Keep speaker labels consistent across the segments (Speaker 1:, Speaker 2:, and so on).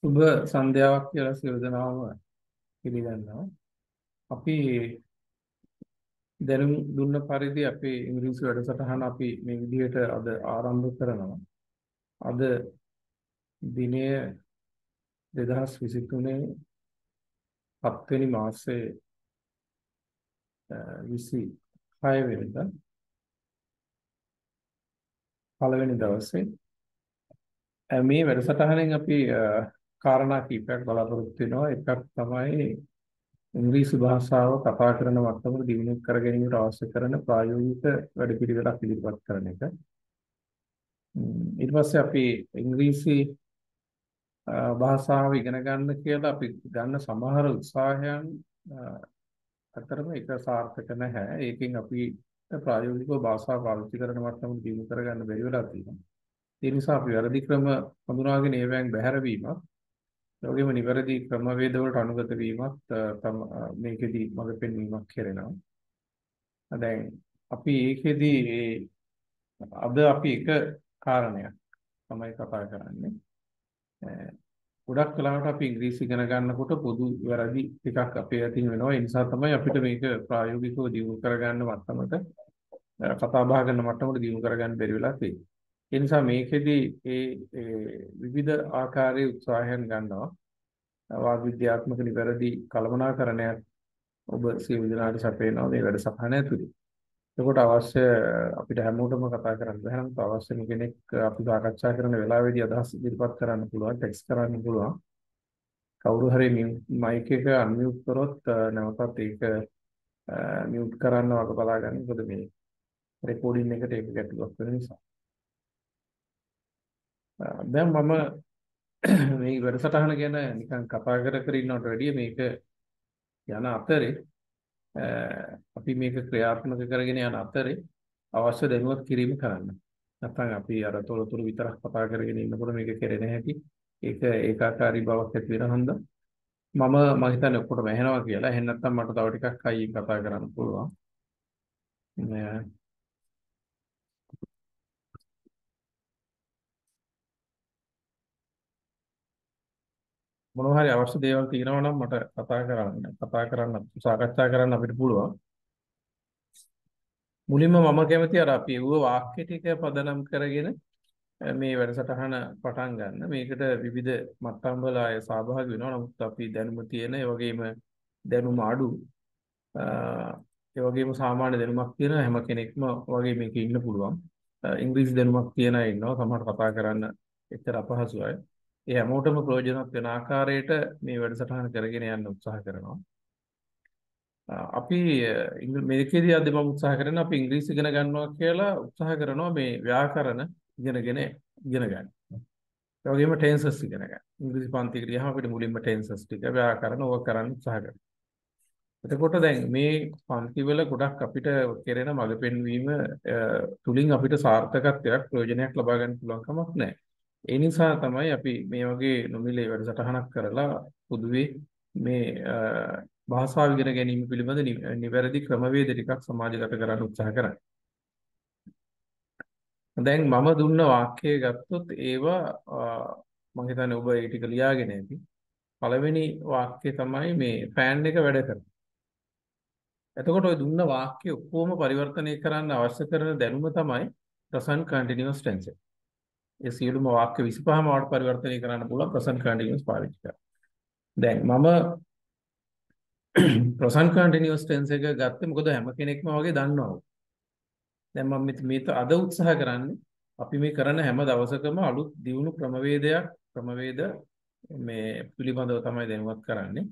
Speaker 1: සුබ සන්ධ්‍යාවක් කියලා සියලු දෙනාම පිළිගන්නවා. අපි දැනුම් දුන්න පරිදි අපේ ඉංග්‍රීසි වැඩසටහන අපි මේ විදිහට අද ආරම්භ කරනවා. අද දිනය 2023 7 වෙනි මාසයේ 26 වෙනිදා පළවෙනි දවසේ මේ වැඩසටහනෙන් අපි කාරණා කීපයක් බලාපොරොත්තු වෙනවා. එකක් තමයි ඉංග්‍රීසි භාෂාව කතා කරන මට්ටමට දියුණු කර ගැනීමට අවශ්‍ය කරන ප්‍රායෝගික වැඩපිළිවෙලක් ඉදිරිපත් කරන එක. ඊට පස්සේ අපි ඉංග්‍රීසි භාෂාව ඉගෙන ගන්න කියලා අපි ගන්න සමහර උත්සාහයන් අතරම එක සාර්ථක නැහැ. ඒකෙන් අපි ප්‍රායෝගිකව භාෂාව පාවිච්චි කරන මට්ටමට දියුණු කරගන්න බැරි වෙලා තියෙනවා. ඒ නිසා අපි වැරදි ක්‍රම හඳුනාගෙන ඒවෙන් බැහැරවීමක්, ඒ වගේම නිවැරදි ක්‍රමවේද වලට අනුගත වීමත් මේකෙදි මඟ පෙන්වීමක් කරනවා. දැන් අපි ඒකෙදි අද අපි එක කාරණයක් තමයි කතා කරන්නේ. ගොඩක් වෙලාවට අපි ඉංග්‍රීසි ඉගෙන ගන්නකොට පොදු වැරදි ටිකක් අපේ අතින් වෙනවා. ඒ නිසා තමයි අපිට මේක ප්‍රායෝගිකව දියුණු කරගන්න මට්ටමට කතා බහ කරන මට්ටමට දියුණු කරගන්න බැරි වෙලා තියෙන්නේ. ඒ නිසා මේකෙදි විවිධ ආකාරයේ උත්සාහයන් ගන්නවා. වාග් විද්‍යාත්මක නිවැරදි කළමනාකරණයක් ඔබ සියලු දෙනාට සැපේනවා මේ වැඩසටහන ඇතුළේ. එතකොට අවශ්‍ය අපිට හැමෝටම කතා කරන්න බැහැ නම් අවශ්‍ය කෙනෙක් අපි සාකච්ඡා කරන වෙලාවේදී අදහස් ඉදිරිපත් කරන්න පුළුවන්, ටෙක්ස්ට් කරන්න පුළුවන්. කවුරු හරි මයික් එක අන්මියුට් කරොත් නැවතත් ඒක මියුට් කරන්න වගේ බලා ගන්න. මොකද මේ රෙකෝඩින් එකට ඒක ගැටලුවක් වෙන නිසා. දැන් මම මේ වැඩසටහන ගැන නිකන් කතා කර ඉන්නවට වැඩිය මේක යන අතරේ අපි මේක ක්‍රියාත්මක කරගෙන යන අතරේ අවශ්‍ය දැනුවත් කිරීම කරන්න. නැත්නම් අපි අර තොරතුරු විතරක් කතා කරගෙන ඉන්නකොට මේක කෙරෙන්නේ නැති. ඒක ඒකාකාරී බවක් ඇති වෙන හන්ද මම හිතන්නේ ඔක්කොටම ඇහෙනවා කියලා. එහෙනම් නැත්නම් මට තව ටිකක් හයියෙන් කතා කරන්න පුළුවන්. මොනවා හරි අවශ්‍ය දේවල් තියෙනවා නම් මට කතා කරන්න සාකච්ඡා කරන්න අපිට පුළුවන්. මුලින්ම මම කැමති අර අපි ඌව වාක්‍ය ටික පදනම් කරගෙන මේ වැඩසටහන පටන් ගන්න. මේකට විවිධ මට්ටම් වල අය සහභාගී වෙනවා. නමුත් අපි දැනුම තියෙන, ඒ වගේම දැනුම අඩු, ඒ වගේම සාමාන්‍ය දැනුමක් තියෙන හැම කෙනෙක්ම වගේ මේකේ ඉන්න පුළුවන්. ඉංග්‍රීසි දැනුමක් තියෙන අය ඉන්නවා. සමහර කතා කරන්න එච්චර අපහසු අය. ඒ හැමෝටම ප්‍රයෝජනවත් වෙන ආකාරයට මේ වැඩසටහන කරගෙන යන්න උත්සාහ කරනවා. අපි මේකේදී අද මම උත්සාහ කරන්නේ අපි ඉංග්‍රීසි ඉගෙන ගන්නවා කියලා උත්සාහ කරනවා මේ ව්‍යාකරණ ඉගෙන ගන්න. ඒ වගේම ටෙන්සස් ඉගෙන ගන්න. ඉංග්‍රීසි පන්තිකට ගියාම අපිට මුලින්ම ටෙන්සස් ටික ව්‍යාකරණ ඕක කරන්න උත්සාහ කරනවා. එතකොට දැන් මේ පන්ති වල ගොඩක් අපිට කෙරෙන මඟ පෙන්වීම තුලින් අපිට සාර්ථකත්වයක් ප්‍රයෝජනයක් ලබා ගන්න පුළුවන් කමක් නැහැ. ඒ නිසා තමයි අපි මේ වගේ නොමිලේ වැඩසටහනක් කරලා පොදුවේ මේ භාෂාව ඉගෙන ගැනීම පිළිබඳ නිවැරදි ක්‍රමවේද ටිකක් සමාජගත කරන්න උත්සාහ කරන්නේ. දැන් මම දුන්න වාක්‍යය ගත්තොත් ඒවා මම හිතන්නේ ඔබ ඒ ටික ලියාගෙන ඇති. පළවෙනි වාක්‍යය තමයි මේ ෆෑන් එක වැඩ කරන්නේ. එතකොට ඔය දුන්න වාක්‍ය ඔක්කොම පරිවර්තනය කරන්න අවශ්‍ය කරන දැනුම තමයි present continuous tense. ඒ සියලුම වාක්‍ය 25ම වට පරිවර්තනය කරන්න පුළුවන් present continuous පාවිච්චි කරලා. දැන් මම present continuous tense එක ගත්තේ මොකද හැම කෙනෙක්ම වගේ දන්නවා. දැන් මම මේ අද උත්සාහ කරන්නේ අපි මේ කරන හැම දවසකම අලුත් දියුණු ක්‍රමවේද මේ පිළිබඳව තමයි දැනුවත් කරන්නේ.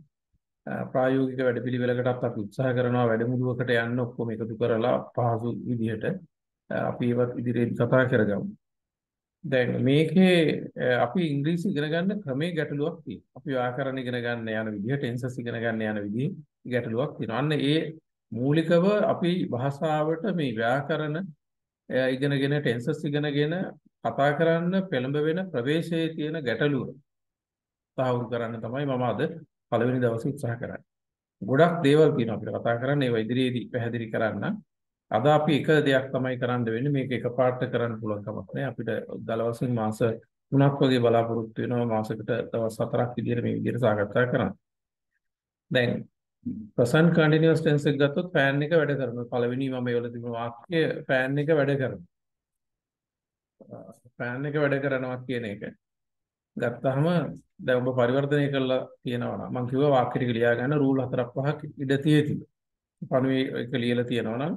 Speaker 1: ප්‍රායෝගික වැඩපිළිවෙලකටත් අපි උත්සාහ කරනවා වැඩමුළුවකට යන්න ඔක්කොම එකතු කරලා පහසු විදිහට අපි ඒවත් ඉදිරියට කතා කරගමු. දැන් මේකේ අපි ඉංග්‍රීසි ඉගෙන ගන්න ක්‍රමයේ ගැටලුවක් තියෙනවා. අපි ව්‍යාකරණ ඉගෙන ගන්න යන විදිහ, ටෙන්සස් ඉගෙන ගන්න යන විදිහ ගැටලුවක් තියෙනවා. අන්න ඒ මූලිකව අපි භාෂාවට මේ ව්‍යාකරණ ඉගෙනගෙන ටෙන්සස් ඉගෙනගෙන කතා කරන්න පෙළඹ වෙන ප්‍රවේශයේ තියෙන ගැටලුව තහවුරු කරන්න තමයි මම අද පළවෙනි දවසේ උත්සාහ කරන්නේ. ගොඩක් දේවල් තියෙනවා අපිට කතා කරන්න. ඒවා ඉදිරියේදී පැහැදිලි කරන්න. අද අපි එක දෙයක් තමයි කරන්න වෙන්නේ. මේක එකපාරට කරන්න පුළුවන් කමක් නැහැ. අපිට දල වශයෙන් මාස 3ක් වගේ බලාපොරොත්තු වෙනවා මාසෙකට දවස් 4ක් විදිහට මේ විදිහට සාකච්ඡා කරන්න. දැන් ප්‍රසන්ට් කන්ටිනියස් ටෙන්ස් එක ගත්තොත් ෆෑන් එක වැඩ කරනවා. පළවෙනි මම ඒවල තිබුණ වාක්‍ය ෆෑන් එක වැඩ කරනවා. ෆෑන් එක වැඩ කරනවා කියන එක ගත්තාම දැන් ඔබ පරිවර්තනය කරලා තියෙනවා නම් මම කිව්වා වාක්‍ය ටික ලියා ගන්න රූල් 4ක් 5ක් ඉඩ තියෙති. පණුවේ එක ලියලා තියෙනවා නම්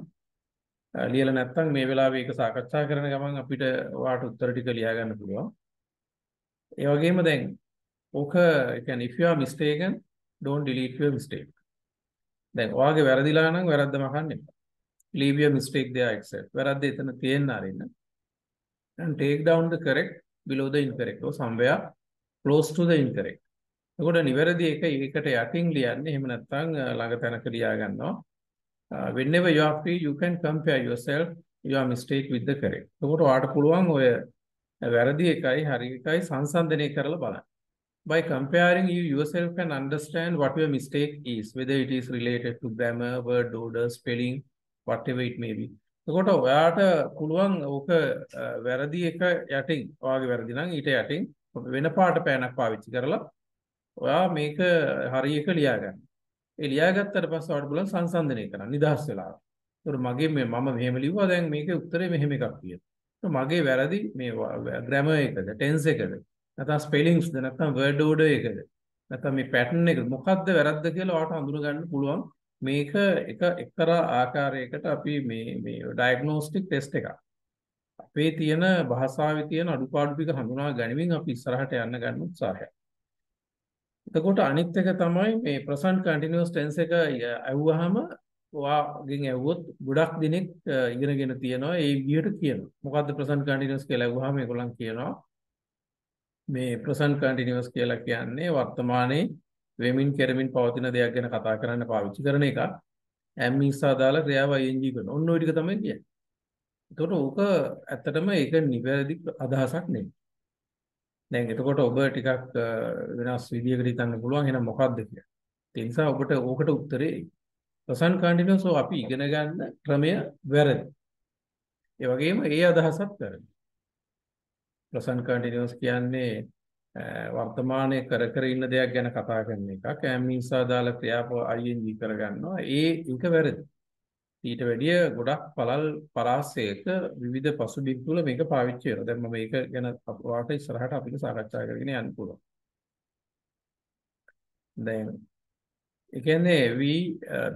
Speaker 1: ලියලා නැත්නම් මේ වෙලාවේ ඒක සාකච්ඡා කරන ගමන් අපිට ඔයාට උත්තර ටික ලියා ගන්න පුළුවන්. ඒ වගේම දැන් ඕක කියන්නේ if you are mistaken don't delete your mistake. දැන් ඔයාගේ වැරදිලා නම් වැරද්ද මකන්න එපා. Leave your mistake there itself. වැරද්ද එතන තියෙන්න අරින්න. And take down the correct below the incorrect or somewhere close to the incorrect. එතකොට නිවැරදි එක ඒකට යටින් ලියන්නේ. එහෙම නැත්නම් ළඟ තැනක ලියා ගන්නවා. Whenever you are free, you can compare yourself, your mistake with the correct. එතකොට ඔයාට පුළුවන් ඔය වැරදි එකයි හරි එකයි සංසන්දනය කරලා බලන්න. By comparing, you yourself can understand what your mistake is, whether it is related to grammar, word order, spelling, whatever it may be. එතකොට ඔයාට පුළුවන් ඕක වැරදි එක යටින් ඔයාගේ වැරදි නම් ඊට යටින් වෙන පාට පෑනක් පාවිච්චි කරලා ඔයා මේක හරි එක ලියා ගන්න. ඒ ලියාගත්තට පස්සේ ඔයාලට බලන්න සංසන්දනය කරන්න නිදහස් වෙලා. ඒකට මගේ මම මෙහෙම ලිව්වා දැන් මේකේ උත්තරේ මෙහෙම එකක් කියලා. ඒක මගේ වැරදි මේ ග්‍රැමර් එකද ටෙන්ස් එකද නැත්නම් ස්පෙලිංස්ද නැත්නම් වර්ඩ් ඕඩර් එකද නැත්නම් මේ පැටර්න් එකද මොකක්ද වැරද්ද කියලා ඔයාලට හඳුන ගන්න පුළුවන්. මේක එක්තරා ආකාරයකට අපි මේ ඩයග්නොස්ටික් ටෙස්ට් එකක්. අපේ තියෙන භාෂාවේ තියෙන අඩුපාඩු ටික හඳුනා ගැනීමෙන් අපි ඉස්සරහට යන්න ගන්න උත්සාහයක්. එතකොට අනිත් එක තමයි මේ ප්‍රසන්ට් කන්ටිනියස් ටෙන්ස් එක ඇහුවාම ඔයාගෙන් ඇහුවොත් ගොඩක් දිනෙක ඉගෙනගෙන තියෙනවා ඒ විදිහට කියනවා. මොකද්ද ප්‍රසන්ට් කන්ටිනියස් කියලා ඇහුවාම ඒගොල්ලන් කියනවා මේ ප්‍රසන්ට් කන්ටිනියස් කියලා කියන්නේ වර්තමානයේ වෙමින් කෙරමින් පවතින දෙයක් ගැන කතා කරන්න පාවිච්චි කරන එක. am is දාලා ක්‍රියාව ing කරන. ඔන්න ඔය ටික තමයි කියන්නේ. එතකොට ඕක ඇත්තටම ඒක නිවැරදි අදහසක් නෙමෙයි. දැන් එතකොට ඔබ ටිකක් වෙනස් විදියකට හිතන්න පුළුවන් එහෙනම් මොකක්ද කියලා. ඒ නිසා ඔබට ඕකට උත්තරේ ප්‍රසන්ට් කන්ටිනියස් අපි ඉගෙන ගන්න ක්‍රමය වැරදි. ඒ වගේම ඒ අදහසත් වැරදි. ප්‍රසන්ට් කන්ටිනියස් කියන්නේ වර්තමානයේ කර ඉන්න දෙයක් ගැන කතා කරන එකක්. am is දාලා ක්‍රියාව ing කරගන්නවා. ඒක වැරදි. ඊට වැඩිය ගොඩක් පරාසයක විවිධ පසුබිම් තුල මේක පාවිච්චි වෙනවා. දැන් මම මේක ගැන ඔයාලට ඉස්සරහට අපිට සාකච්ඡා කරගෙන යන්න පුළුවන්. දැන් ඒ කියන්නේ we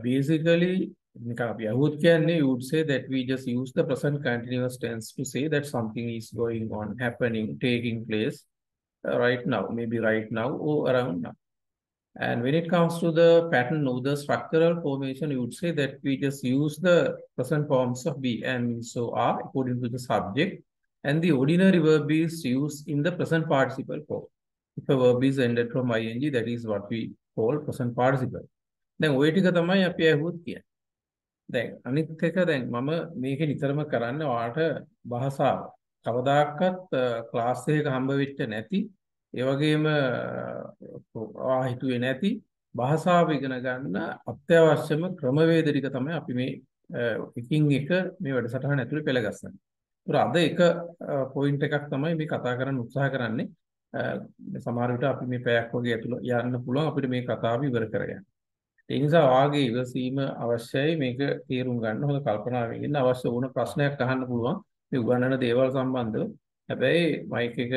Speaker 1: basically නිකන් අපි අහුවොත් කියන්නේ you would say that we just use the present continuous tense to say that something is going on, happening, taking place right now, maybe right now or around now. And when it comes to the pattern or the structural formation, you would say that we just use the present forms of be and so are according to the subject, and the ordinary verb is used in the present participle form. If a verb is ended from ing, that is what we call present participle. Then ඔය ටික තමයි අපි අහුවොත් කියන්නේ. දැන් අනිත් එක දැන් මම මේක නිතරම කරන්නේ ඔයාලට භාෂාව. කවදාකවත් ක්ලාස් එකක හම්බ වෙච්ච නැති ඒ වගේම හිතුවේ නැති භාෂාව ඉගෙන ගන්න අත්‍යවශ්‍යම ක්‍රමවේද ටික තමයි අපි මේ එකින් එක මේ වැඩසටහන ඇතුලේ පෙළගස්සන්නේ. ඒතර අද එක පොයින්ට් එකක් තමයි මේ කතා කරන්න උත්සාහ කරන්නේ. සමහර විට අපි මේ පැයක් වගේ ඇතුළ යන්න පුළුවන් අපිට මේ කතාව ඉවර කරගන්න. ඒ නිසා වාගේ ඉවසීම අවශ්‍යයි මේක තේරුම් ගන්න හොඳ කල්පනාවෙන් ඉන්න අවශ්‍ය වුණ ප්‍රශ්නයක් අහන්න පුළුවන් මේ උගන්වන දේවල් සම්බන්ධව. හැබැයි මයික් එක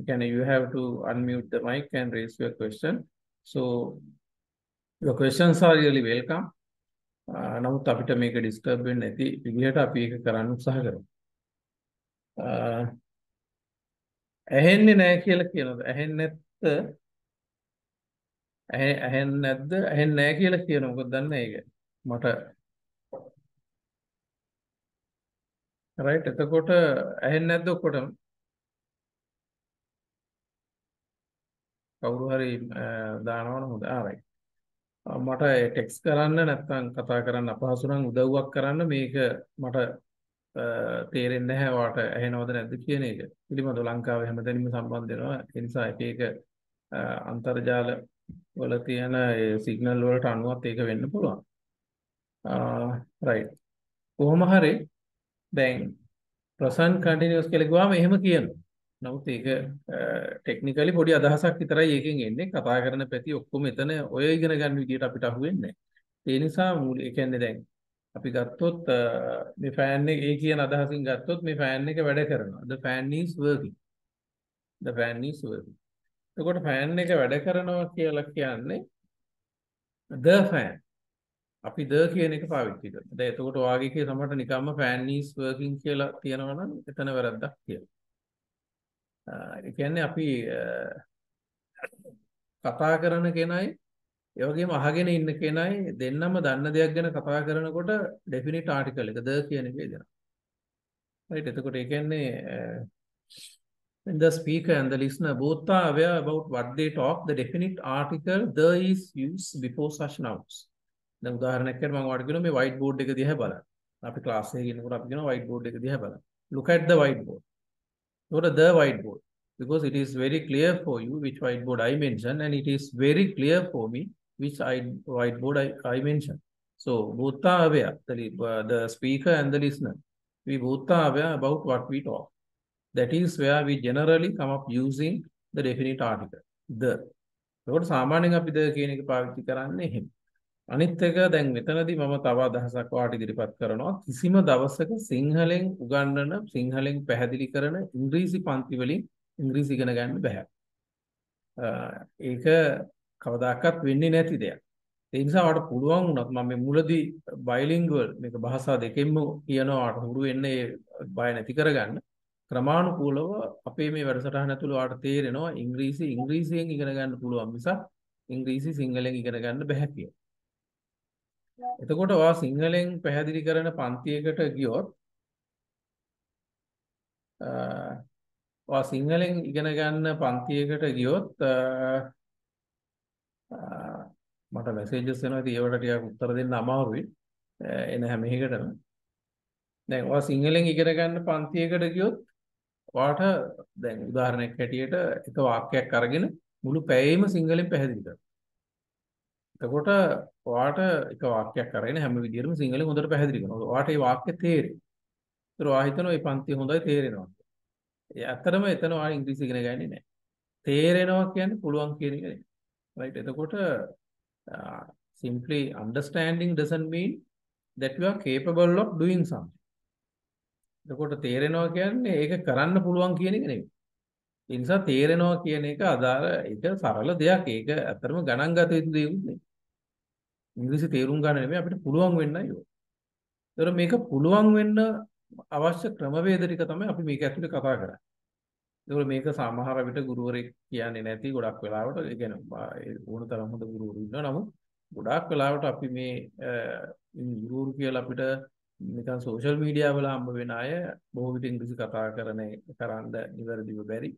Speaker 1: Can you have to unmute the mic and raise your question? So your questions are really welcome. නමුත් අපිට මේක disturb වෙන්නේ නැති විදිහට අපි ඒක කරන්න උත්සාහ කරමු. ඇහෙන්නේ නැහැ කියලා කියනද? ඇහෙන්නේ නැද්ද? ඇහෙන්නේ නැහැ කියලා කියනවා. මොකද දන්නේ ඒක. මට right එතකොට ඇහෙන්නේ නැද්ද ඔක්කොටම? කවුරු හරි දානවනම් හොඳ. right. මට ටෙක්ස්ට් කරන්න නැත්නම් කතා කරන්න අපහසු නම් උදව්වක් කරන්න මේක මට තේරෙන්නේ නැහැ ඔයාට ඇහෙනවද නැද්ද කියන එක. පිළිබඳව ලංකාවේ හැමදැනම සම්බන්ධ වෙනවා. ඒ නිසා එක අන්තර්ජාල වල තියෙන ඒ සිග්නල් වලට අනුවත් ඒක වෙන්න පුළුවන්. right. කොහොම හරි දැන් present continuous කියලා කිව්වම එහෙම කියනවා. නමුත් ඒක ටෙක්නිකලි පොඩි අදහසක් විතරයි ඒකෙන් එන්නේ. කතා කරන පැති ඔක්කොම එතන ඔය ඉගෙන ගන්න විදියට අපිට අහුවෙන්නේ නැහැ. ඒ නිසා ඒ කියන්නේ දැන් අපි ගත්තොත් මේ ෆෑන් එක ඒ කියන අදහසින් ගත්තොත් මේ ෆෑන් එක වැඩ කරනවා. The fan is working. The fan is working. එතකොට ෆෑන් එක වැඩ කරනවා කියලා කියන්නේ the fan. අපි the කියන එක පාවිච්චි කරනවා. දැන් එතකොට වාගේ කිය සමහරට නිකම්ම fan is working කියලා කියනවා නම් එතන වැරද්දක් කියලා. ඒ කියන්නේ අපි කතා කරන කෙනයි ඒ වගේම අහගෙන ඉන්න කෙනයි දෙන්නම දන්න දෙයක් ගැන කතා කරනකොට ඩෙෆිනිට් ආටිකල් එක the කියන එක දෙනවා. right එතකොට ඒ කියන්නේ when the speaker and the listener both are aware about what they talk, the definite article the is used before such nouns. දැන් උදාහරණයක් විදිහට මම ඔයාලට කියනවා මේ white board එක දිහා බලන්න. අපි ක්ලාස් එකේ ඉන්නකොට අපි කියනවා white board එක දිහා බලන්න. Look at the white board. What the white board? Because it is very clear for you which whiteboard I mentioned, and it is very clear for me which whiteboard I mentioned. So both are aware, the speaker and the listener. We both are aware about what we talk. That is where we generally come up using the definite article. The. ඒකට සාමාන්‍යයෙන් අපි the කියන එක පාවිච්චි කරන්නේ එහෙම. අනිත් එක දැන් මෙතනදී මම තව අදහසක් ඔයාලට ඉදිරිපත් කරනවා. කිසිම දවසක සිංහලෙන් උගන්වන සිංහලෙන් පැහැදිලි කරන ඉංග්‍රීසි පන්ති වලින් ඉංග්‍රීසි ඉගෙන ගන්න බෑ. ඒක කවදාකවත් වෙන්නේ නැති දෙයක්. ඒ නිසා ඔයාලට පුළුවන් වුණත් මම මේ මුලදී බයිලින්ගුවල් මේක භාෂා දෙකෙන්ම කියනවා ඔයාලට හුරු වෙන්නේ බය නැති කරගන්න. ක්‍රමානුකූලව අපේ මේ වැඩසටහන ඇතුළේ ඔයාලට තේරෙනවා ඉංග්‍රීසියෙන් ඉගෙන ගන්න පුළුවන් මිසක් ඉංග්‍රීසි සිංහලෙන් ඉගෙන ගන්න බෑ කියලා. එතකොට ඔයා සිංහලෙන් පැහැදිලි කරන පන්තියකට ගියොත් ඔයා සිංහලෙන් ඉගෙන ගන්න පන්තියකට ගියොත් මට මැසේජස් එනවා ඉතින් ඒවට ටිකක් උත්තර දෙන්න අමාරුයි එන හැම එකකටම දැන් ඔයා සිංහලෙන් ඉගෙන ගන්න පන්තියකට ගියොත් ඔයාට දැන් උදාහරණයක් හැටියට එක වාක්‍යයක් අරගෙන මුළු පැයෙම සිංහලෙන් පැහැදිලි කරනවා. එතකොට ඔයාට එක වාක්‍යයක් අරගෙන හැම විදියටම සිංහලෙන් හොඳට පැහැදිලි කරනවා. ඔයාට මේ වාක්‍ය තේරෙයි. ඒතර ඔයා හිතනවා මේ පන්තිය හොඳයි තේරෙනවා. ඒ ඇත්තටම එතන ඔයා ඉංග්‍රීසි ඉගෙන ගන්නේ නැහැ. තේරෙනවා කියන්නේ පුළුවන් කියන එක නෙමෙයි. right එතකොට simply understanding doesn't mean that you are capable of doing something. එතකොට තේරෙනවා කියන්නේ ඒක කරන්න පුළුවන් කියන එක නෙමෙයි. ඒ නිසා තේරෙනවා කියන එක අදාළ ඒක සරල දෙයක්. ඒක ඇත්තටම ගණන් ගත යුතු දෙයක් නෙමෙයි. ඉංග්‍රීසි තේරුම් ගන්න නෙමෙයි අපිට පුළුවන් වෙන්නයි ඕන. ඒතර මේක පුළුවන් වෙන්න අවශ්‍ය ක්‍රමවේද ටික තමයි අපි මේක ඇතුලේ කතා කරන්නේ. ඒකෝ මේක සමහර විට ගුරුවරයෙක් කියන්නේ නැති ගොඩක් වෙලාවට ඒ කියන්නේ ඕන තරම් හොඳ ගුරුවරු ඉන්නවා. නමුත් ගොඩක් වෙලාවට අපි මේ ගුරුවරු කියලා අපිට නිකන් සෝෂල් මීඩියා වල හම්බ වෙන අය බොහෝ විට ඉංග්‍රීසි කතා කරන්න නිවැරදිව බැරි.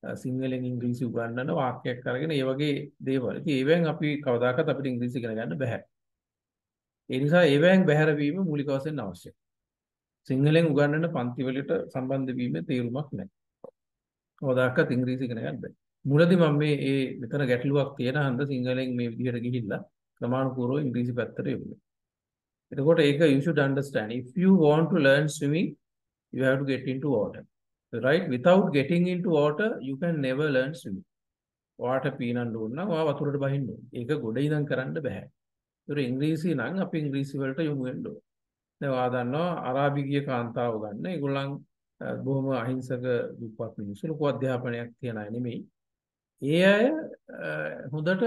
Speaker 1: සිංහලෙන් ඉංග්‍රීසි උගන්වන වාක්‍යයක් අරගෙන ඒ වගේ දේවල්. ඉතින් ඒවෙන් අපි කවදාකවත් අපිට ඉංග්‍රීසි ඉගෙන ගන්න බෑ. ඒ නිසා ඒවෙන් බැහැර වීම මූලික වශයෙන් අවශ්‍යයි. සිංහලෙන් උගන්වන පන්ති වලට සම්බන්ධ වීමේ තේරුමක් නැහැ. කවදාකවත් ඉංග්‍රීසි ඉගෙන ගන්න බෑ. මුලදී මම මේ මෙතන ගැටලුවක් තියෙන හන්ද සිංහලෙන් මේ විදිහට ගිහිල්ලා ක්‍රමානුකූලව ඉංග්‍රීසි පැත්තට යොමුනේ. එතකොට ඒක you should understand. If you want to learn swimming, you have to get into water. Right? Without getting into water, you can never learn swimming. Water පීනන්න ඕන නම් ඔයා වතුරට බහින්න ඕන. ඒක ගොඩ ඉඳන් කරන්න බෑ. ඒතර ඉංග්‍රීසි නම් අපි ඉංග්‍රීසි වලට යොමු වෙන්න ඕන. දැන් ඔයා දන්නවා අරාබිකීය කාන්තාව ගන්න. ඒගොල්ලන් බොහොම අහිංසක දුප්පත් මිනිස්සු ලොකු අධ්‍යාපනයක් තියන අය නෙමෙයි. ඒ අය හොඳට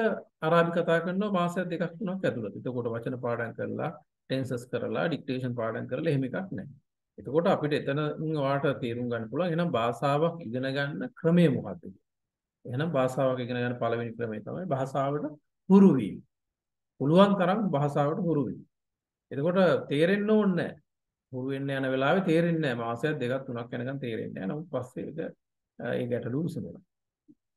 Speaker 1: අරාබි කතා කරනවා මාසයක් දෙකක් තුනක් ඇතුළත. එතකොට වචන පාඩම් කරලා ටෙන්සස් කරලා ඩික්ටේෂන් පාඩම් කරලා එහෙම එකක් නැහැ. එතකොට අපිට එතන ඔයාට තේරුම් ගන්න පුළුවන් එහෙනම් භාෂාවක් ඉගෙන ගන්න ක්‍රමය මොකක්ද කියලා. එහෙනම් භාෂාවක් ඉගෙන ගන්න පළවෙනි ක්‍රමය තමයි භාෂාවට හුරු වීම. පුළුවන් තරම් භාෂාවට හුරු වීම. එතකොට තේරෙන්න ඕනේ නැහැ. හුරු වෙන්න යන වෙලාවේ තේරෙන්නේ නැහැ. මාසයක් දෙකක් තුනක් යනකම් තේරෙන්නේ නැහැ. නමුත් පස්සේ ඒ ගැටලු විසඳනවා.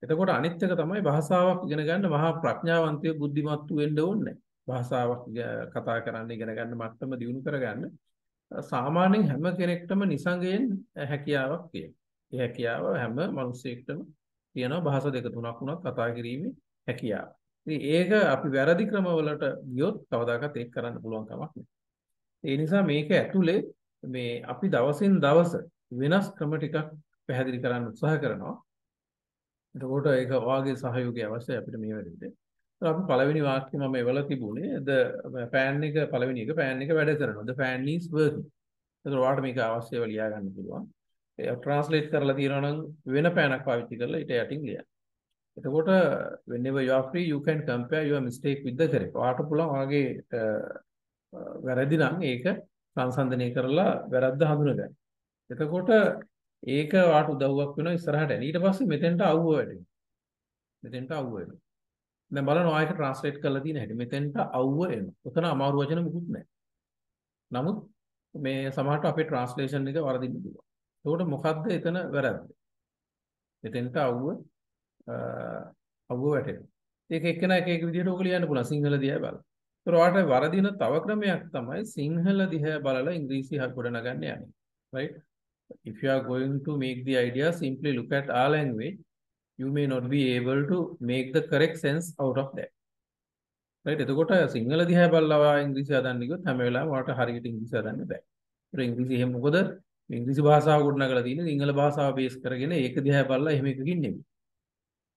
Speaker 1: එතකොට අනිත් එක තමයි භාෂාවක් ඉගෙන ගන්න මහා ප්‍රඥාවන්තයෝ බුද්ධිමත්තු වෙන්න ඕනේ. භාෂාවක් කතා කරන්න ඉගෙන ගන්න මට්ටම දියුණු කරගන්න සාමාන්‍යයෙන් හැම කෙනෙක්ටම නිසංගයෙන් හැකියාවක් තියෙනවා. ඒ හැකියාව හැම මිනිසෙක්ටම තියෙනවා භාෂා දෙක තුනක් වුණත් කතා කිරීමේ හැකියාව. ඉතින් ඒක අපි වැරදි ක්‍රමවලට ගියොත් කවදාකවත් ඒක කරන්න පුළුවන් කමක් නැහැ. ඒ නිසා මේක ඇතුලේ මේ අපි දවසින් දවස වෙනස් ක්‍රම ටිකක් පැහැදිලි කරන්න උත්සාහ කරනවා. එතකොට ඒක වාගේ සහයෝගය අවශ්‍යයි අපිට මේ වෙලෙදී. අපි පළවෙනි වාක්‍ය මම එවලා තිබුණේ පෑන් එක පළවෙනි එක පෑන් එක වැඩ කරනවා. the fan is working. එතකොට ඔයාලට මේක අවශ්‍යව ලියා ගන්න පුළුවන්. ඒක ට්‍රාන්ස්ලේට් කරලා තියෙනවා නම් වෙන පෑනක් පාවිච්චි කරලා ඊට යටින් ලියන්න. එතකොට whenever you are free you can compare your mistake with the correct. ඔයාලට පුළුවන් ඔයාගේ වැරදි නම් ඒක සංසන්දනය කරලා වැරද්ද හඳුනගන්න. එතකොට ඒක ඔයාලට උදව්වක් වෙනවා ඉස්සරහට එන්න. ඊට පස්සේ මෙතෙන්ට අවුව වැඩෙනවා. මෙතෙන්ට අවුව වෙනවා. දැන් බලන්න ඔයාලට ට්‍රාන්ස්ලේට් කරලා තියෙන හැටි. මෙතෙන්ට අවුව එනවා. උතන අමාරු වචන මුකුත් නැහැ. නමුත් මේ සමහරට අපේ ට්‍රාන්ස්ලේෂන් එක වරදින්න පුළුවන්. ඒකට මොකද්ද එතන වැරද්ද? මෙතෙන්ට අවුව වැටෙනවා. ඒක එක්කෙනා එක එක විදිහට ඔක ලියන්න පුළුවන් සිංහල දිහා බලලා. ඒතර ඔයාලට වරදින තව ක්‍රමයක් තමයි සිංහල දිහා බලලා ඉංග්‍රීසි හකුඩ නගන්න යන්නේ. Right? If you are going to make the idea, simply look at our language. You may not be able to make the correct sense out of that. Right? එතකොට සිංහල දිහා බලලා ඉංග්‍රීසි හදන්න ගියොත් හැම වෙලාවෙම ඔයාලට හරියට ඉංග්‍රීසි හදන්න බෑ. ඒක ඉංග්‍රීසි එහෙම මොකද ඉංග්‍රීසි භාෂාව ගොඩනගලා තියෙන්නේ සිංහල භාෂාව බේස් කරගෙන ඒක දිහා බලලා එහෙම එකකින් නෙමෙයි.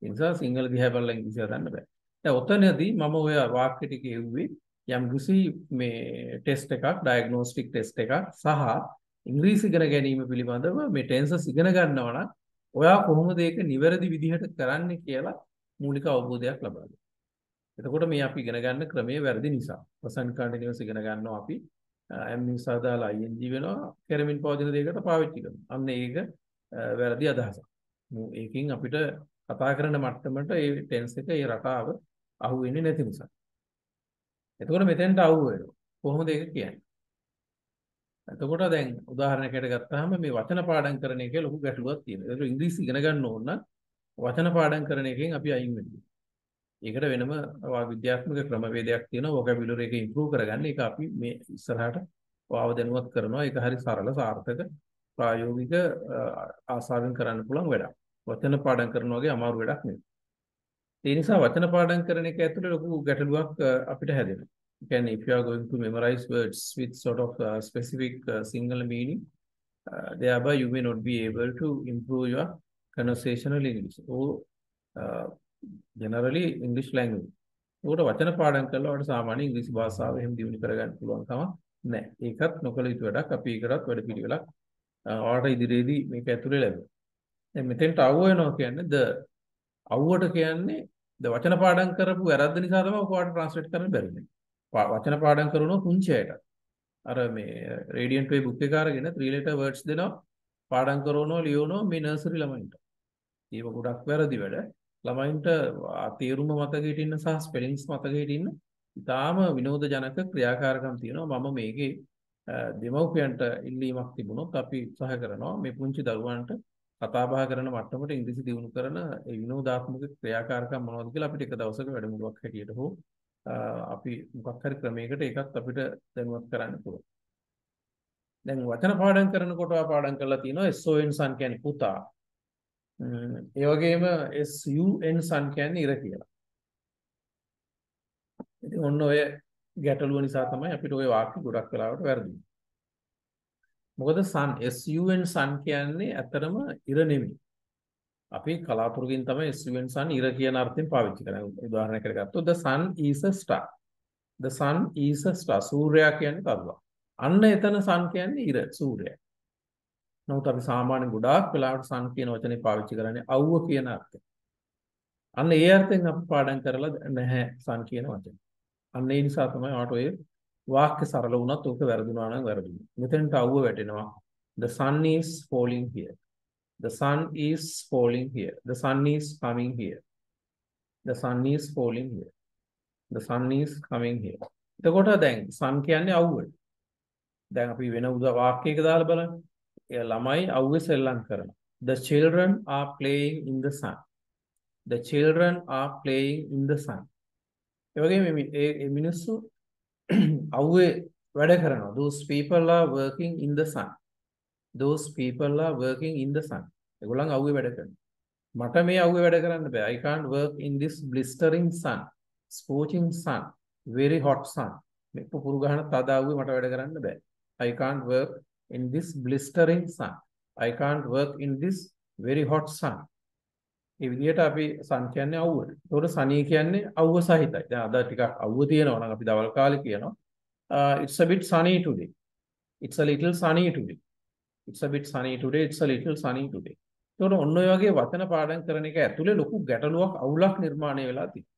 Speaker 1: ඒ නිසා සිංහල දිහා බලලා ඉංග්‍රීසි හදන්න බෑ. දැන් ඔතනදී මම ඔය වාක්‍ය ටික එව්වේ යම් කිසි මේ ටෙස්ට් එකක් ඩයග්නොස්ටික් ටෙස්ට් එකක් සහ ඉංග්‍රීසි ඉගෙන ගැනීම පිළිබඳව මේ ටෙන්සස් ඉගෙන ගන්නවා නම් ඔයා කොහොමද ඒක නිවැරදි විදිහට කරන්නේ කියලා මූලික අවබෝධයක් ලබා ගන්න. එතකොට මේ අපි ඉගෙන ගන්න ක්‍රමයේ වැරදි නිසා ප්‍රසන්ට් කන්ටිනියස් ඉගෙන ගන්නවා අපි am නිසා දාලා ing වෙනවා කරමින් පවතින දෙයකට පාවිච්චි කරනවා. අන්න ඒක වැරදි අදහසක්. ඒකෙන් අපිට කතා කරන මට්ටමට ඒ ටෙන්ස් එක ඒ රටාව අහු වෙන්නේ නැති නිසා. එතකොට මෙතෙන්ට අහු වෙනවා. කොහොමද ඒක කියන්නේ? එතකොට දැන් උදාහරණයකට ගත්තාම මේ වචන පාඩම් කරන එකේ ලොකු ගැටලුවක් තියෙනවා. ඒක ඉංග්‍රීසි ඉගෙන ගන්න ඕන නම් වචන පාඩම් කරන එකෙන් අපි අයින් වෙනවා. ඒකට වෙනම විද්‍යාත්මක ක්‍රමවේදයක් තියෙනවා. වොකැබියුලරි එක ඉම්ප්‍රූව් කරගන්න. ඒක අපි මේ ඉස්සරහට වාව දැනුවත් කරනවා. ඒක හරි සරල සාර්ථක ප්‍රායෝගික ආසාවෙන් කරන්න පුළුවන් වැඩක්. වචන පාඩම් කරනවා වගේ අමාරු වැඩක් නෙවෙයි. ඒ නිසා වචන පාඩම් කරන එක ඇතුළේ ලොකු ගැටලුවක් අපිට හැදෙනවා. ඒ කියන්නේ if you are going to memorize words with sort of specific single meaning, thereby you may not be able to improve your conversational English or generally English language. ඒකට වචන පාඩම් කරලා ඔයාලට සාමාන්‍ය ඉංග්‍රීසි භාෂාව එහෙම දියුණු කරගන්න පුළුවන් කමක් නැහැ. ඒකත් නොකළ යුතු වැඩක්. අපි ඒකටත් වැඩ පිළිවෙලක් ඔයාලට ඉදිරියේදී මේක ඇතුලේ ලැබෙනවා. දැන් මෙතෙන්ට අවුව වෙනවා කියන්නේ අවුවට කියන්නේ වචන පාඩම් කරපු වැරද්ද නිසා තමයි ඔයාලට ට්‍රාන්ස්ලේට් කරන්න බැරි වෙන්නේ. වචන පාඩම් කරනවා පුංචි අයට. අර මේ රේඩියන්ට් වේ බුක් එක අරගෙන 3 letter words දෙනවා පාඩම් කරනවා ලියවනවා මේ නර්සරි ළමයින්ට. ඒක ගොඩක් වැරදි වැඩ. ළමයින්ට තේරුම මතක හිටින්න සහ ස්පෙලිංස් මතක හිටින්න ඉතාම විනෝදජනක ක්‍රියාකාරකම් තියෙනවා. මම මේකේ දෙමව්පියන්ට ඉල්ලීමක් තිබුණොත් අපි උත්සාහ කරනවා මේ පුංචි දරුවන්ට කතා බහ කරන මට්ටමට ඉංග්‍රීසි දියුණු කරන ඒ විනෝදාත්මක ක්‍රියාකාරකම් මොනවද කියලා අපිට එක දවසක වැඩමුළුවක් හැටියට හෝ අපි මොකක් හරි ක්‍රමයකට ඒකත් අපිට දැනුවත් කරන්න පුළුවන්. දැන් වචන පාඩම් කරනකොට පාඩම් කරලා තියෙනවා SON son කියන්නේ පුතා. ඒ වගේම SUN son කියන්නේ ඉර කියලා. ඉතින් ඔන්න ඔය ගැටලුව නිසා තමයි අපිට ওই වාක්‍ය ගොඩක් වෙලාවට වැරදින්නේ. මොකද son SUN son කියන්නේ ඇත්තටම ඉර නෙමෙයි. අපි කලාතුරකින් තමයි SUN son ඉර කියන අර්ථයෙන් පාවිච්චි කරන්නේ. උදාහරණයකට ගත්තොත් the sun is a star. The sun is a star. සූර්යයා කියන්නේ තරුවා. අන්න එතන sun කියන්නේ ඉර සූර්යයා. නමුත් අපි සාමාන්‍ය ගොඩාක් වෙලාවට sun කියන වචනේ පාවිච්චි කරන්නේ අවුව කියන අර්ථයෙන්. අන්න ඒ අර්ථයෙන් අපි පාඩම් කරලා නැහැ sun කියන වචනේ. අන්න ඒ නිසා තමයි ඔයාලට ඔය වාක්‍ය සරල වුණත් ඕක වැරදුනා නම් වැරදුනා. මෙතෙන්ට අවුව වැටෙනවා. The sun is falling here. The sun is falling here. The sun is coming here. The sun is falling here. The sun is coming here. එතකොට දැන් sun කියන්නේ අවුවට. දැන් අපි වෙන වාක්‍යයක දාලා බලන්න. ඒ ළමයි අවුවේ සෙල්ලම් කරනවා. The children are playing in the sun. The children are playing in the sun. ඒ වගේම මේ මිනිස්සු අවුවේ වැඩ කරනවා. Those people are working in the sun. Those people are working in the sun. ඒගොල්ලන් අවුවේ වැඩ කරනවා. මට මේ අවුවේ වැඩ කරන්න බෑ. I can't work in this blistering sun. Scorching sun. Very hot sun. මේ පුපුරු ගහන තද අවුවේ මට වැඩ කරන්න බෑ. I can't work in this blistering sun. I can't work in this very hot sun. ඒ විදිහට අපි sun කියන්නේ අවුවට. ඒතකොට sunny කියන්නේ අවුව සහිතයි. දැන් අද ටිකක් අවුව තියෙනවා නම් අපි දවල් කාලේ කියනවා. It's a bit sunny today. It's a little sunny today. It's a bit sunny today. It's a little sunny today. ඒතකොට ඔන්න ඔය වගේ වචන පාඩම් කරන එක ඇතුලේ ලොකු ගැටලුවක් අවුලක් නිර්මාණය වෙලා තියෙනවා.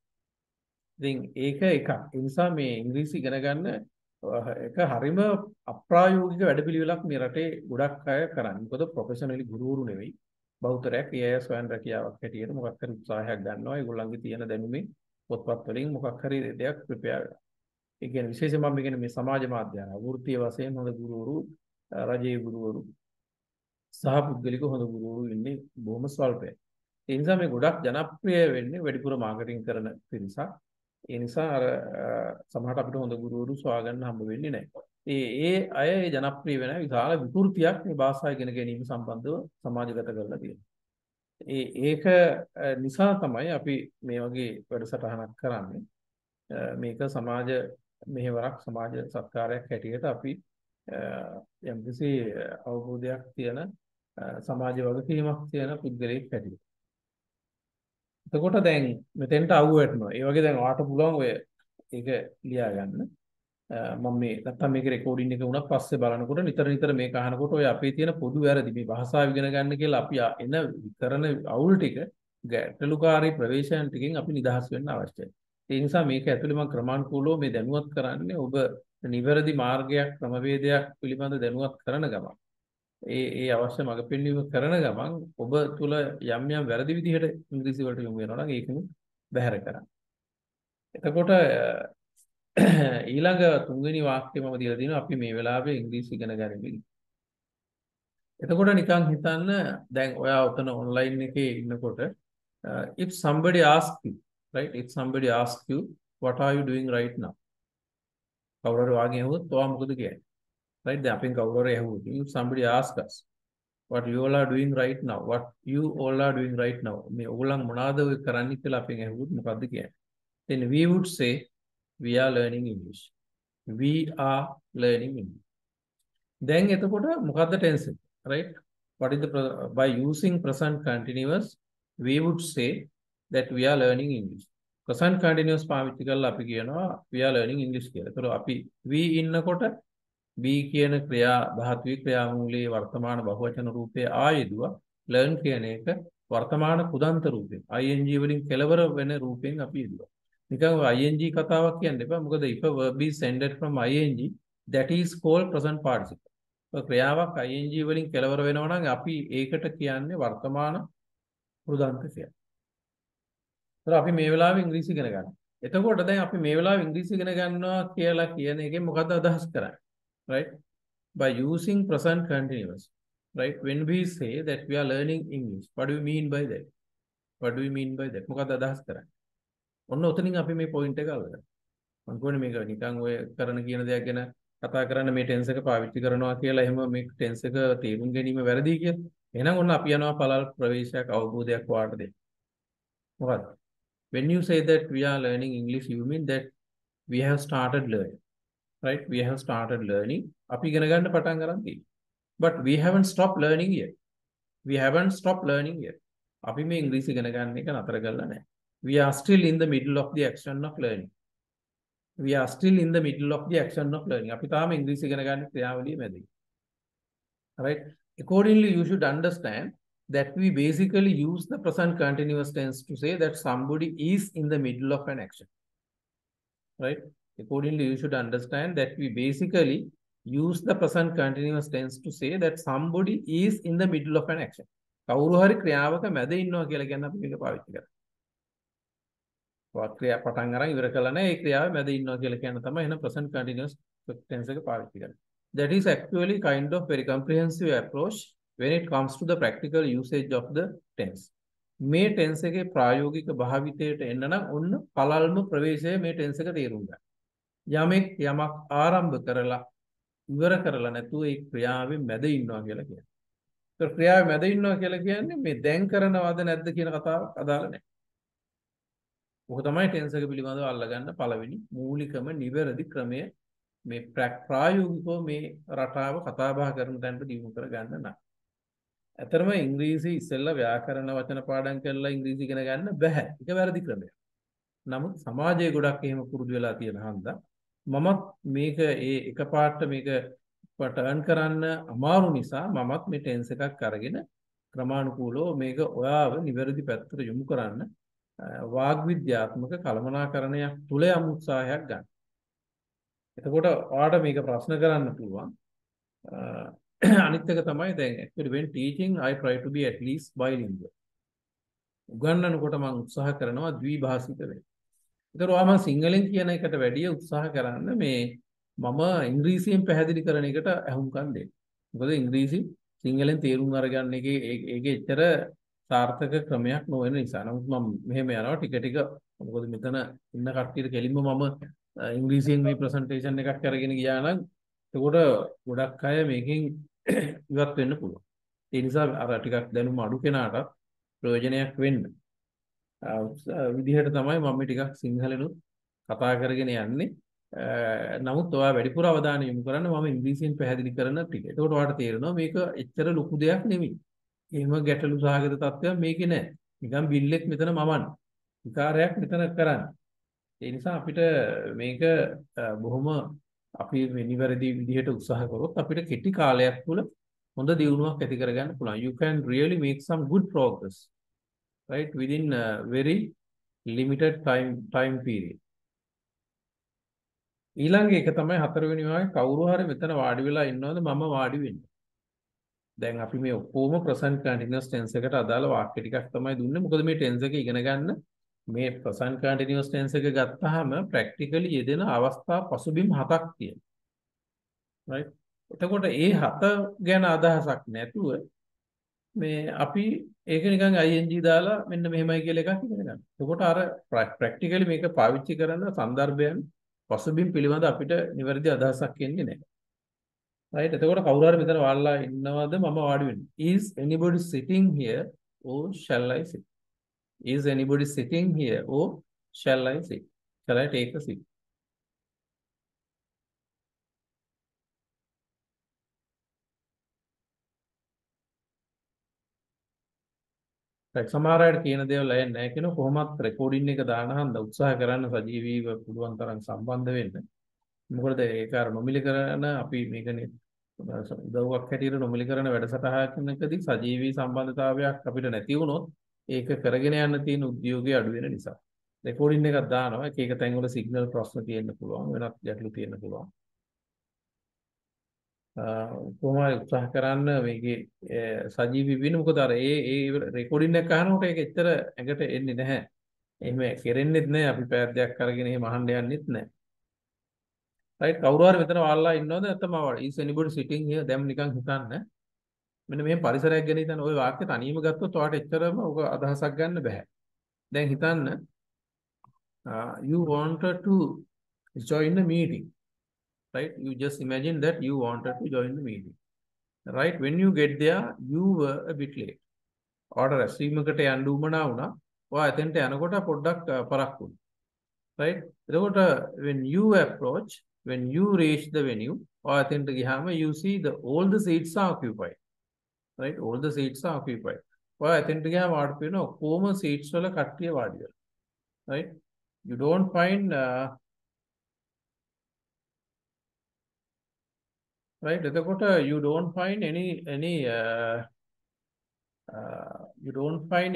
Speaker 1: ඉතින් ඒක එකක්. ඒ නිසා මේ ඉංග්‍රීසි ඉගෙන ගන්න එක හරිම අප්‍රායෝගික වැඩපිළිවෙලක් මේ රටේ ගොඩක් අය කරන්නේ. මොකද ප්‍රොෆෙෂනලි ගුරුවරු නෙවෙයි. බහුතරයක් ඒ අය ස්වයං රැකියාවක් හැටියට මොකක් හරි උත්සාහයක් ගන්නවා. ඒගොල්ලන්ගේ තියෙන දැනුමේ පොත්පත් වලින් මොකක් හරි දෙයක් ප්‍රිපෙයාර් කරනවා. ඒ කියන්නේ විශේෂයෙන්ම මම කියන්නේ මේ සමාජ මාධ්‍ය වෘත්තීය වශයෙන් හොඳ ගුරුවරු, රජයේ ගුරුවරු සහ පුද්ගලික හොඳ ගුරුවරු ඉන්නේ බොහොම ස්වල්පයි. ඒ නිසා මේ ගොඩක් ජනප්‍රිය වෙන්නේ වැඩිපුර මාකටිං කරන පිරිසක්. ඒ නිසා අර සමහරට අපිට හොඳ ගුරුවරු සොයාගන්න හම්බ වෙන්නේ නැහැ. ඒ අය ඒ ජනප්‍රිය වෙන විශාල විකෘතියක් මේ භාෂාව ඉගෙන ගැනීම සම්බන්ධව සමාජගත කරලා තියෙනවා. ඒක නිසා තමයි අපි මේ වගේ වැඩසටහනක් කරන්නේ. මේක සමාජ මෙහෙවරක්, සමාජ සත්කාරයක් හැටියට අපි යම්කිසි අවබෝධයක් තියෙන සමාජ වගකීමක් තියෙන පුද්ගලයෙක් හැටියට. එතකොට දැන් මෙතෙන්ට අවු වෙනවා. ඒ වගේ දැන් ඔයාට පුළුවන් ඔය ඒක ලියා ගන්න. මම මේ නැත්තම් මේක රෙකෝඩින් එක වුණත් පස්සේ බලනකොට නිතර මේක අහනකොට ඔය අපේ තියෙන පොදු වැරදි මේ භාෂාව ඉගෙන ගන්න කියලා අපි එන කරන අවුල් ටික ගැටලුකාරී ප්‍රවේශයන් ටිකෙන් අපි නිදහස් වෙන්න අවශ්‍යයි. ඒ නිසා මේක ඇතුළේ මම ක්‍රමානුකූලව මේ දැනුවත් කරන්නේ ඔබ නිවැරදි මාර්ගයක් ක්‍රමවේදයක් පිළිබඳ දැනුවත් කරන ගමන් ඒ අවශ්‍ය මඟ පෙන්වීම කරන ගමන් ඔබ තුල යම් වැරදි විදිහට ඉංග්‍රීසි වලට යොමු වෙනවා නම් ඒකම බැහැර කරන්න. එතකොට ඊළඟ තුන්වෙනි වාක්‍යය මම දීලා තියෙනවා අපි මේ වෙලාවේ ඉංග්‍රීසි ඉගෙන ගනිමින්. එතකොට නිකන් හිතන්න දැන් ඔයා උතන ඔන්ලයින් එකේ ඉන්නකොට if somebody asks you, right, if somebody asks you what are you doing right now, කවුරු හරි වාගේ ඇහුවොත් ඔයා මොකද කියන්නේ? right, දැන් අපෙන් කවුරු හරි ඇහුවොත් if somebody asks us what you all are doing right now, what you all are doing right now, මේ ඔයගොල්ලන් මොනවාද ඔය කරන්නේ කියලා අපෙන් ඇහුවොත් මොකද්ද කියන්නේ? then we would say we are learning English. We are learning English. Then එතකොට මොකද්ද tense එක? Right? What is the by using present continuous we would say that we are learning English. Present continuous පාවිච්චි කරලා අපි කියනවා we are learning English කියලා. ඒතර අපි we ඉන්නකොට be කියන ක්‍රියා ධාතුවේ ක්‍රියාමූලයේ වර්තමාන බහුවචන රූපයේ ආයෙදුවා learn කියන එක වර්තමාන කුදන්ත රූපයෙන් ing වලින් කෙලවර වෙන රූපයෙන් අපි යෙදුවා. නිකන් ing කතාවක් කියන්න එපා. මොකද if a verb is ended from ing that is called present participle. ක්‍රියාවක් ing වලින් කෙලවර වෙනවා නම් අපි ඒකට කියන්නේ වර්තමාන කෘදන්ත කියලා. ඒතර අපි මේ වෙලාවේ ඉංග්‍රීසි ඉගෙන ගන්නවා. එතකොට දැන් අපි මේ වෙලාවේ ඉංග්‍රීසි ඉගෙන ගන්නවා කියලා කියන එකෙන් මොකද්ද අදහස් කරන්නේ? Right? By using present continuous. Right? When we say that we are learning English, what do we mean by that? What do we mean by that? මොකද්ද අදහස් කරන්නේ? ඔන්න ඔතනින් අපි මේ පොයින්ට් එක අල්ලගන්න. මම කියන්නේ මේක නිකන් ඔය කරන කියන දෙයක් ගැන කතා කරන්න මේ ටෙන්ස් එක පාවිච්චි කරනවා කියලා එහෙම මේ ටෙන්ස් එක තේරුම් ගැනීම වැරදි කියලා. එහෙනම් ඔන්න අපි යනවා පළල් ප්‍රවේශයක් අවබෝධයක් වාට දෙන්න. මොකද්ද? When you say that we are learning English, you mean that we have started learning. Right? We have started learning. අපි ඉගෙන ගන්න පටන් ගන්න තියෙනවා. But we haven't stopped learning yet. We haven't stopped learning yet. අපි මේ ඉංග්‍රීසි ඉගෙන ගන්න එක නතර කරලා නැහැ. We are still in the middle of the action of learning. We are still in the middle of the action of learning. අපි තාම ඉංග්‍රීසි ඉගෙන ගන්න ක්‍රියාවලිය මැදයි. Right? Accordingly, you should understand that we basically use the present continuous tense to say that somebody is in the middle of an action. Right? Accordingly, you should understand that we basically use the present continuous tense to say that somebody is in the middle of an action. කවුරු හරි ක්‍රියාවක මැද ඉන්නවා කියලා කියන අපි මේක පාවිච්චි කරා. ක්‍රියා පටන් අරන් ඉවර කළා නෑ ඒ ක්‍රියාවේ මැද ඉන්නවා කියලා කියන තමයි එහෙනම් present continuous tense එක පාවිච්චි කරන්නේ. That is actually kind of very comprehensive approach when it comes to the practical usage of the tense. මේ tense එකේ ප්‍රායෝගික භාවිතයට එන්න නම් ඔන්න පළල්ම ප්‍රවේශය මේ tense එක තේරුම් ගන්න. යමෙක් යමක් ආරම්භ කරලා ඉවර කරලා නැතුව ඒ ක්‍රියාවේ මැද ඉන්නවා කියලා කියන්නේ. ඒක ක්‍රියාවේ මැද ඉන්නවා කියලා කියන්නේ මේ දැන් කරනවද නැද්ද කියන කතාව අදාළ නැහැ. ඔක තමයි ටෙන්ස් එක පිළිබඳව අල්ලගන්න පළවෙනි මූලිකම නිවැරදි ක්‍රමය මේ ප්‍රායෝගිකව මේ රටාව කතා බහ කරන තැනට දියුණු කර ගන්න නම්. ඇතරම ඉංග්‍රීසි ඉස්සෙල්ලා ව්‍යාකරණ වචන පාඩම් කරලා ඉංග්‍රීසි ඉගෙන ගන්න බෑ. ඒක වැරදි ක්‍රමයක්. නමුත් සමාජයේ ගොඩක් එහෙම පුරුදු වෙලා තියෙන හන්දා මමත් මේක එකපාරට මේක ටර්න් කරන්න අමාරු නිසා මමත් මේ ටෙන්ස් එකක් අරගෙන ක්‍රමානුකූලව මේක ඔයාව නිවැරදි පැත්තට යොමු කරන්න වාග් විද්‍යාත්මක කළමනාකරණයක් තුල යම් උත්සාහයක් ගන්න. එතකොට ඔයාලට මේක ප්‍රශ්න කරන්න පුළුවන්. අනිත් එක තමයි දැන් actually when teaching I try to be at least bilingual. උගන්වනකොට මම උත්සාහ කරනවා ද්විභාෂික වෙන්න. ඒතර ඔයා මම සිංහලෙන් කියන එකට වැඩිය උත්සාහ කරන්න මේ මම ඉංග්‍රීසියෙන් පැහැදිලි කරන එකට අහුම්කම් දෙන්න. මොකද ඉංග්‍රීසි සිංහලෙන් තේරුම් අරගන්න එකේ ඒකේ එච්චර සාර්ථක ක්‍රමයක් නොවන නිසා. නමුත් මම මෙහෙම යනවා ටික ටික. මොකද මෙතන ඉන්න කට්ටියට කෙලින්ම මම ඉංග්‍රීසියෙන් මේ ප්‍රසන්ටේෂන් එකක් අරගෙන ගියා නම් එතකොට ගොඩක් අය මේකෙන් ඉවත් වෙන්න පුළුවන්. ඒ නිසා අර ටිකක් දැනුම අඩු කෙනාට ප්‍රයෝජනයක් වෙන්න විදිහට තමයි මම ටිකක් සිංහලෙනුත් කතා කරගෙන යන්නේ. නමුත් ඔයා වැඩිපුර අවධානය යොමු කරන්න මම ඉංග්‍රීසියෙන් පැහැදිලි කරන ටික. එතකොට ඔයාලට තේරෙනවා මේක එච්චර ලොකු දෙයක් නෙමෙයි. එහෙම ගැටලු සහගත තත්ත්වයක් මේකේ නෑ. නිකන් බිල්ලෙක් මෙතන මවන්න. විකාරයක් මෙතන කරන්න. ඒ නිසා අපිට මේක බොහොම අපි නිවැරදි විදිහට උත්සාහ කරොත් අපිට කෙටි කාලයක් තුළ හොඳ දියුණුවක් ඇති කරගන්න පුළුවන්. You can really make some good progress, right, within a very limited time period. ඊළඟ එක තමයි හතරවෙනි වාගේ කවුරු හරි මෙතන වාඩි වෙලා ඉන්නවද මම වාඩි වෙන්නේ. දැන් අපි මේ ඔක්කොම present continuous tense එකට අදාළ වාක්‍ය ටිකක් තමයි දුන්නේ. මොකද මේ tense එක ඉගෙන ගන්න මේ present continuous tense එක ගත්තාම practically යෙදෙන අවස්ථා පසුබිම් 7ක් තියෙනවා. right? එතකොට ඒ 7 ගැන අදහසක් නැතුව මේ අපි ඒක නිකන් ing දාලා මෙන්න මෙහෙමයි කියලා එකක් ඉගෙන ගන්න. එතකොට අර practically මේක පාවිච්චි කරන සන්දර්භයන් පසුබිම් පිළිබඳ අපිට නිවැරදි අදහසක් එන්නේ නැහැ. right? එතකොට කවුරු හරි මෙතන වාඩිලා ඉන්නවද මම වාඩි වෙන්නේ. Is anybody sitting here or shall I sit? Is anybody sitting here or shall I sit? Shall I take a seat? right. සමහර අයට කියන දේවල් ඇහෙන්නේ නැහැ කියන කොහොමත් රෙකෝඩින් එක දාන හන්ද උත්සාහ කරන්න සජීවීව පුළුවන් තරම් සම්බන්ධ වෙන්න. මොකද ඒක අර නොමිලේ කරන අපි මේකනේ උදව්වක් හැටියට නොමිලේ කරන වැඩසටහනකදී සජීවී සම්බන්ධතාවයක් අපිට නැති වුණොත් ඒක කරගෙන යන්න තියෙන උද්‍යෝගය අඩු වෙන නිසා. රෙකෝඩින් එකක් දානවා. එක තැන්වල සිග්නල් ප්‍රශ්න තියෙන්න පුළුවන්. වෙනත් ගැටලු තියෙන්න පුළුවන්. කොහොමද උත්සාහ කරන්න මේකේ සජීවී වෙන්න. මොකද අර ඒ රෙකෝඩින් එක අහනකොට ඒක එච්චර ඇඟට එන්නේ නැහැ. එහෙම කෙරෙන්නෙත් නැහැ. අපි පැයක් කරගෙන එහෙම අහන්න යන්නෙත් නැහැ. right කවුරු හරි මෙතන වාල්ලා ඉන්නවද නැත්නම් is anybody sitting here දැන් නිකන් හිතන්න. මෙන්න මේ පරිසරයක් ගැන හිතන්න. ওই වාක්‍ය තනියම ගත්තොත් ඔයාලට එච්චරම ඔක අදහසක් ගන්න බෑ. දැන් හිතන්න you wanted to join the meeting. right? You just imagine that you wanted to join the meeting. right? When you get there, you were a bit late. order රැස්වීමකට යන්න උවමනා වුණා. ඔයා එතෙන්ට යනකොට පොඩ්ඩක් පරක්කු වුණා. right? එතකොට when you reach the venue, ඔයා එතෙන්ට ගියාම you see all the seats are occupied. right? all the seats are occupied. ඔයා එතෙන්ට ගියාම වාඩි වෙන ඔක්කොම seats වල කට්ටිය වාඩි වෙලා. right? You don't find right එතකොට you don't find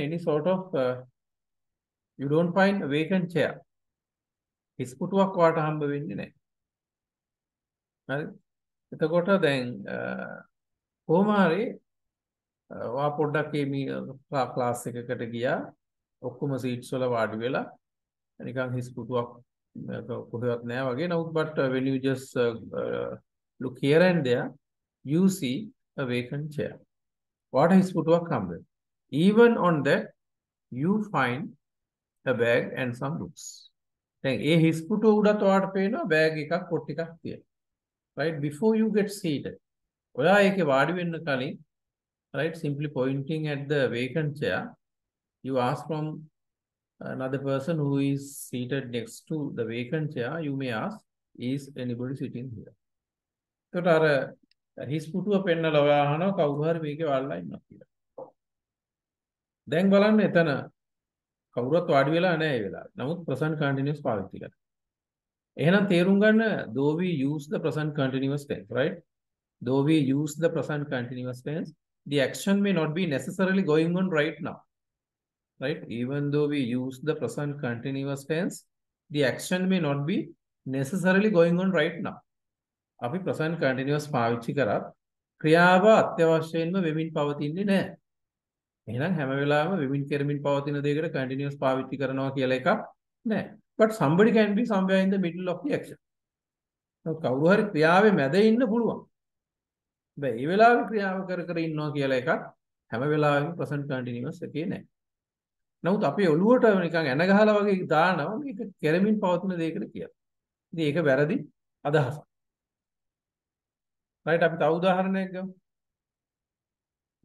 Speaker 1: any sort of you don't find a vacant chair. ඉස්පුටුවක් වාට හම්බ වෙන්නේ නැහැ. හරි? එතකොට දැන් කොහොම හරි ඔයා පොඩ්ඩක් මේ ක්ලාස් එකකට ගියා. ඔක්කොම සීට්ස් වල වාඩි වෙලා නිකන් හිස්පුටුවක් කොහෙවත් නැහැ වගේ. නමුත් but when you just look here and there, you see a vacant chair. What is putwak hambe? Even on that, you find a bag and some books. Then a his putu udat what pena bag ekak pot ekak tiya. Right before you get seated. Oya eke wadi wenna kalin, right? Simply pointing at the vacant chair, you ask from another person who is seated next to the vacant chair. You may ask, is anybody sitting here? එතකොට අර හිස් පුටුව පෙන්නලා ඔයා අහනවා කවුරු හරි මේකේ වල්ලා ඉන්නවා කියලා. දැන් බලන්න එතන කවුරුත් වාඩි වෙලා නැහැ ඒ වෙලාවේ. නමුත් present continuous පාවිච්චි කරනවා. එහෙනම් තේරුම් ගන්න though we use the present continuous tense, right? Though we use the present continuous tense, the action may not be necessarily going on right now, right? Even though we use the present continuous tense, the action may not be necessarily going on right now. අපි present continuous පාවිච්චි කරත් ක්‍රියාව අත්‍යවශ්‍යයෙන්ම වෙමින් පවතින්නේ නැහැ. එහෙනම් හැම වෙලාවෙම වෙමින් කෙරමින් පවතින දෙයකට continuous පාවිච්චි කරනවා කියලා එකක් නැහැ. But somebody can be somewhere in the middle of the action. කවුරු හරි ක්‍රියාවේ මැද ඉන්න පුළුවන්. බෑ මේ වෙලාවේ ක්‍රියාව කර කර ඉන්නවා කියලා එකක් හැම වෙලාවෙම present continuous එකේ නැහැ. නමුත් අපි ඔළුවට නිකන් එන ගහලා වගේ දානවා මේක කෙරමින් පවතින දෙයකට කියලා. ඉතින් ඒක වැරදි අදහසක්. right අපි තව උදාහරණයක් ගමු.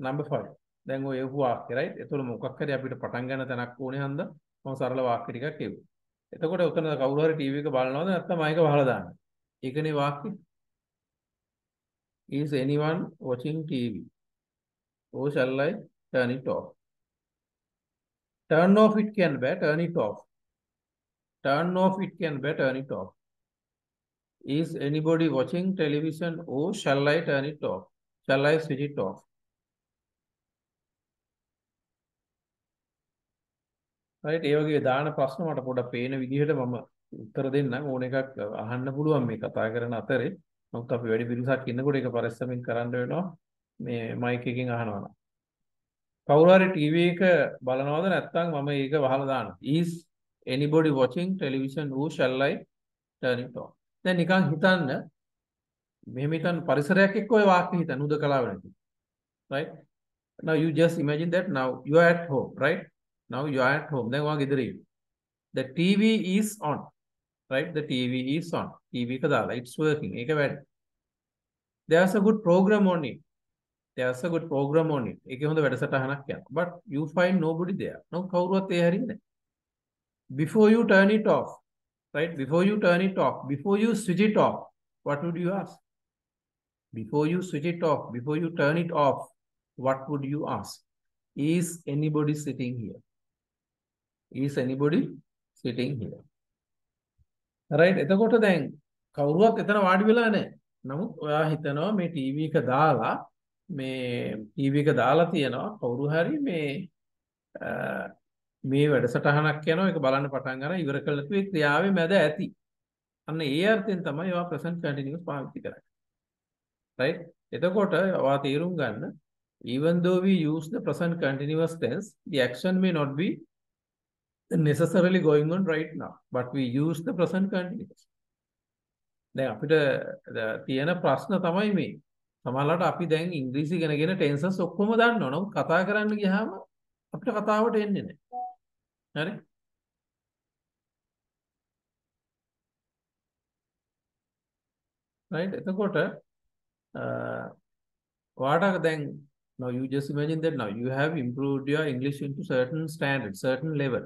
Speaker 1: number 5. දැන් ඔය වාක්‍ය right. ඒතකොට මොකක් හරි අපිට පටන් ගන්න තැනක් ඕනේ හන්ද මම සරල වාක්‍ය ටිකක් කියුවා. එතකොට උතන කවුරු හරි ටීවී එක බලනවද නැත්නම් මයික වහලා දාන්න. ඒකනේ වාක්‍ය. Is anyone watching TV? Or shall I turn it off? Turn off it can be, turn it off. Turn off it can be, turn it off. Is anybody watching television? Or shall I turn it off? Shall I switch it off? right ඒ වගේ දාන ප්‍රශ්න මට පොඩක් පේන විදිහට මම උත්තර දෙන්නම් ඕන එකක් අහන්න පුළුවන් මේ කතා කරන අතරේ. නමුත් අපි වැඩි පිරිසක් ඉන්නකොට ඒක පරිස්සමෙන් කරන්න වෙනවා මේ මයික් එකකින් අහනවා නම්. කවුරු හරි ටීවී එක බලනවද නැත්නම් මම ඒක වහලා දානවා. Is anybody watching television? Who shall I turn it off? දැන් නිකන් හිතන්න මෙහෙම හිතන්න පරිසරයක් එක්ක ඔය වාක්‍ය හිතන්න උදකලාව නැති. right? Now you just imagine that now you are at home, right? Now you are at home. දැන් ඔයා ගෙදර ඉන්නේ. The TV is on. right? The TV is on. TV එක දාලා it's working. ඒක වැඩ. There's a good program on it. There's a good program on it. ඒකේ හොඳ වැඩසටහනක් යනවා. But you find nobody there. No කවුරුවත් ඒ හරින්නේ. Before you turn it off, right? Before you turn it off, before you switch it off, what would you ask? Before you switch it off, before you turn it off, what would you ask? Is anybody sitting here? Is anybody sitting here? right? එතකොට දැන් කවුරුවත් එතන වාඩි වෙලා නැහැ. නමුත් ඔයා හිතනවා මේ ටීවී එක දාලා මේ ටීවී එක දාලා තියෙනවා කවුරු හරි මේ වැඩසටහනක් යනවා ඒක බලන්න පටන් ගන්න ඉවර කළා ඒ ක්‍රියාවේ මැද ඇති. අන්න ඒ අර්ථයෙන් තමයි ඔයා present continuous පාවිච්චි කරන්නේ. right? එතකොට ඔයා තේරුම් ගන්න even though we use the present continuous tense, the action may not be necessarily going on right now, but we use the present continuous. දැන් අපිට තියෙන ප්‍රශ්න තමයි මේ. සමහරවිට අපි දැන් ඉංග්‍රීසි ඉගෙනගෙන ටෙන්සස් ඔක්කොම දන්නවා. නමුත් කතා කරන්න ගියාම අපිට කතාවට එන්නේ නැහැ. හරි? right? එතකොට ඔයාට දැන් now you just imagine that now you have improved your English into certain standard, certain level,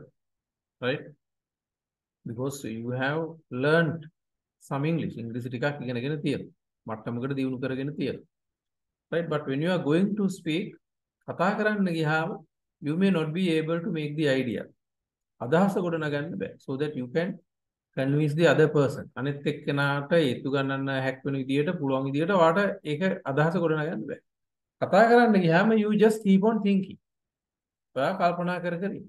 Speaker 1: right? Because you have learned some English. English ටිකක් ඉගෙනගෙන තියෙනවා. මට්ටමකට දියුණු කරගෙන තියෙනවා. right? But when you are going to speak, කතා කරන්න ගියාම you may not be able to make the idea. අදහස ගොඩනගන්න බෑ. So that you can convince the other person. අනිත් එක්කෙනාට ඒතු ගන්නන්න හැක් වෙන විදියට පුළුවන් විදියට ඔයාට ඒක අදහස ගොඩනගන්න බෑ. කතා කරන්න ගියාම you just keep on thinking. ඔයා කල්පනා කර කර ඉන්න.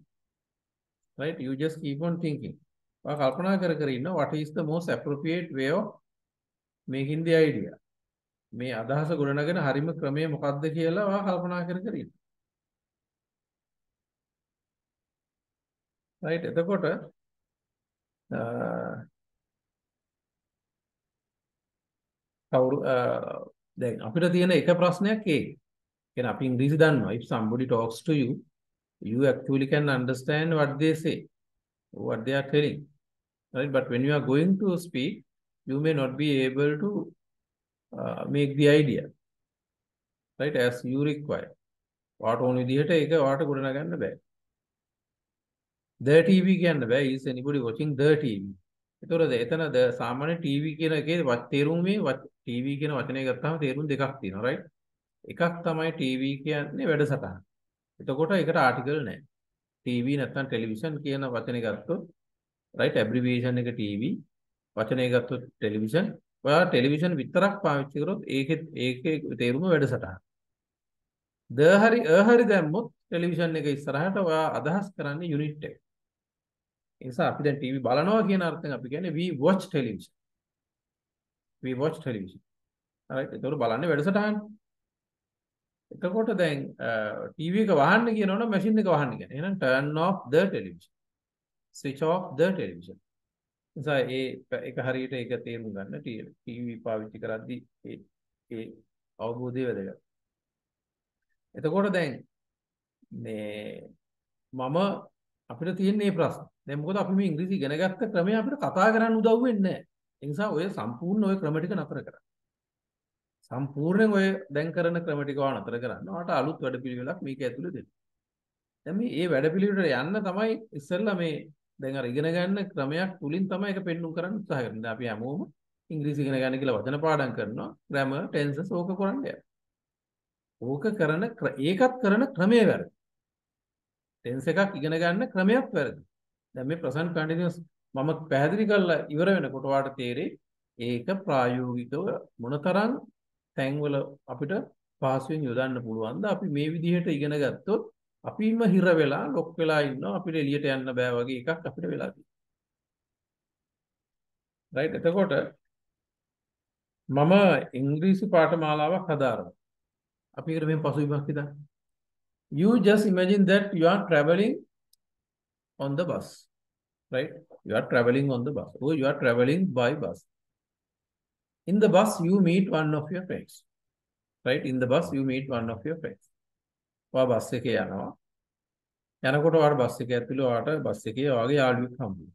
Speaker 1: right? You just keep on thinking. ඔයා කල්පනා කර කර ඉන්න what is the most appropriate way of making the idea. මේ අදහස ගොඩනගෙන හරිම ක්‍රමය මොකක්ද කියලා ඔයා කල්පනා කර කර ඉන්න. right? එතකොට කවුරු දැන් අපිට තියෙන එක ප්‍රශ්නයක් ඒක. කියන්නේ අපි ඉංග්‍රීසි දන්නවා. If somebody talks to you, you actually can understand what they say, what they are telling. right? But when you are going to speak, you may not be able to make the idea, right? As you require. වාට ඕන විදිහට ඒක වාට ගොඩනගන්න බෑ. The TV කියන්න බෑ. Is anybody watching the TV? ඒතකොට එතන සාමාන්‍ය TV කියන එකේ තේරුම මේ TV කියන වචනේ ගත්තාම තේරුම් දෙකක් තියෙනවා, right? එකක් තමයි TV කියන්නේ වැඩසටහන. එතකොට ඒකට ආටිකල් නැහැ. TV නැත්නම් ටෙලිවිෂන් කියන වචනේ ගත්තොත් right abbreviation එක TV වචනේ ගත්තොත් ටෙලිවිෂන්. ඔයා ටෙලිවිෂන් විතරක් පාවිච්චි කරොත් ඒකේ තේරුම වැඩසටහන. හරි දැම්මොත් ටෙලිවිෂන් එක ඉස්සරහට ඔයා අදහස් කරන්නේ යුනිට් එක. ඒ නිසා අපි දැන් TV බලනවා කියන අර්ථයෙන් අපි කියන්නේ we watch television. We watch television. right ඒතකොට බලන්නේ වැඩසටහන. එතකොට දැන් TV එක වහන්න කියනවනම් මැෂින් එක වහන්න කියන්නේ. එහෙනම් turn off the television. Switch off the television. නිසා ඒක හරියට ඒක තේරුම් ගන්න TV පාවිච්චි කරද්දී ඒ අවබෝධය වැදගත්. එතකොට දැන් මේ මම අපිට තියෙන මේ ප්‍රශ්න. දැන් මොකද අපි මේ ඉංග්‍රීසි ඉගෙන ගත්ත ක්‍රමය අපිට කතා කරන්න උදව් වෙන්නේ නැහැ. ඒ නිසා ඔය සම්පූර්ණ ඔය ක්‍රම ටික නතර කරන්න. සම්පූර්ණයෙන් ඔය දැන් කරන ක්‍රම ටික නතර කරන්න. ඔයාලට අලුත් වැඩපිළිවෙලක් මේක ඇතුලේ දෙන්න. දැන් මේ වැඩපිළිවෙලට යන්න තමයි ඉස්සෙල්ලා මේ දැන් අර ඉගෙන ගන්න ක්‍රමයක් තුලින් තමයි ඒක පෙන්වුම් කරන්න උත්සාහ කරන්නේ. දැන් අපි හැමෝම ඉංග්‍රීසි ඉගෙන ගන්න කියලා වචන පාඩම් කරනවා. grammar, tenses ඕක කරන්නේ. ඕක කරන ඒකත් කරන ක්‍රමය වැරදි. ටෙන්ස් එකක් ඉගෙන ගන්න ක්‍රමයක් වැරදි. දැන් මේ ප්‍රසන්ට් කන්ටිනියස් මම පැහැදිලි කරලා ඉවර වෙනකොට ඔයාලට තේරෙයි ඒක ප්‍රායෝගිකව මොනතරම් තැන්වල අපිට පහසුවෙන් යොදන්න පුළුවන්ද. අපි මේ විදිහට ඉගෙන ගත්තොත් අපිම හිර වෙලා ලොක් වෙලා ඉන්නවා. අපිට එළියට යන්න බෑ වගේ එකක් අපිට වෙලා තියෙනවා. රයිට්. එතකොට මම ඉංග්‍රීසි පාඨමාලාවක් හදාරනවා. අපි ඒකට මේ පසුබිමක් හිතන්න. You just imagine that you are traveling on the bus, right? You are traveling on the bus, or you are traveling by bus. In the bus, you meet one of your friends, right? In the bus, you meet one of your friends. ඔයා bus එකේ යනවා. යනකොට ඔයාට bus එක ඇතුලේ ඔයාට bus එකේ ඔයාගේ යාළුවෙක් හම්බුනේ.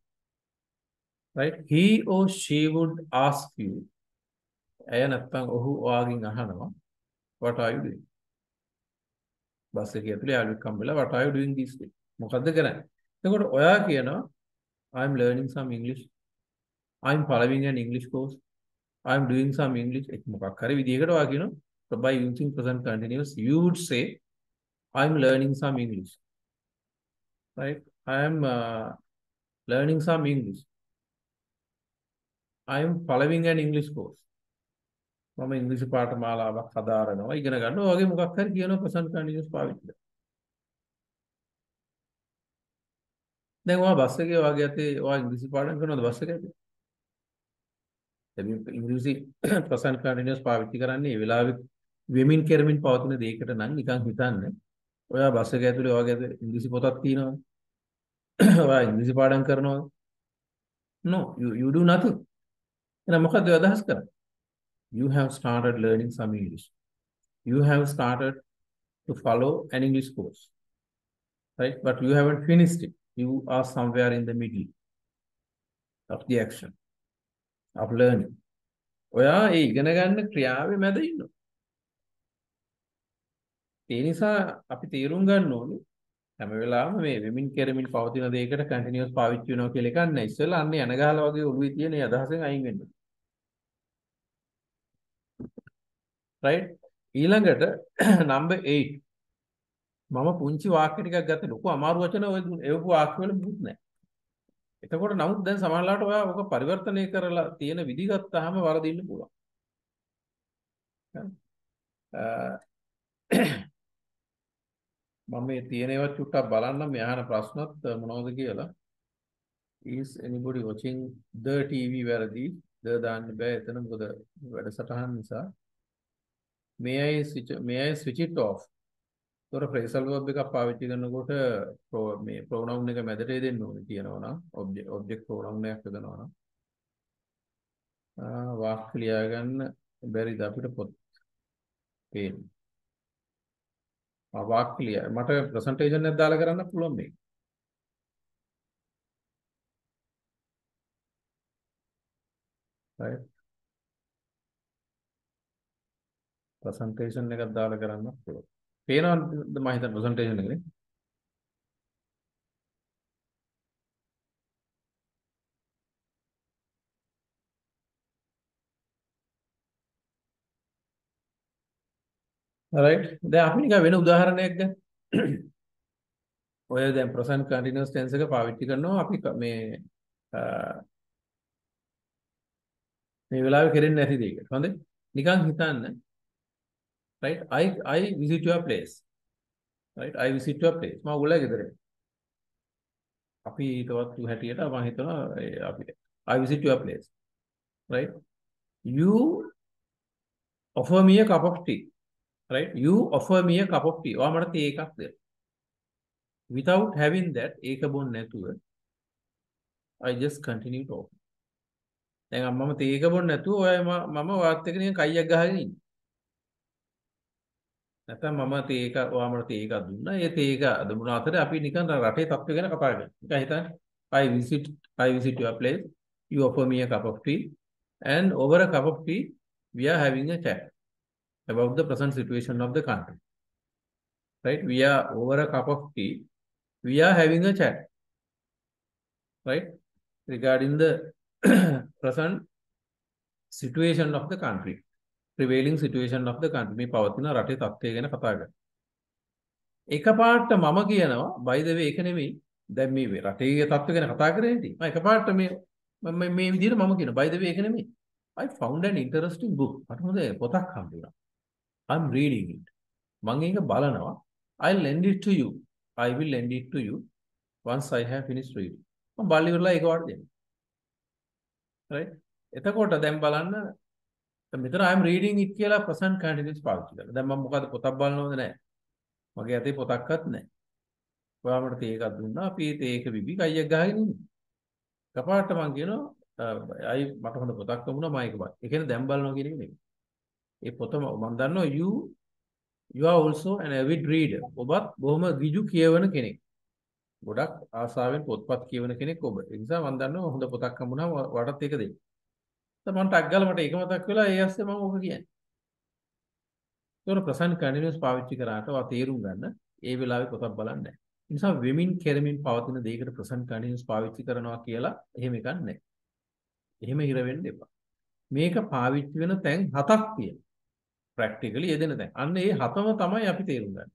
Speaker 1: right? He or she would ask you, ඇය නැත්තම් ඔහු ඔයාගෙන් අහනවා, what are you doing? Bus එකේ ඇතුලේ යාළුවෙක් හම්බෙලා what are you doing this day? මොකද්ද කරන්නේ? එතකොට ඔයා කියනවා I'm learning some English. I'm following an English course. I'm doing some English. මොකක් හරි විදිහකට ඔයා කියනවා by using present continuous you would say I'm learning some English. Right? I am learning some English. I am following an English course. මම ඉංග්‍රීසි පාඨමාලාවක් හදාරනවා ඉගෙන ගන්නවා වගේ මොකක් හරි කියනවා present continuous පාවිච්චි කරලා. දැන් ඔයා බස් එකේ ඔයාගේ අතේ ඔයා ඉංග්‍රීසි පාඩම් කරනවද බස් එකේ? දැන් ඉංග්‍රීසි present continuous පාවිච්චි කරන්නේ ඒ වෙලාවේ වෙමින් කෙරමින් පවතින දෙයකට නම් නිකන් හිතන්න. ඔයා බස් එක ඇතුලේ ඔයාගේ අතේ ඉංග්‍රීසි පොතක් තියෙනවද? ඔයා ඉංග්‍රීසි පාඩම් කරනවද? No, you do nothing. එහෙනම් මොකද ඔය අදහස් කරන්නේ? You have started learning some English. You have started to follow an English course, right? But you haven't finished it. You are somewhere in the middle of the action of learning. ඔයා ඒ ඉගෙන ගන්න ක්‍රියාවේ මැද ඉන්නවා. ඒ නිසා අපි තේරුම් ගන්න ඕනේ හැම වෙලාවෙම මේ වෙමින් කෙරමින් පවතින දෙයකට කන්ටිනියස් පාවිච්චි වෙනවා කියලා එකක් නැහැ. ඉස්සෙල්ලා අන්නේ යන ගහලා වගේ ඔළුවේ තියෙන ඒ අදහසෙන් අයින් වෙන්න. right? ඊළඟට number 8. මම පුංචි වාක්‍ය ටිකක් ගත්තේ ලොකු අමාරු වචන ඔය ඒවපු වාක්‍ය වල මුත් නැහැ. එතකොට නමුත් දැන් සමහරවිට ඔයා ඔක පරිවර්තනය කරලා තියෙන විදි ගත්තාම වරදින්න පුළුවන්. මම මේ තියෙන ඒවා චුට්ටක් බලන්න මේ අහන ප්‍රශ්නත් මොනවද කියලා. Is anybody watching the TV වැරදි? ද දාන්න බෑ එතන මොකද වැඩසටහන් නිසා. May I switch it off? තොර phrasal verb එකක් පාවිච්චි කරනකොට මේ pronoun එක මැදට දෙන්න ඕනේ කියනවා නම් object pronoun එකක් යොදනවා නම් වාක්‍ය ලියා ගන්න බැරිද අපිට පොත් පේන්න. වාක්‍ය ලියා මට presentation එකක් දාලා කරන්න පුළුවන් මේක. right? presentation එකක් දාලා කරන්න පුළුවන්. පේනවද මම හිතන presentation එකනේ? right? දැන් අපි නිකන් වෙන උදාහරණයක් ගන්න. ඔය දැන් present continuous tense එක පාවිච්චි කරනවා අපි මේ වෙලාවේ කෙරෙන්නේ නැති දෙයකට. හොඳයි. නිකන් හිතන්න. right I visit your place. right I visit your place. මම ඔයගොල්ලෝ ගෙදර. අපි තවත් හැටියට මම හිතනවා අපි I visit your place. right you offer me a cup of tea. right you offer me a cup of tea. ඔයා මට තේ එකක් දෙන්න. without having that ඒක බොන්න නැතුව I just continue talking. දැන් මම තේ එක බොන්න නැතුව ඔය මම ඔයත් එක්ක නිකන් කයියක් ගහගෙන ඉන්නේ. නැත්නම් මම තේ එක ඔයා මට තේ එකක් දුන්නා. ඒ තේ එක දුන්න අතරේ අපි නිකන් රටේ තත්ත්වය ගැන කතා කරනවා. නිකන් හිතන්න I visit your place. You offer me a cup of tea. And over a cup of tea, we are having a chat about the present situation of the country. Right? We are over a cup of tea. We are having a chat. Right? Regarding the present situation of the country. Prevailing situation of the country. මේ පවතින රටේ තත්ත්වය ගැන කතා කරනවා. එකපාරට මම කියනවා by the way ඒක නෙමෙයි. දැන් මේ රටේ තත්ත්වය ගැන කතා කරන්නේ. මම එකපාරට මේ විදිහට මම කියනවා by the way ඒක නෙමෙයි. I found an interesting book. මට හොඳ පොතක් හම්බුණා. I'm reading it. මම ඒක බලනවා. I'll lend it to you. I will lend it to you once I have finished reading. මම බලලා ඉවරලා ඒක වාට දෙන්න. right? එතකොට දැන් බලන්න මෙතන I'm reading it කියලා present continuous පාවිච්චි කරලා. දැන් මම මොකද පොතක් බලනවද නැහැ. මගේ අතේ පොතක්වත් නැහැ. ඔයා මට තේ එකක් දුන්නා. අපි තේ එක විවි කයියක් ගහගෙන ඉන්නේ. කපාට මම කියනවා මට හොඳ පොතක් ලැබුණා මම ඒක බලන්න. ඒ කියන්නේ දැන් බලනවා කියන එක නෙමෙයි. ඒ පොත මම දන්නවා you are also an avid reader. ඔබත් බොහොම ගිජු කියවන කෙනෙක්. ගොඩක් ආසාවෙන් පොත්පත් කියවන කෙනෙක් ඔබ. ඒ නිසා මම දන්නවා හොඳ පොතක් හම්බුනම වටත් ඒක දෙන්න. මම ටක් ගාලා මට ඒක මතක් වෙලා ඒ ඇස්සේ මම ඕක කියන්නේ. ඒතකොට present continuous පාවිච්චි කරාට ඔයා තේරුම් ගන්න ඒ වෙලාවේ පොතක් බලන්නේ නැහැ. ඒ නිසා වෙමින් කෙරමින් පවතින දෙයකට present continuous පාවිච්චි කරනවා කියලා එහෙම එකක් නැහැ. එහෙම හිර වෙන්න එපා. මේක පාවිච්චි වෙන තැන් 7ක් තියෙනවා. practically යෙදෙන තැන්. අන්න ඒ 7ම තමයි අපි තේරුම් ගන්න.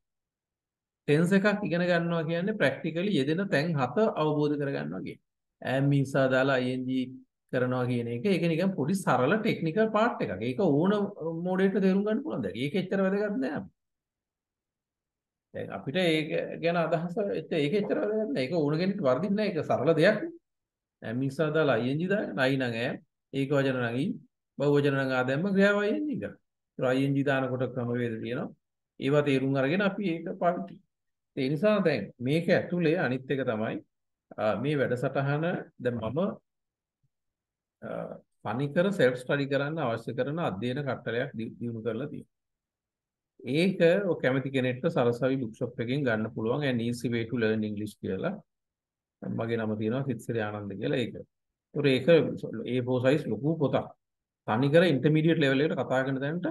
Speaker 1: tense එකක් ඉගෙන ගන්නවා කියන්නේ practically යෙදෙන තැන් 7 අවබෝධ කර ගන්නවා කියන්නේ. am නිසා දාලා ing කරනවා කියන එක ඒක නිකන් පොඩි සරල ටෙක්නිකල් පාර්ට් එකක්. ඒක ඕන මොඩේට තේරුම් ගන්න පුළුවන් දැන්. ඒක එච්චර වැදගත් නෑ. දැන් අපිට ඒක ගැන අදහස ඒක එච්චර වැදගත් නෑ. ඒක ඕන කෙනෙක් වර්ධින්නේ නෑ. ඒක සරල දෙයක්. මිසා දාලා ing දාන නයි නම් ඈ. ඒක වචන නම් යි. බහුවචන නම් ආදැම්ම ක්‍රියාව ing කරා. ඒ ing දානකොට ක්‍රමවේද තියෙනවා. ඒවා තේරුම් අරගෙන අපි ඒක පාවිච්චි. ඒ නිසා දැන් මේක ඇතුලේ අනිත් එක තමයි මේ වැඩසටහන දැන් මම තනිකර self study කරන්න අවශ්‍ය කරන අධ්‍යයන කට්ටලයක් දිනු කරලා තියෙනවා. ඒක ඔය කැමති කෙනෙක්ට සරසවි බුක් ෂොප් එකකින් ගන්න පුළුවන් an easy way to learn English කියලා. මගේ නම තියෙනවා කිත්සිරි ආනන්ද කියලා ඒක. ඒක A4 size ලොකු පොතක්. තනිකර intermediate level එකට කතා කරන දැනට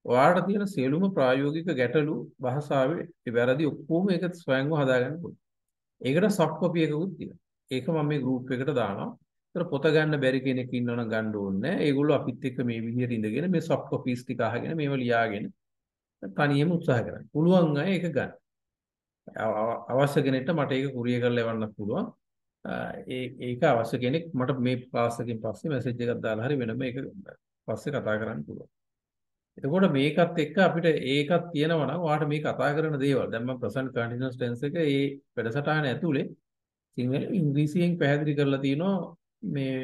Speaker 1: ඔයාලට තියෙන සියලුම ප්‍රායෝගික ගැටලු භාෂාවේ වැරදි ඔක්කොම ඒක ස්වයංව හදාගන්න පුළුවන්. ඒකට soft copy එකකුත් තියෙනවා. ඒක මම මේ group එකට දානවා. ඒතර පොත ගන්න බැරි කෙනෙක් ඉන්නවනම් ගන්න ඕනේ නැහැ. ඒගොල්ලෝ අපිත් එක්ක මේ විදිහට ඉඳගෙන මේ soft copies ටික අහගෙන මේව ලියාගෙන තනියම උත්සාහ කරන්න. පුළුවන් අය ඒක ගන්න. අවශ්‍ය කෙනෙක්ට මට ඒක කුරියර් කරලා එවන්න පුළුවන්. ඒක අවශ්‍ය කෙනෙක් මට මේ ක්ලාස් එකකින් පස්සේ මැසේජ් එකක් දාලා හරි වෙනම ඒක පස්සේ කතා කරන්න පුළුවන්. එතකොට මේකත් එක්ක අපිට ඒකක් තියෙනවා නම් ඔයාලට මේ කතා කරන දේවල් දැන් මම present continuous tense එක ඒ වැඩසටහන ඇතුලේ සිංහල ඉංග්‍රීසියෙන් පැහැදිලි කරලා තිනවා මේ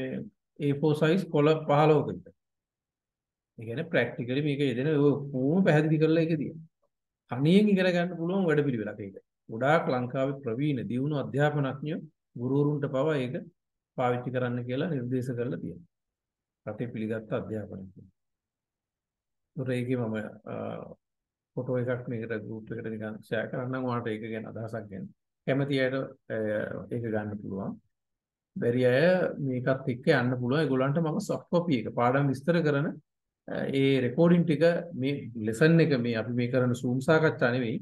Speaker 1: A4 size කොළ 15කට. ඒ කියන්නේ ප්‍රැක්ටිකලි මේක යෙදෙන ඔක්කොම පැහැදිලි කරලා ඒක තියෙනවා. තනියෙන් ඉගෙන ගන්න පුළුවන් වැඩපිළිවෙලක් ඒක. ගොඩාක් ලංකාවේ ප්‍රවීණ දියුණු අධ්‍යාපනඥයෝ ගුරුවරුන්ට පවා ඒක පාවිච්චි කරන්න කියලා නිර්දේශ කරලා තියෙනවා. රටේ පිළිගත් අධ්‍යාපනඥයෝ. ඒකේ මම ෆොටෝ එකක් මේකට ගෲප් එකට නිකන් ෂෙයා කරන්නම් ඔයාලට ඒක ගැන අදහසක් ගන්න. කැමති අයට ඒක ගන්න පුළුවන්. බැරි අය මේකත් එක්ක යන්න පුළුවන්. ඒගොල්ලන්ට මම soft copy එක පාඩම් විස්තර කරන ඒ රෙකෝඩින් ටික මේ ලෙසන් එක මේ අපි මේ කරන Zoom සාකච්ඡා නෙවෙයි.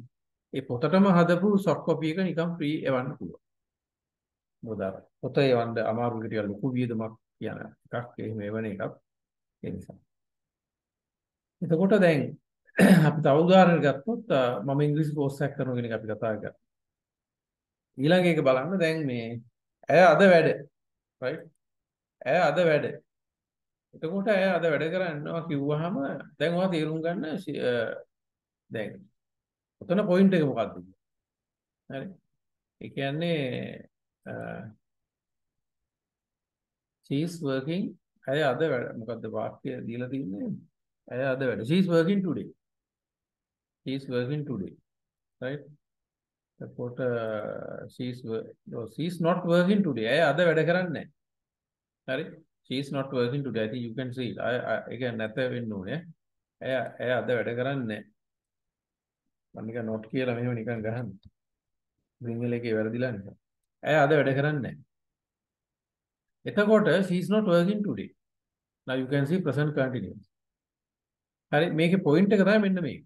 Speaker 1: ඒ පොතටම හදපු soft copy එක නිකන් free එවන්න පුළුවන්. මොකද පොත එවන්න අමාරු විදියට ලොකු වියදමක් කියන එකක් එහෙම එවන එකක්. ඒ නිසා. එතකොට දැන් අපි තව උදාහරණයක් ගත්තොත් මම ඉංග්‍රීසි කෝස් එකක් කරන කෙනෙක් අපි කතා කරා. ඊළඟ එක බලන්න දැන් මේ ඇය අද වැඩ right ඇය අද වැඩ එතකොට ඇය අද වැඩ කරනවා කිව්වහම දැන් ඔයා තේරුම් ගන්න දැන් ඔතන පොයින්ට් එක මොකක්ද හරි ඒ කියන්නේ she is working ඇය අද වැඩ මොකද්ද වාක්‍ය දීලා තින්නේ ඇය අද වැඩ she is working today she is working today right එතකොට no, she is not working today ඇය අද වැඩ කරන්නේ නැහැ හරි she is not working today I think you can see it ඒ කියන්නේ නැත වෙන්න ඕනේ ඇය අද වැඩ කරන්නේ නැහැ මම නිකන් නොට් කියලා මෙහෙම නිකන් ගහන්න සිංහල එකේ වැරදිලා නිසා ඇය අද වැඩ කරන්නේ නැහැ එතකොට she is not working today now you can see present continuous හරි මේකේ පොයින්ට් එක තමයි මෙන්න මේක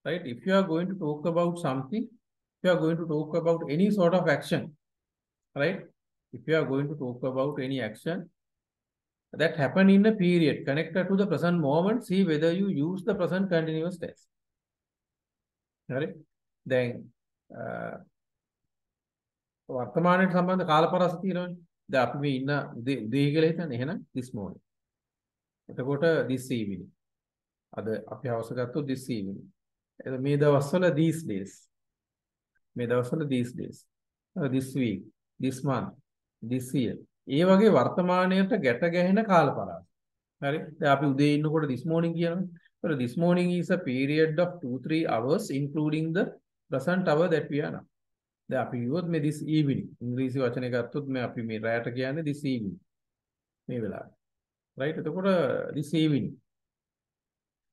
Speaker 1: right if you are going to talk about something if you are going to talk about any sort of action right if you are going to talk about any action that happen in a period connected to the present moment see whether you use the present continuous tense හරි දැන් වර්තමානයේ සම්බන්ධ කාලපරාස තියෙනවනේ දැන් අපි මේ ඉන්න උදේ කියලා හිතන්නේ එහෙනම් this morning එතකොට this evening අද අපි හවස ගත්තොත් this evening එතකොට මේ දවස්වල these days මේ දවස්වල these days this week this month this year ඒ වගේ වර්තමානයට ගැට ගැහෙන කාලපරාස හරි දැන් අපි උදේ ඉන්නකොට this morning කියනවා so this morning is a period of 2-3 hours including the present hour that we are now දැන් අපි කිව්වොත් මේ this evening ඉංග්‍රීසි වචනේ ගත්තොත් මේ අපි මේ රැයට කියන්නේ this evening මේ වෙලාවේ right එතකොට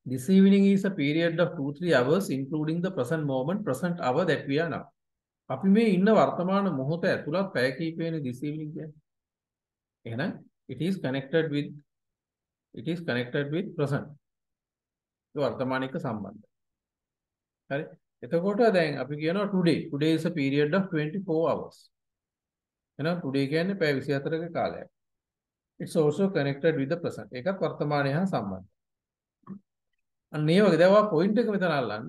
Speaker 1: this evening is a period of 2-3 hours including the present moment present hour that we are now අපි මේ ඉන්න වර්තමාන මොහොත ඇතුළත් පැය කිහිපයනේ this evening කියන්නේ එහෙනම් it is connected with present ඒ වර්තමාන එක්ක සම්බන්ධයි හරි එතකොට දැන් අපි කියනවා today is a period of 24 hours එහෙනම් today කියන්නේ පැය 24ක කාලයක් it's also connected with the present ඒකත් වර්තමානය හා සම්බන්ධයි අන්න ඒ වගේ දැන් ඔයා පොයින්ට් එක මෙතන අල්ලන්න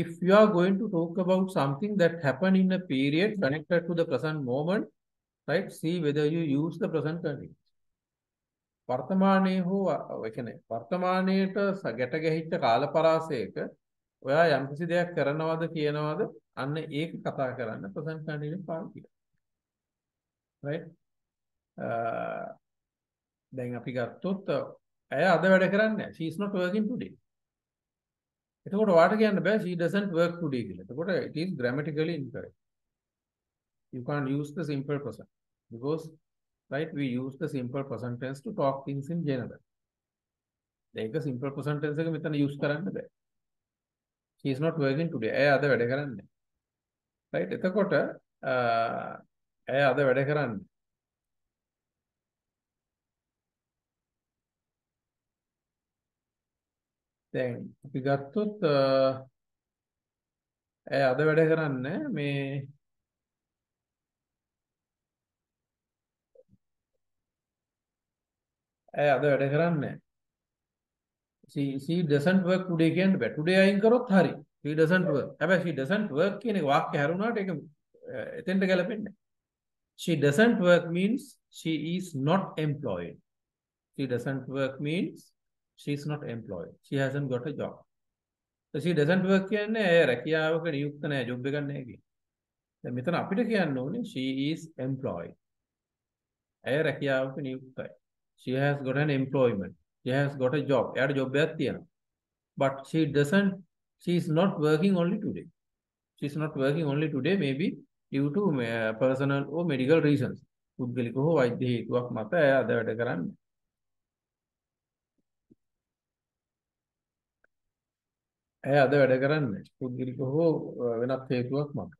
Speaker 1: if you are going to talk about something that happened in a period connected to the present moment right see whether you use the present continuous වර්තමානයේ හෝ ඒ කියන්නේ වර්තමානයේට ගැට ගැහිච්ච කාලපරාසයක ඔයා යම්කිසි දෙයක් කරනවද කියනවද අන්න ඒක කතා කරන්න present continuous පාවිච්චි කරනවා right දැන් අපි ගත්තොත් ඇය අද වැඩ කරන්නේ නැහැ she is not working today එතකොට ඔයාට කියන්න බෑ she doesn't work today කියලා. එතකොට it is grammatically incorrect. You can't use the simple present because right we use the simple present tense to talk things in general. ඒක simple present tense එක මෙතන use කරන්න බෑ. She is not working today. ඇය අද වැඩ කරන්නේ. right එතකොට ඇය අද වැඩ කරන්නේ. දැන් අපි ගත්තොත් ඇය අද වැඩ කරන්නේ මේ ඇය අද වැඩ කරන්නේ she doesn't work today කියන්න බෑ today අයින් කරොත් හරි she doesn't work හැබැයි she doesn't work කියන වාක්‍ය හැරුණාට ඒක එතෙන්ට ගැලපෙන්නේ she doesn't work means she is not employed she doesn't work means she is not employed she hasn't got a job so she doesn't work කියන්නේ ඇය රැකියාවක නියුක්ත නැහැ job එකක් නැහැ කියන්නේ දැන් මෙතන අපිට කියන්න ඕනේ she is employed ඇය රැකියාවක නියුක්තයි she has got an employment she has got a job එයාට ජොබ් එකක් තියෙනවා but she is not working only today she is not working only today maybe due to personal or medical reasons පුද්ගලික හෝ වෛද්‍ය හේතුවක් මත ඇය අද වැඩ කරන්නේ ඇය අද වැඩ කරන්නේ පුද්ගලික හෝ වෙනත් හේතුවක් මත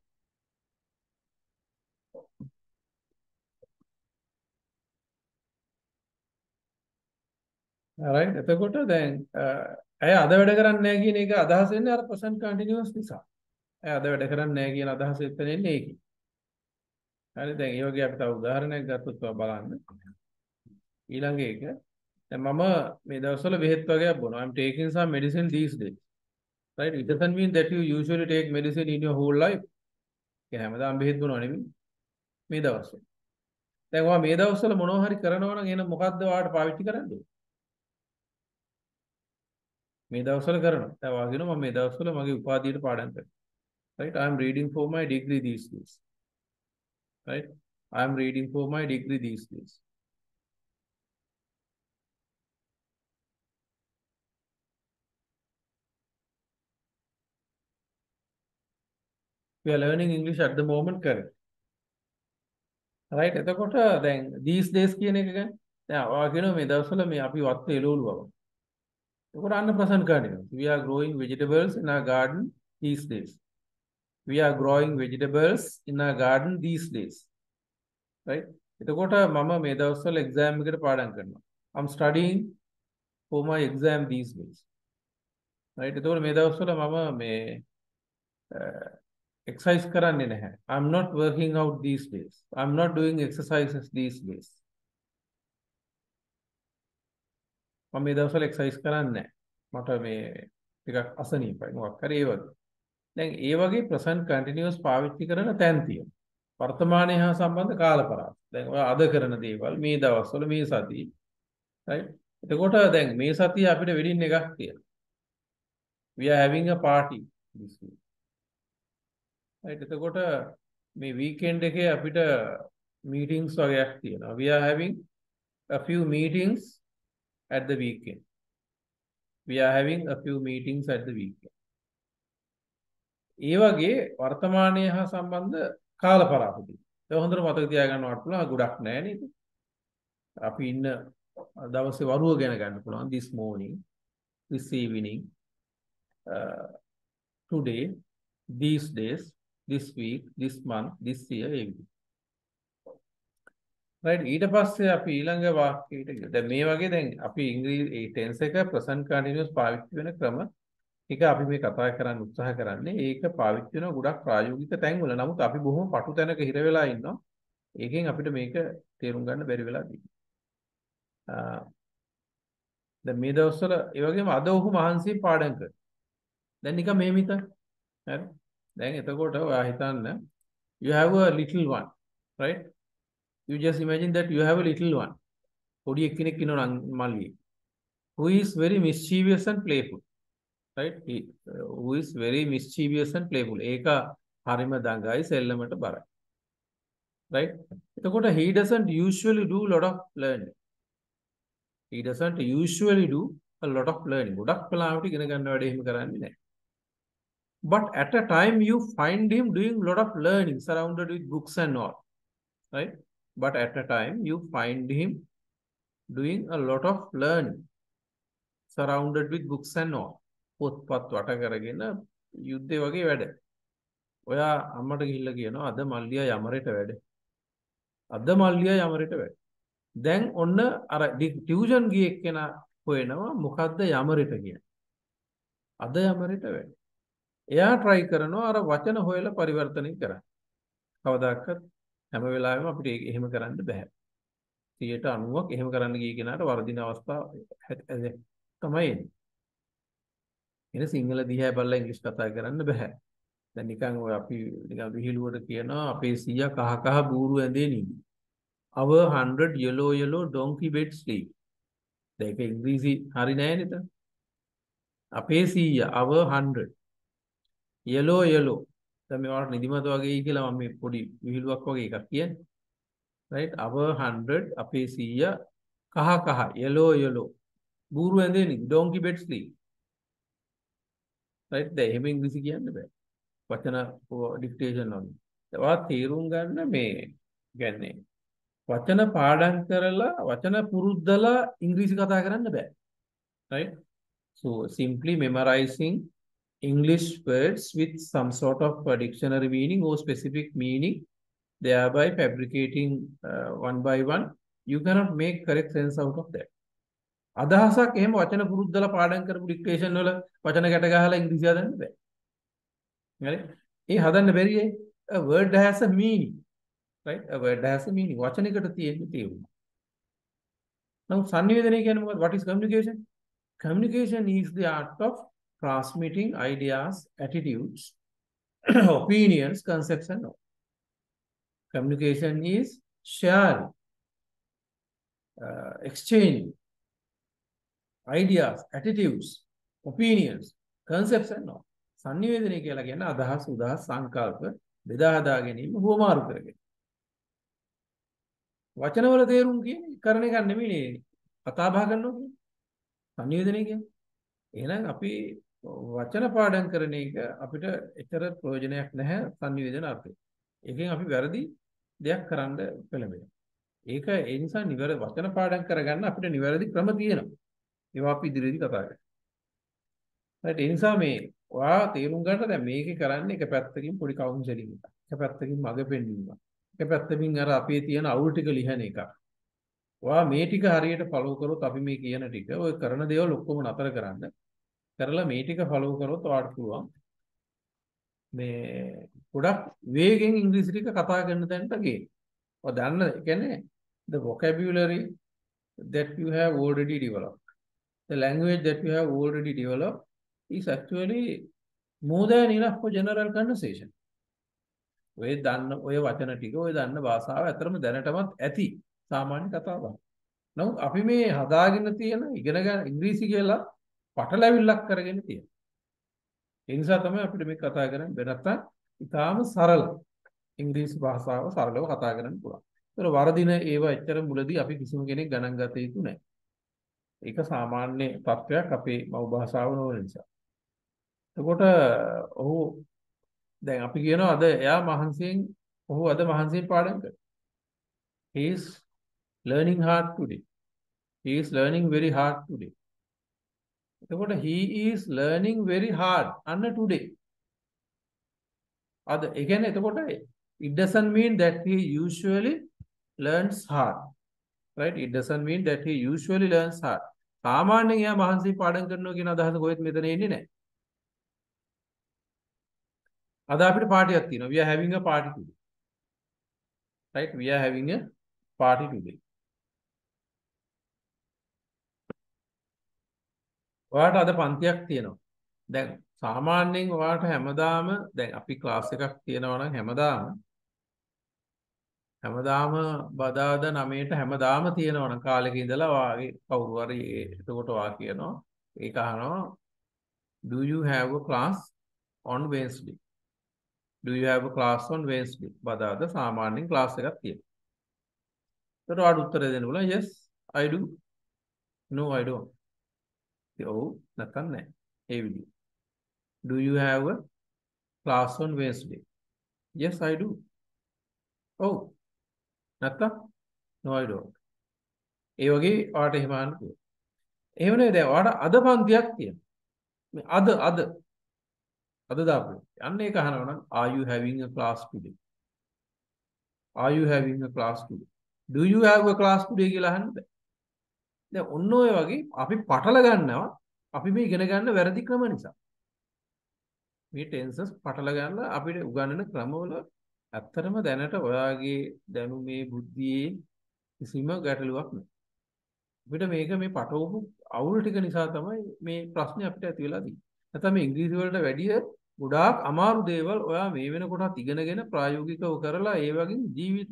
Speaker 1: right එතකොට දැන් ඇය අද වැඩ කරන්නේ නැහැ කියන එක අදහස් වෙන්නේ අර present continuous නිසා ඇය අද වැඩ කරන්නේ නැහැ කියන අදහස එතන එන්නේ ඒකයි හරි දැන් ඒ වගේ අපි තව උදාහරණයක් ගත්තොත් බලන්න ඊළඟ එක දැන් මම මේ දවස්වල බෙහෙත් වගේක් බොනවා I'm taking some medicine these days right it doesn't mean that you usually take medicine in your whole life ඒ හැමදාම බෙහෙත් බොනව නෙමෙයි මේ දවස්වල. දැන් ඔයා මේ දවස්වල මොනවා හරි කරනවා නම් එහෙනම් මොකද්ද ඔයාට පාවිච්චි කරන්නේ? මේ දවස්වල කරනවා. දැන් ඔයා කියනවා මම මේ දවස්වල මගේ උපාධියට පාඩම් කරනවා. Right? I am reading for my degree these days. Right? I am reading for my degree these days. We are learning English at the moment, correct? Right? එතකොට දැන් these days කියන එක ගැන දැන් ඔයා කියනවා මේ දවස්වල මේ අපි වත්ත එළවලු බව. එතකොට අන්න present continuous. We are growing vegetables in our garden these days. We are growing vegetables in our garden these days. Right? එතකොට මම මේ දවස්වල exam එකකට පාඩම් කරනවා. I'm studying for my exam these days. Right? එතකොට මේ දවස්වල මම මේ exercise කරන්නේ නැහැ. I'm not working out these days. I'm not doing exercises these days. මම මේ දවස්වල exercise කරන්නේ නැහැ. මට මේ ටිකක් අසනීපයි මොකක් හරි ඒ වගේ. දැන් ඒ වගේ present continuous පාවිච්චි කරන තැන් තියෙනවා. වර්තමානය හා සම්බන්ධ කාලපරාස. දැන් ඔය අද කරන දේවල් මේ දවස්වල මේ සතියේ. right? එතකොට දැන් මේ සතියේ අපිට වෙඩින් එකක් තියෙනවා. We are having a party this week. right? එතකොට මේ weekend එකේ අපිට meetings වගේක් තියෙනවා. We are having a few meetings at the weekend. We are having a few meetings at the weekend. ඒ වගේ වර්තමානය හා සම්බන්ධ කාලපරාසය. ඒක හොඳට මතක තියාගන්නවට පුළුවන් ගොඩක් නෑ නේද? අපි ඉන්න දවසේ වරුව ගැන ගන්න පුළුවන් this morning, this evening, today, these days, this week, this month, this year, everything. right? ඊට පස්සේ අපි ඊළඟ වාක්‍යයට ගියා. දැන් මේ වගේ දැන් අපි ඉංග්‍රීසි tense එක present continuous පාවිච්චි වෙන ක්‍රම ටික අපි මේ කතා කරන්න උත්සාහ කරන්නේ. ඒක පාවිච්චි වෙන ගොඩක් ප්‍රායෝගික තැන්වල. නමුත් අපි බොහොම පටු තැනක හිර වෙලා ඉන්නවා. ඒකෙන් අපිට මේක තේරුම් ගන්න බැරි වෙලා තියෙනවා. දැන් මේ දවස්වල ඒ වගේම අද ඔහු මහන්සියෙන් පාඩම් කරනවා. දැන් නිකන් මේ මිත. හරි? දැන් එතකොට ඔයා හිතන්න you have a little one, right? You just imagine that you have a little one. පොඩි එක්කෙනෙක් ඉන්නවා මල්ලියේ. Who is very mischievous and playful. right? Who is very mischievous and playful. ඒක හරිම දඟයි සෙල්ලමට බරයි. right? එතකොට he doesn't usually do a lot of learning. He doesn't usually do a lot of learning. ගොඩක් වෙලාවට ඉගෙන ගන්න වැඩේ එහෙම කරන්නේ නැහැ. But at a time you find him doing a lot of learning surrounded with books and all. Right? But at a time you find him doing a lot of learning surrounded with books and all. පොත්පත් වට කරගෙන යුද්ධේ වගේ වැඩ. ඔයා අම්මට ගිහිල්ලා කියනවා අද මල්ලියා යමරේට වැඩ. අද මල්ලියා යමරේට වැඩ. දැන් ඔන්න අර ටියුෂන් ගිය එක්කෙනා හොයනවා මොකද්ද යමරේට කියන්නේ. අද යමරේට වැඩ. එයා try කරනවා අර වචන හොයලා පරිවර්තනය කරන්න. කවදාකවත් හැම වෙලාවෙම අපිට ඒක එහෙම කරන්න බෑ. 90%ක් එහෙම කරන්න ගිය කෙනාට වර්ධින අවස්ථා තමයි එන්නේ. එන සිංහල දිහා බලලා ඉංග්‍රීසි කතා කරන්න බෑ. දැන් නිකන් ඔය අපි නිකන් විහිළුවට කියනවා අපේ සීයා කහ කහ බූරු ඇඳේ නිදි. Our 100 yellow donkey bed sleep. ඒක ඉංග්‍රීසි හරි නෑ නේද? අපේ සීයා our 100 yellow දැන් මේවට නිදිමත වගේ කියලා මම මේ පොඩි විහිළුවක් වගේ එකක් කියන්නේ. right? Our 100 අපේ සීයා කහ කහ yellow බූරු ඇඳේ නිදි donkey bed sleep. right? දැන් එහෙම ඉංග්‍රීසි කියන්න බෑ. වචන ඩික්ටේෂන් වලින්. ඒවා තේරුම් ගන්න මේ කියන්නේ වචන පාඩම් කරලා වචන පුරුද්දලා ඉංග්‍රීසි කතා කරන්න බෑ. right? So simply memorizing English words with some sort of dictionary meaning or specific meaning, thereby fabricating one by one, you cannot make correct sense out of that. අදහසක් එහෙම වචන පුරුද්දලා පාඩම් කරපු ඩික්ටේෂන් වල වචන ගැට ගහලා ඉංග්‍රීසි හදන්න බෑ. හරි? ඒ හදන්න බැරි ඇයි? A word has a meaning. right? A word has a meaning. වචනයකට තියෙන තේරුම. නමුත් සංනිවේදනය කියන්නේ මොකක්ද? What is communication? Communication is the art of transmitting ideas, attitudes, opinions, conception, no. Communication is sharing, exchange, ideas, attitudes, opinions, conception, no. sannivedana කියලා කියන්නේ අදහස් උදහස් සංකල්ප බෙදා හදා ගැනීම හුවමාරු කරගෙන. වචනවල තේරුම් කියන්නේ කරන එක නෙමෙයි කතා බහ කරනවා කියන්නේ. sannivedana කියන්නේ. එහෙනම් අපි වචන පාඩම් කරන එක අපිට එතර ප්‍රයෝජනයක් නැහැ sannivedana අර්ථය. ඒකෙන් අපි වැරදි දෙයක් කරන්න පෙළඹෙනවා. ඒක ඒ නිසා නිවැරදි වචන පාඩම් කරගන්න අපිට නිවැරදි ක්‍රම තියෙනවා. ඒවා අපි ඉදිරියේදී කතා කරමු. right ඒ නිසා මේ ඔයා තේරුම් ගන්න දැන් මේකේ කරන්නේ එක පැත්තකින් පොඩි කවුන්සලින් එකක්. එක පැත්තකින් මඟ පෙන්වීමක්. එක පැත්තකින් අර අපේ තියෙන අවුල් ටික ලියන එකක්. ඔයා මේ ටික හරියට ෆලෝ කරොත් අපි මේ කියන ටික ඔය කරන දේවල් ඔක්කොම නතර කරන්න. කරලා මේ ටික ෆලෝ කරොත් ඔයාට පුළුවන් මේ ගොඩක් වේගෙන් ඉංග්‍රීසි ටික කතා කරන තැනට ගේන්න. ඔය දන්න කියන්නේ the vocabulary that you have already developed. The language that you have already developed is actually more than enough for general conversation. ඔය දන්න ඔය වචන ටික ඔය දන්න භාෂාව ඇතරම දැනටමත් ඇති සාමාන්‍ය කතාවක්. නමුත් අපි මේ හදාගෙන තියෙන ඉගෙන ගන්න ඉංග්‍රීසි කියලා පටලැවිල්ලක් කරගෙන තියෙනවා. ඒ නිසා තමයි අපිට මේ කතා කරන්නේ නැත්තම් ඉතාලම සරල ඉංග්‍රීසි භාෂාව සරලව කතා කරන්න පුළුවන්. ඒතර වරදින ඒවා එච්චර මුලදී අපි කිසිම කෙනෙක් ගණන් ගත යුතු නැහැ. ඒක සාමාන්‍ය තත්වයක් අපේ මව් භාෂාව නොවන නිසා. එතකොට ඔහු දැන් අපි කියනවා අද එයා ඔහු අද මහන්සියෙන් පාඩම් කරනවා. He is learning hard today. He is learning very hard today. එතකොට he is learning very hard today. අද ඒ කියන්නේ එතකොට it doesn't mean that he usually learns hard. Right? It doesn't mean that he usually learns hard. සාමාන්‍යයෙන් එයා මහන්සියෙන් පාඩම් කරනවා කියන අදහස කොහෙත් මෙතන එන්නේ නැහැ. අද අපිට පාටියක් තියෙනවා. We are having a party today. Right? We are having a party today. ඔයාට අද පන්තියක් තියෙනවා. දැන් සාමාන්‍යයෙන් ඔයාට හැමදාම දැන් අපි ක්ලාස් එකක් තියෙනවා නම් හැමදාම බදාදා 9ට හැමදාම තියෙනවා නම් කාලෙක ඉඳලා වාගේ කවුරු හරි එතකොට වා කියනවා ඒක අහනවා do you have a class on Wednesday? Do you have a class on Wednesday? බදාදා සාමාන්‍යයෙන් ක්ලාස් එකක් තියෙනවා. ඒකට ඔයාට උත්තර දෙන්න බුණා yes I do. No I don't. ඔව් නැත්නම් නැහැ. ඒ විදිහ. Do you have a class on Wednesday? Yes I do. ඔව් නැත්නම් no I don't. ඒ වගේ ඔයාට එහෙම අහන්න පුළුවන්. එහෙම නෙවෙයි දැන් ඔයාට අද පන්තියක් තියෙනවා. මේ අද දාපු. අන්න ඒක අහනවා නම් are you having a class today? Are you having a class today? Do you have a class today කියලා අහන්න බෑ. දැන් ඔන්න ඔය වගේ අපි පටල ගන්නවා අපි මේ ඉගෙන ගන්න වැරදි ක්‍රම නිසා. මේ ටෙන්සස් පටල ගන්න අපිට උගන්වන ක්‍රමවල ඇත්තටම දැනට ඔයාගේ දැනුමේ බුද්ධියේ කිසිම ගැටලුවක් නැහැ. අපිට මේක මේ පටවපු අවුල් ටික නිසා තමයි මේ ප්‍රශ්නේ අපිට ඇති වෙලා තියෙන්නේ. නැත්නම් මේ ඉංග්‍රීසි වලට වැඩිය ගොඩාක් අමාරු දේවල් ඔයා මේ වෙනකොටත් ඉගෙනගෙන ප්‍රායෝගිකව කරලා ඒ වගේ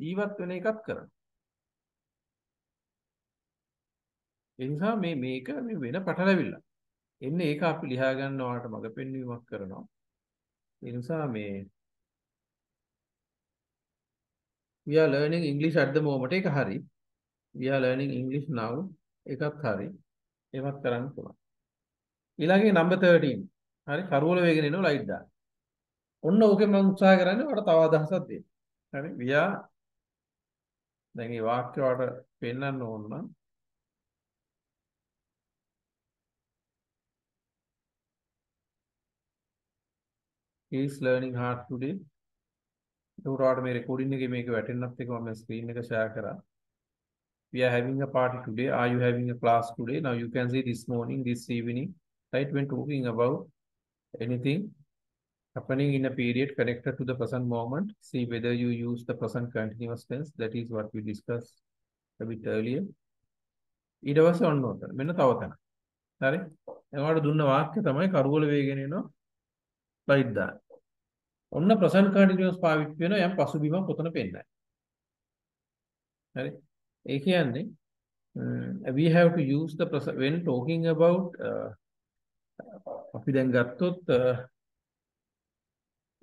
Speaker 1: ජීවත් වෙන එකක් කරනවා. ඒ නිසා මේක වෙන පටලැවිල්ල. එන්නේ ඒක අපි ලියා ගන්නවාට මඟ පෙන්වීමක් කරනවා. ඒ නිසා we are learning English at the moment එක හරි. We are learning English now එකත් හරි. ඒවත් කරන්න පුළුවන්. ඊළඟේ number 13. හරි කරවල වේගෙන එනවා ලයිට් දාන්න. ඔන්න ඕකෙන් මම උත්සාහ කරන්නේ ඔයාලට තව අදහසක් දෙන්න. හරි we are දැන් මේ වාක්‍ය වලට පෙන්නන්න ඕන නම් he is learning hard today. ඒකට මේ රෙකෝඩින් එකේ මේක වැටෙන්නත් එක මම ස්ක්‍රීන් එක ෂෙයා කරා. We are having a party today. Are you having a class today? Now you can see this morning, this evening, right? When talking about anything happening in a period connected to the present moment, see whether you use the present continuous tense. That is what we discussed a bit earlier. ඊට පස්සේ ඔන්න උතන. මෙන්න තව තැන. හරි? එයාට දුන්න වාක්‍ය තමයි කරවල වේගෙන එනවා. ලයිට් දාන්න. ඔන්න present continuous පාවිච්චි වෙනවා යම් පසුබිමක් උතන පෙන්නයි. හරි. ඒ කියන්නේ we have to use the present when talking about අපි දැන් ගත්තොත්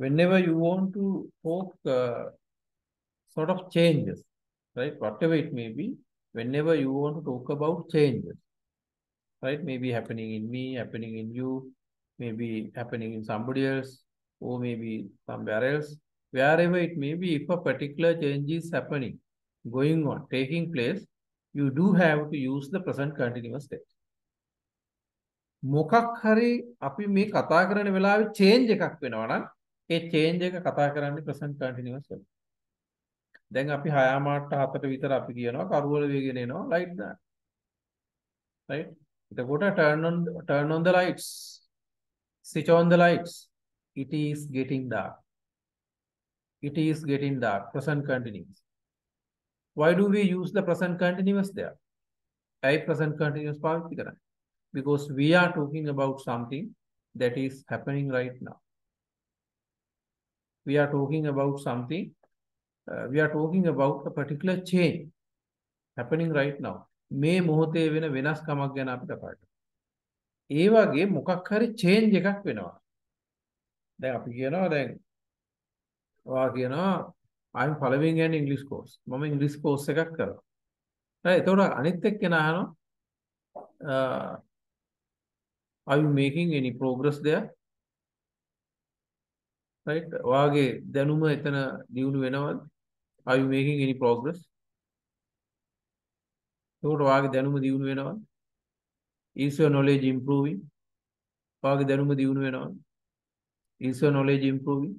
Speaker 1: whenever you want to talk sort of changes, right? Whatever it may be, whenever you want to talk about changes, right? Maybe happening in me, happening in you, maybe happening in somebody else, or maybe somewhere else, wherever it may be, if a particular change is happening, going on, taking place, you do have to use the present continuous tense. මොකක් හරි අපි මේ කතා කරන වෙලාවේ change එකක් වෙනවා නම් ඒ change එක කතා කරන්නේ present continuous වලින්. දැන් අපි 6:00 7ට විතර අපි කියනවා කරුවල වේගෙන එනවා light දාන්න. right? එතකොට turn on the lights. Switch on the lights. It is getting dark. It is getting dark. Present continuous. Why do we use the present continuous there? I present continuous පාවිච්චි කරන්නේ. Because we are talking about something that is happening right now. We are talking about something. We are talking about a particular change happening right now. මේ මොහොතේ වෙන වෙනස්කමක් ගැන අපි කතා කරනවා. ඒ වගේ මොකක් හරි change එකක් වෙනවා. දැන් අපි කියනවා දැන් ඔයා කියනවා I'm following an English course. මම English course එකක් කරනවා. හරි එතකොට අනිත් එක්කෙනා අහනවා are you making any progress there? Right? ඔයාගේ දැනුම එතන දියුණු වෙනවද? Are you making any progress? එතකොට ඔයාගේ දැනුම දියුණු වෙනවද? Is your knowledge improving? ඔයාගේ දැනුම දියුණු වෙනවද? Is your knowledge improving?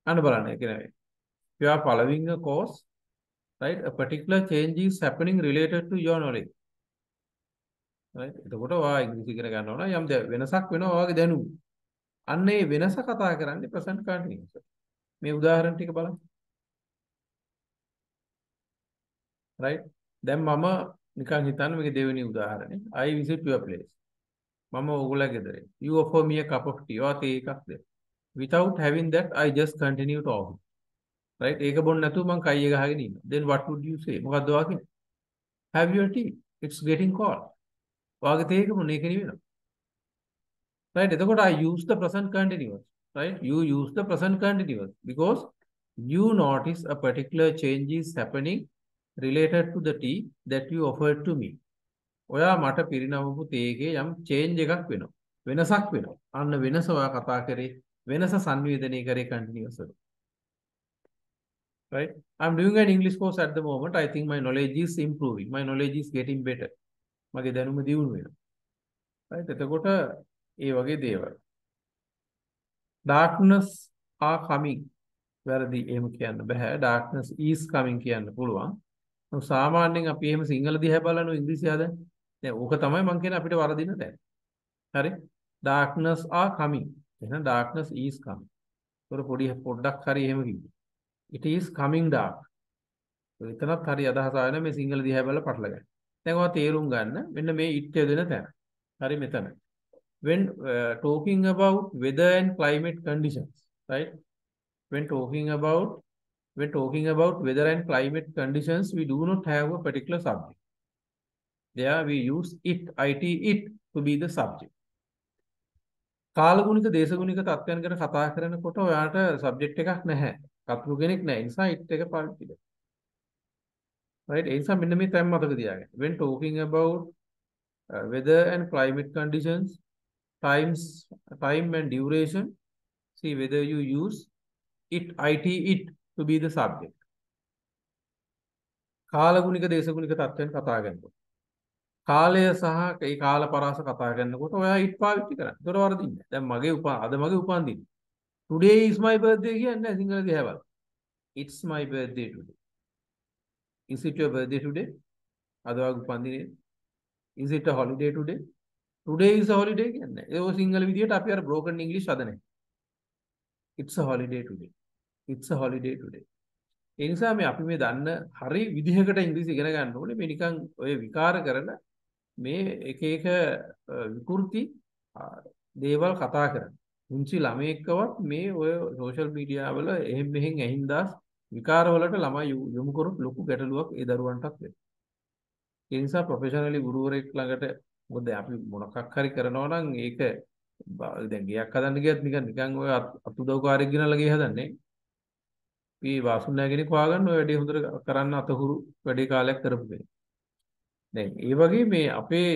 Speaker 1: අන්න බලන්න ඒක නෙවෙයි. You are following a course, right? A particular change is happening related to your knowledge. right? එතකොට ඔයා ඉංග්‍රීසි ඉගෙන ගන්නවා නම් යම් වෙනසක් වෙනවා ඔයාගේ දැනුම. අන්න ඒ වෙනස කතා කරන්නේ present continuous. මේ උදාහරණ ටික බලන්න. right? දැන් මම නිකන් හිතන්න මේක දෙවෙනි උදාහරණේ. I visit your place. මම ඕගොල්ලෝ ගෙදර. You offer me a cup of tea. ඔයා තේ එකක් දෙන්න. Without having that, I just continue talking. right? ඒක බොන්න නැතුව මං කයි එක ගහගෙන ඉන්නවා. Then what would you say? මොකක්ද ඔයා කියන්නේ? Have your tea. It's getting cold. ඔයාගේ තේ එක මොන එක නෙවෙනවා. right? එතකොට I use the present continuous. right? You use the present continuous because you notice a particular change is happening related to the tea that you offered to me. ඔයා මට පිරිනවපු තේ එකේ යම් change එකක් වෙනවා. වෙනසක් වෙනවා. අන්න වෙනස ඔයා කතා කරේ වෙනස සංවේදනය කරේ continuous වල. right? I'm doing an English course at the moment. I think my knowledge is improving. My knowledge is getting better. මගේ දැනුම දියුණු වෙනවා. right? එතකොට ඒ වගේ දේවල්. Darkness are coming. වැරදි එහෙම කියන්න බෑ. Darkness is coming කියන්න පුළුවන්. සාමාන්‍යයෙන් අපි එහෙම සිංහල දිහා බලනවා ඉංග්‍රීසි හදන්නේ. දැන් ඕක තමයි මම කියන්නේ අපිට වරදින තැන. හරි? Darkness are coming. එහෙනම් darkness is coming. ඒක පොඩ්ඩක් හරි එහෙම කිව්වා. It is coming dark. එතනත් හරි අදහස ආවෙන මේ සිංහල දිහා බලලා පටල ගන්න. දැන් ඔයා තේරුම් ගන්න මෙන්න මේ it යොදන තැන. හරි මෙතන. When talking about weather and climate conditions, right? When talking about weather and climate conditions, we do not have a particular subject. There we use it to be the subject. කාලගුණික දේශගුණික තත්ත්වයන් ගැන කතා කරනකොට ඔයාට subject එකක් නැහැ. කතුරු කෙනෙක් නැහැ. ඒ නිසා it එක පාවිච්චි කරනවා. right? ඒ නිසා මෙන්න මේ තැන් මතක තියාගන්න. When talking about weather and climate conditions, time and duration, see whether you use it to be the subject. කාලගුණික දේශගුණික තත්ත්වයන් කතා කරනකොට කාලය සහ ඒ කාල පරාස කතා කරනකොට ඔයා it පාවිච්චි කරන්න. ඒතර වරදින්නේ. දැන් අද මගේ උපන්දින. Today is my birthday කියන්නේ සිංහල දිහා බලන්න. It's my birthday today. Is it your birthday today? අද වගේ උපන්දිනේ. Is it a holiday today? Today is a holiday කියන්නේ. ඒක සිංහල විදියට අපි අර broken English හදන්නේ. It's a holiday today. It's a holiday today. ඒ නිසා මේ අපි මේ දන්න හරි විදිහකට ඉංග්‍රීසි ඉගෙන ගන්න ඕනේ. මේ නිකන් ඔය විකාර කරන මේ එක එක විකෘති දේවල් කතා කරන්නේ. පුංචි ළමයෙක්වත් මේ ඔය සෝෂල් මීඩියා වල එහෙන් මෙහෙන් ඇහින්දාස් විකාර වලට ළමයි යොමු කරොත් ලොකු ගැටලුවක් ඒ දරුවන්ටත් වෙනවා. ඒ නිසා ප්‍රොෆෙෂනලි ගුරුවරයෙක් ළඟට මොකද අපි මොනක් හරි කරනවා නම් ඒක දැන් ගියක් හදන්න ගියත් නිකන් ඔය අතුදව්කාරයෙක් ගෙනල්ලා ගේ හදන්නේ. මේ වාසුණා කෙනෙක් හොයාගන්න ඔය වැඩේ හොඳට කරන්න අතහුරු වැඩේ කාලයක් කරපු කෙනෙක්. දැන් ඒ වගේ මේ අපේ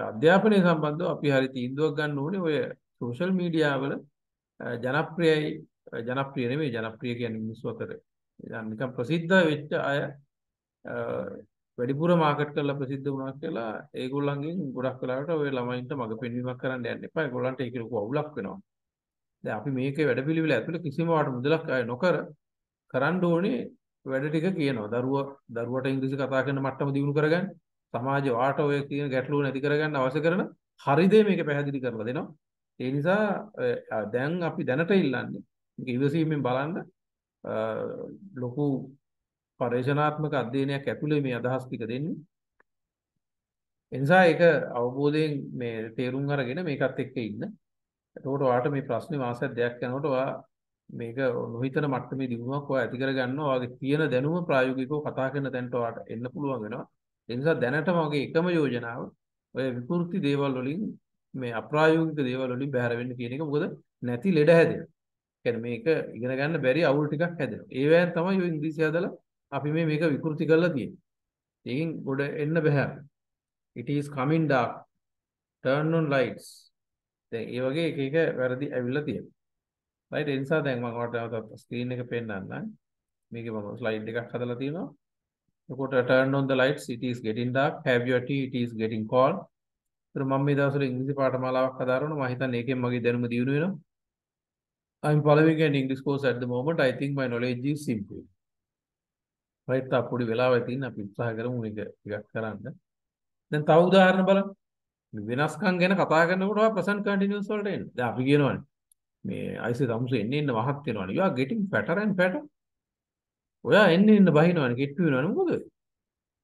Speaker 1: අධ්‍යාපනය සම්බන්ධව අපි හරි තීන්දුවක් ගන්න ඕනේ ඔය සෝෂල් මීඩියා වල ජනප්‍රියයි ජනප්‍රිය නෙමෙයි ජනප්‍රිය කියන්නේ මිනිස්සු අතර නිකන් ප්‍රසිද්ධ වෙච්ච අය වැඩිපුර මාකට් කරලා ප්‍රසිද්ධ වුණා කියලා ඒගොල්ලන්ගෙන් ගොඩක් වෙලාවට ඔය ළමයින්ට මඟ පෙන්වීමක් කරන්න යන්න එපා. ඒගොල්ලන්ට ඒක ලොකු අවුලක් වෙනවා. දැන් අපි මේකේ වැඩපිළිවෙල ඇතුලේ කිසිම වාට මුදලක් අය නොකර කරන්න ඕනේ වැඩ ටික කියනවා. දරුවට ඉංග්‍රීසි කතා කරන මට්ටම දියුණු කරගන්න. සමාජ වාට ඔය කියන ගැටලුව නැති කරගන්න අවශ්‍ය කරන හරි දේ මේක පැහැදිලි කරලා දෙනවා. ඒ නිසා දැන් අපි දැනට ඉල්ලන්නේ මේක ඉවසීමෙන් බලන්න ලොකු පරිශනාත්මක අධ්‍යයනයක් ඇතුලේ මේ අදහස් ටික දෙන්නේ. ඒ නිසා ඒක අවබෝධයෙන් මේ තේරුම් අරගෙන මේකත් එක්ක ඉන්න. එතකොට ඔයාලට මේ ප්‍රශ්නේ මාසයක් දෙකක් යනකොට ඔයා මේක නොහිතන මට්ටමේ දිනුවක් ඔයා ඇති කරගන්නවා. ඔයාගේ තියෙන දැනුම ප්‍රායෝගිකව කතා කරන තැනට ඔයාලට එන්න පුළුවන් වෙනවා. ඒ නිසා දැනටම වගේ එකම යෝජනාව ඔය විකෘති දේවල් වලින් මේ අප්‍රායෝගික දේවල් වලින් බැහැර වෙන්න කියන එක. මොකද නැති ලෙඩ හැදෙනවා. කියන්නේ මේක ඉගෙන ගන්න බැරි අවුල් ටිකක් හැදෙනවා. ඒ වෑන් තමයි ඔය ඉංග්‍රීසි හදලා අපි මේක විකෘති කරලා තියෙන්නේ. ඒකින් ගොඩ එන්න බෑ. It is coming dark. Turn on lights. දැන් ඒ වගේ එක එක වැරදි ඇවිල්ලා තියෙනවා. right ඒ නිසා දැන් මම ඔයාලට ස්ක්‍රීන් එක පෙන්නන්නම්. මේකේ මම ස්ලයිඩ් එකක් හදලා තියෙනවා. එතකොට turn on the lights, it is getting dark. Have your tea, it is getting cold. ඒතර මම මේ දවස්වල ඉංග්‍රීසි පාඨමාලාවක් හදාරනවා. මම හිතන්නේ ඒකෙන් මගේ දැනුම දියුණු වෙනවා. I'm following an English course at the moment. I think my knowledge is improving. right තා පොඩි වෙලාවක් තියෙන අපි උත්සාහ කරමු මේක ටිකක් කරන්න. දැන් තව උදාහරණ බලන්න. මේ වෙනස්කම් ගැන කතා කරනකොට present continuous වලට එන්නේ. දැන් අපි කියනවානේ මේ අයිසේ තමුසේ එන්න මහත් වෙනවානේ. You are getting fatter and fatter. ඔයා එන්න බහිනවනේ කිට්ටු වෙනවනේ මොකද?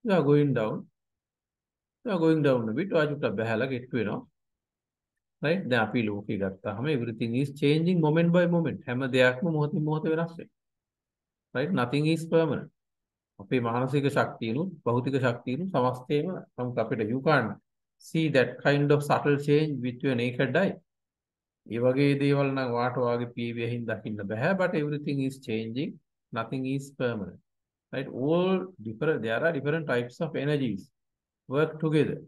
Speaker 1: You are going down. You are going down a bit. ඔයා චුට්ටක් බහැලා කිට්ටු වෙනවා. right දැන් අපි ලෝකේ ගත්තාම everything is changing moment by moment. හැම දෙයක්ම මොහොතින් මොහොත වෙනස් වෙනවා. right nothing is permanent. අපේ මානසික ශක්තියනුත් භෞතික දක්ෂියනුත් සමස්තයම නමුත් අපිට you can't see that kind of subtle change with your naked eye. ඒ වගේ දේවල් නම් වාට වාගේ පීවියෙන් දකින්න බෑ. but everything is changing. Nothing is permanent. right all different there are different types of energies work together.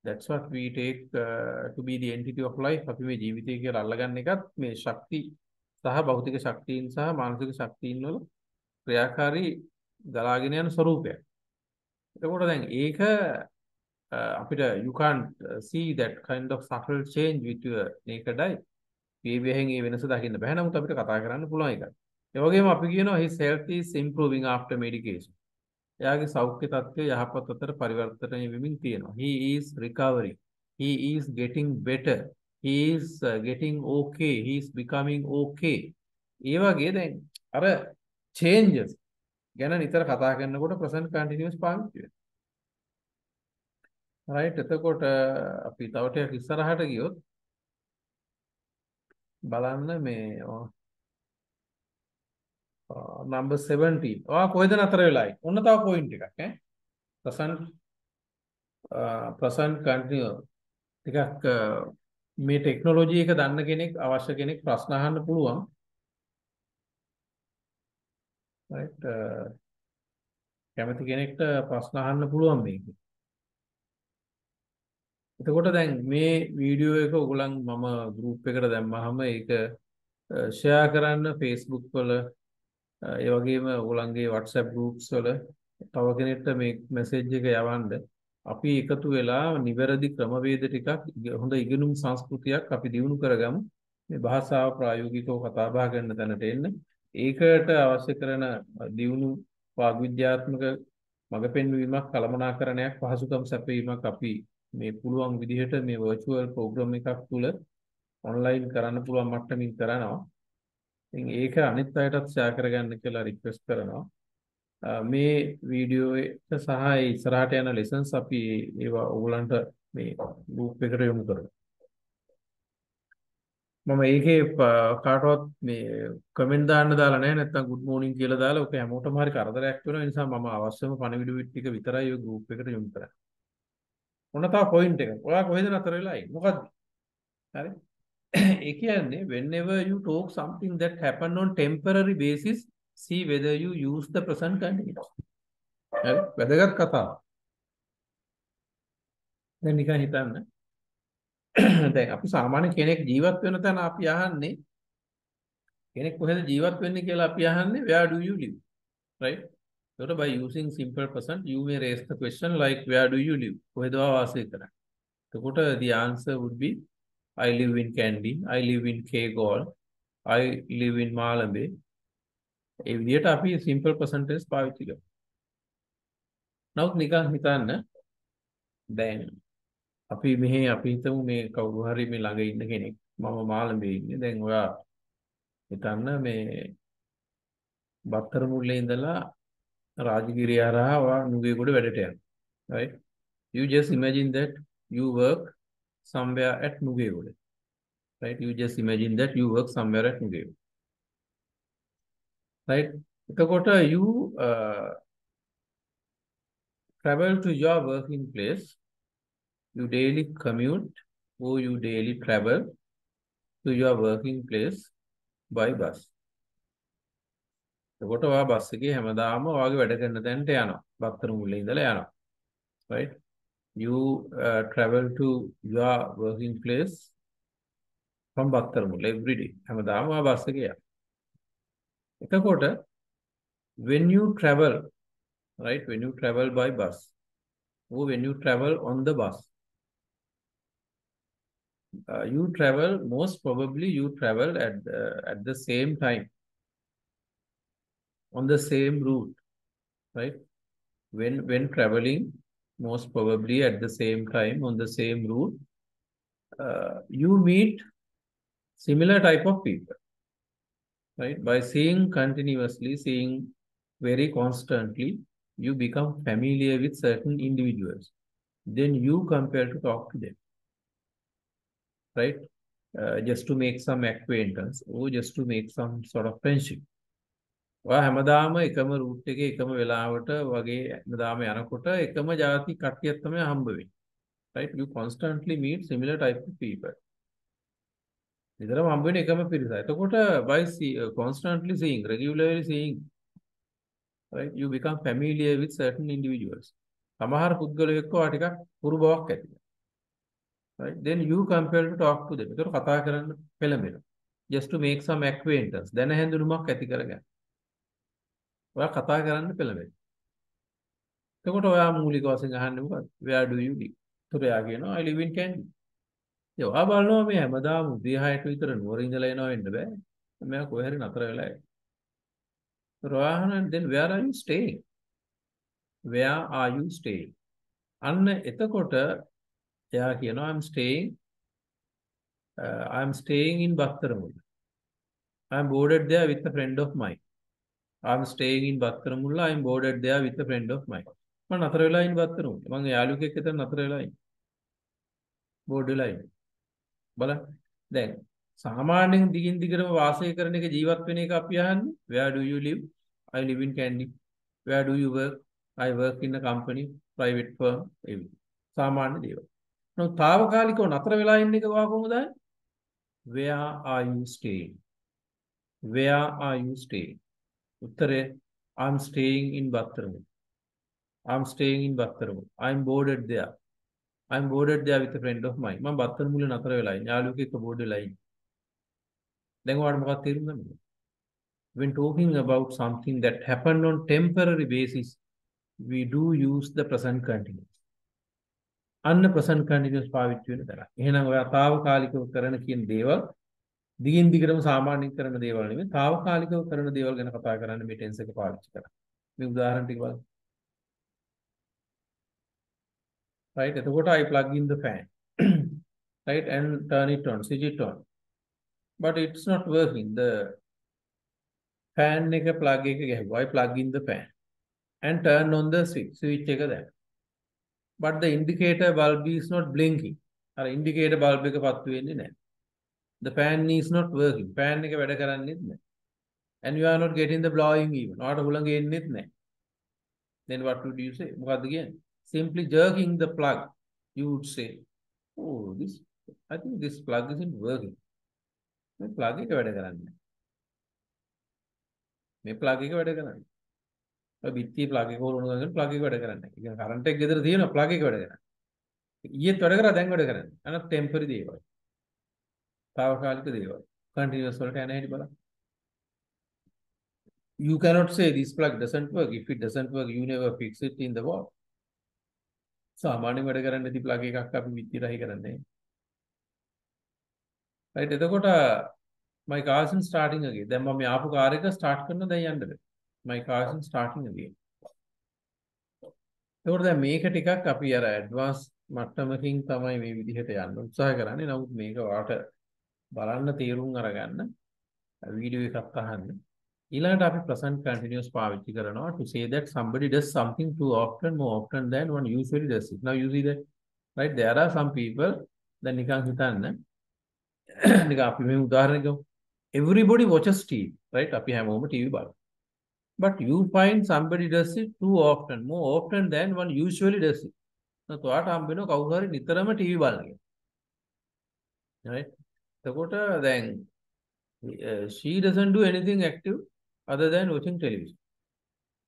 Speaker 1: That's what we take to be the entity of life. අපි මේ ජීවිතය කියලා අල්ලගන්න එකත් මේ ශක්ති සහ භෞතික ශක්තියින් සහ මානසික ශක්තියින් වල ක්‍රියාකාරී ගලාගෙන යන ස්වરૂපයක්. එතකොට දැන් ඒක අපිට you can't see that kind of subtle change with your naked eye. පීවියෙන් මේ වෙනස දකින්න බෑ. නමුත් අපිට කතා කරන්න පුළුවන් එකක්. ඒ වගේම අපි කියනවා his health is improving after medication. එයාගේ සෞඛ්‍ය තත්ත්වය යහපත් අතර පරිවර්තනය වෙමින් තියෙනවා. He is recovering. He is getting better. He is getting okay. He is becoming okay. ඒ වගේ දැන් අර changes ගැන නිතර කතා කරනකොට present continuous පාවිච්චි වෙනවා. right එතකොට අපි තව ටිකක් ඉස්සරහට ගියොත් බලන්න මේ number 17. ඔයා කොහෙද නතර වෙලායි? ඔන්න තව point එකක් ඈ. present continuous ටිකක් මේ ටෙක්නොලොජි එක දන්න කෙනෙක් අවශ්‍ය කෙනෙක් ප්‍රශ්න අහන්න පුළුවන්. right කැමති කෙනෙක්ට ප්‍රශ්න අහන්න පුළුවන් මේක. එතකොට දැන් මේ වීඩියෝ එක ඔයගොල්ලන් මම group එකට දැම්මහම ඒක share කරන්න Facebook වල ඒ වගේම ඔයගොල්ලන්ගේ WhatsApp groups වල තව කෙනෙක්ට මේ message එක යවන්න. අපි එකතු වෙලා නිවැරදි ක්‍රමවේද ටිකක් හොඳ ඉගෙනුම් සංස්කෘතියක් අපි දියුණු කරගමු. මේ භාෂාව ප්‍රායෝගිකව කතා බහ කරන තැනට එන්න. ඒකට අවශ්‍ය කරන දියුණු වාග්විද්‍යාත්මක මඟ පෙන්වීමක් කළමනාකරණයක් පහසුකම් සැපයීමක් අපි මේ පුළුවන් විදිහට මේ virtual program එකක් තුල online කරන්න පුළුවන් මට්ටමින් කරනවා. ඉතින් ඒක අනිත් අයටත් share කරගන්න කියලා request කරනවා. මේ වීඩියෝ එක සහ ඉස්සරහට යන lessons අපි ඒවා ඔයගලන්ට මේ group එකට යොමු කරමු. මම ඒකේ කාටවත් මේ කමෙන්ට් දාන්න දාලා නැහැ නැත්නම් good morning කියලා දාලා ඔක හැමෝටම හරි කරදරයක් වෙනවා. ඒ නිසා මම අවශ්‍යම පණිවිඩ ටික විතරයි ඔය group එකට යොමු කරන්නේ. මොන තා පොයින්ට් එක. ඔයා කොහෙද නතර වෙලා ඉන්නේ? මොකද්ද? හරි. ඒ කියන්නේ whenever you talk something that happen on temporary basis, see whether you use the present continuous. හරි. වැදගත් කතාව. දැන් නිකන් හිතන්න. දැන් අපි සාමාන්‍ය කෙනෙක් ජීවත් වෙන තැන අපි අහන්නේ කෙනෙක් කොහෙද ජීවත් වෙන්නේ කියලා අපි අහන්නේ where do you live, right? So by using simple present you may raise the question like where do you live? කොහෙද වාසය කරන්නේ? එතකොට the answer would be I live in Kandy, I live in Kegol, I live in Malambe. ඒ විදිහට අපි simple present tense පාවිච්චි කරනවා. නමුත් නිකන් හිතන්න දැන් අපි මෙහි අපි හිතමු මේ කවුරු හරි මේ ළඟ ඉන්න කෙනෙක් මම මාළඹේ ඉන්නේ. දැන් ඔයා හිතන්න මේ බත්තර මුල්ලේ ඉඳලා රාජගිරිය හරහා ඔයා නුගේගොඩ වැඩට යනවා. Right? You just imagine that you work somewhere at Nugegoda. Right? You just imagine that you work somewhere at Nugegoda. Right? එතකොට you travel to your working place, you daily commute or you daily travel to your working place by bus. එතකොට ඔයා bus එකේ හැමදාම ඔයාගේ වැඩ කරන තැනට යනවා. බත්තර මුල්ලේ ඉඳලා යනවා. Right? You travel to your working place from බත්තර Mulla every day. හැමදාම ඔයා බස් එකේ යනවා. එතකොට when you travel, right? When you travel by bus or when you travel on the bus, you travel most probably you travel at the same time on the same route, right? When traveling most probably at the same time on the same route, you meet similar type of people, right? By seeing continuously, seeing very constantly, you become familiar with certain individuals. Then you compare to talk to them, right? Just to make some acquaintance or just to make some sort of friendship. ඔයා හැමදාම එකම root එකේ එකම වෙලාවට වගේ හැමදාම යනකොට එකම ಜಾති කට්ටියක් තමයි හම්බ වෙන්නේ. Right? You constantly meet similar type of people. නිතරම හම්බ වෙන එකම පිරිස. එතකොට by constantly seeing, regularly seeing, right? You become familiar with certain individuals. සමහර පුද්ගලයෙක් එක්ක ඔයා ටිකක් පුරු බවක් ඇති වෙනවා. Right? Then you compare to talk to them. ඒතර කතා කරන්න පෙළඹෙනවා. Just to make some acquaintance. දැන හැඳුනුමක් ඇති කරගන්න. ඔයා කතා කරන්න පෙළඹෙනවා. එතකොට ඔයා මූලික වශයෙන් අහන්නේ මොකක්ද? Where do you live? එතකොට එයා කියනවා I live in Kandy. ඒ ඔයා බලනවා මේ හැමදාම උදේ 6ට විතර නුවර ඉඳලා එනවා වෙන්න බෑ. මම කොහේ හරි නතර වෙලා ඉන්නේ. එතකොට ඔයා අහනවා then where are you staying? Where are you staying? අන්න එතකොට එයා කියනවා I'm staying in Battaramulla. I'm boarded there with a friend of mine. I'm staying in Battaramulla. I'm boarded there with a friend of mine. මම නතර වෙලා ඉන්නේ බත්තරුමුල්ල. මම යාළුවෙක් එක්ක නතර වෙලා ඉන්නේ. බෝඩ් වෙලා ඉන්නේ. බලන්න. දැන් සාමාන්‍යයෙන් දිගින් දිගටම වාසය කරන එක ජීවත් වෙන එක අපි අහන්නේ where do you live? I live in Kandy. Where do you work? I work in a company, private firm. සාමාන්‍ය දේවල්. නමුත් తాවකාලිකව නතර වෙලා ඉන්න එක කොහොමද? Where are you staying? Where are you staying? උත්තරේ I'm staying in Battaramulla. I'm staying in Battaramulla. I'm boarded there. I'm boarded there with a friend of mine. මම බත්තරමුල්ල නතර වෙලා ඉන්නේ. යාළුවෙක් එක්ක බෝඩ් වෙලා ඉන්නේ. දැන් ඔයාලට මොකක්ද තේරුණාද? When talking about something that happened on temporary basis, we do use the present continuous. අන්න present continuous පාවිච්චි වෙන තරක්. එහෙනම් ඔයා తాවකාලිකව කරන කියන දේවල් දිගින් දිගටම සාමාන්‍යයෙන් කරන දේවල් නෙමෙයි. తాවකාලිකව කරන දේවල් ගැන කතා කරන්න මේ ටෙන්ස් එක පාවිච්චි කරා. මේ උදාහරණ ටික බලන්න. Right? එතකොට I plug in the fan. Right? And turn it on, switch it on. But it's not working. The fan එක plug එක ගැහුවා. I plug in the fan and turn on the switch එක දැන්. But the indicator bulb is not blinking. අර indicator bulb එක පත්තු වෙන්නේ නැහැ. The fan is not working. Fan එක වැඩ කරන්නේත් නැහැ. And you are not getting the blowing even. ඔයාට හුළඟ එන්නේත් නැහැ. Then what would you say? මොකද්ද කියන්නේ? Simply jerking the plug. You would say, oh, I think this plug isn't working. මේ plug එක වැඩ කරන්නේ නැහැ. මේ plug එක වැඩ කරන්නේ. ඔය බිත්තියේ plug එක හොරවන ගමන් plug එක වැඩ කරන්නේ නැහැ. ඒ කියන්නේ current එක ගෙදර තියෙනවා plug එක වැඩ කරන්නේ. ඊයේත් වැඩ කරා දැන් වැඩ කරන්නේ. අනත් temporary දේවල්. తాවකාලික දේවල්. Continuous වලට යන හැටි බලන්න. You cannot say this plug doesn't work. If it doesn't work, you never fix it in the wall. සාමාන්‍ය වැඩ කරන්නේ නැති plug එකක් අපි විත්තියට හයි කරන්නේ. Right? එතකොට my car is starting again. දැන් මම මේ ආපු කාර් එක start කරන දැන් යන්න බෑ. My car is starting again. එතකොට දැන් මේක ටිකක් අපි අර ඇඩ්වාන්ස් මට්ටමකින් තමයි මේ විදිහට යන්න උත්සාහ කරන්නේ. නමුත් මේක වාට බලන්න තීරුම් අරගන්න වීඩියෝ එකක් අහන්න. ඊළඟට අපි present continuous පාවිච්චි කරනවා to say that somebody does something too often, more often than one usually does it. Now you see that, right? There are some people දැන් නිකන් හිතන්න නිකන් අපි මේ උදාහරණයක් ගමු. Everybody watches TV, right? අපි හැමෝම TV බලනවා. But you find somebody does it too often, more often than one usually does it. ඔයාට හම්බ වෙනවා කවුරු හරි නිතරම TV බලන කෙනෙක්. right? එතකොට දැන් she doesn't do anything active other than watching television.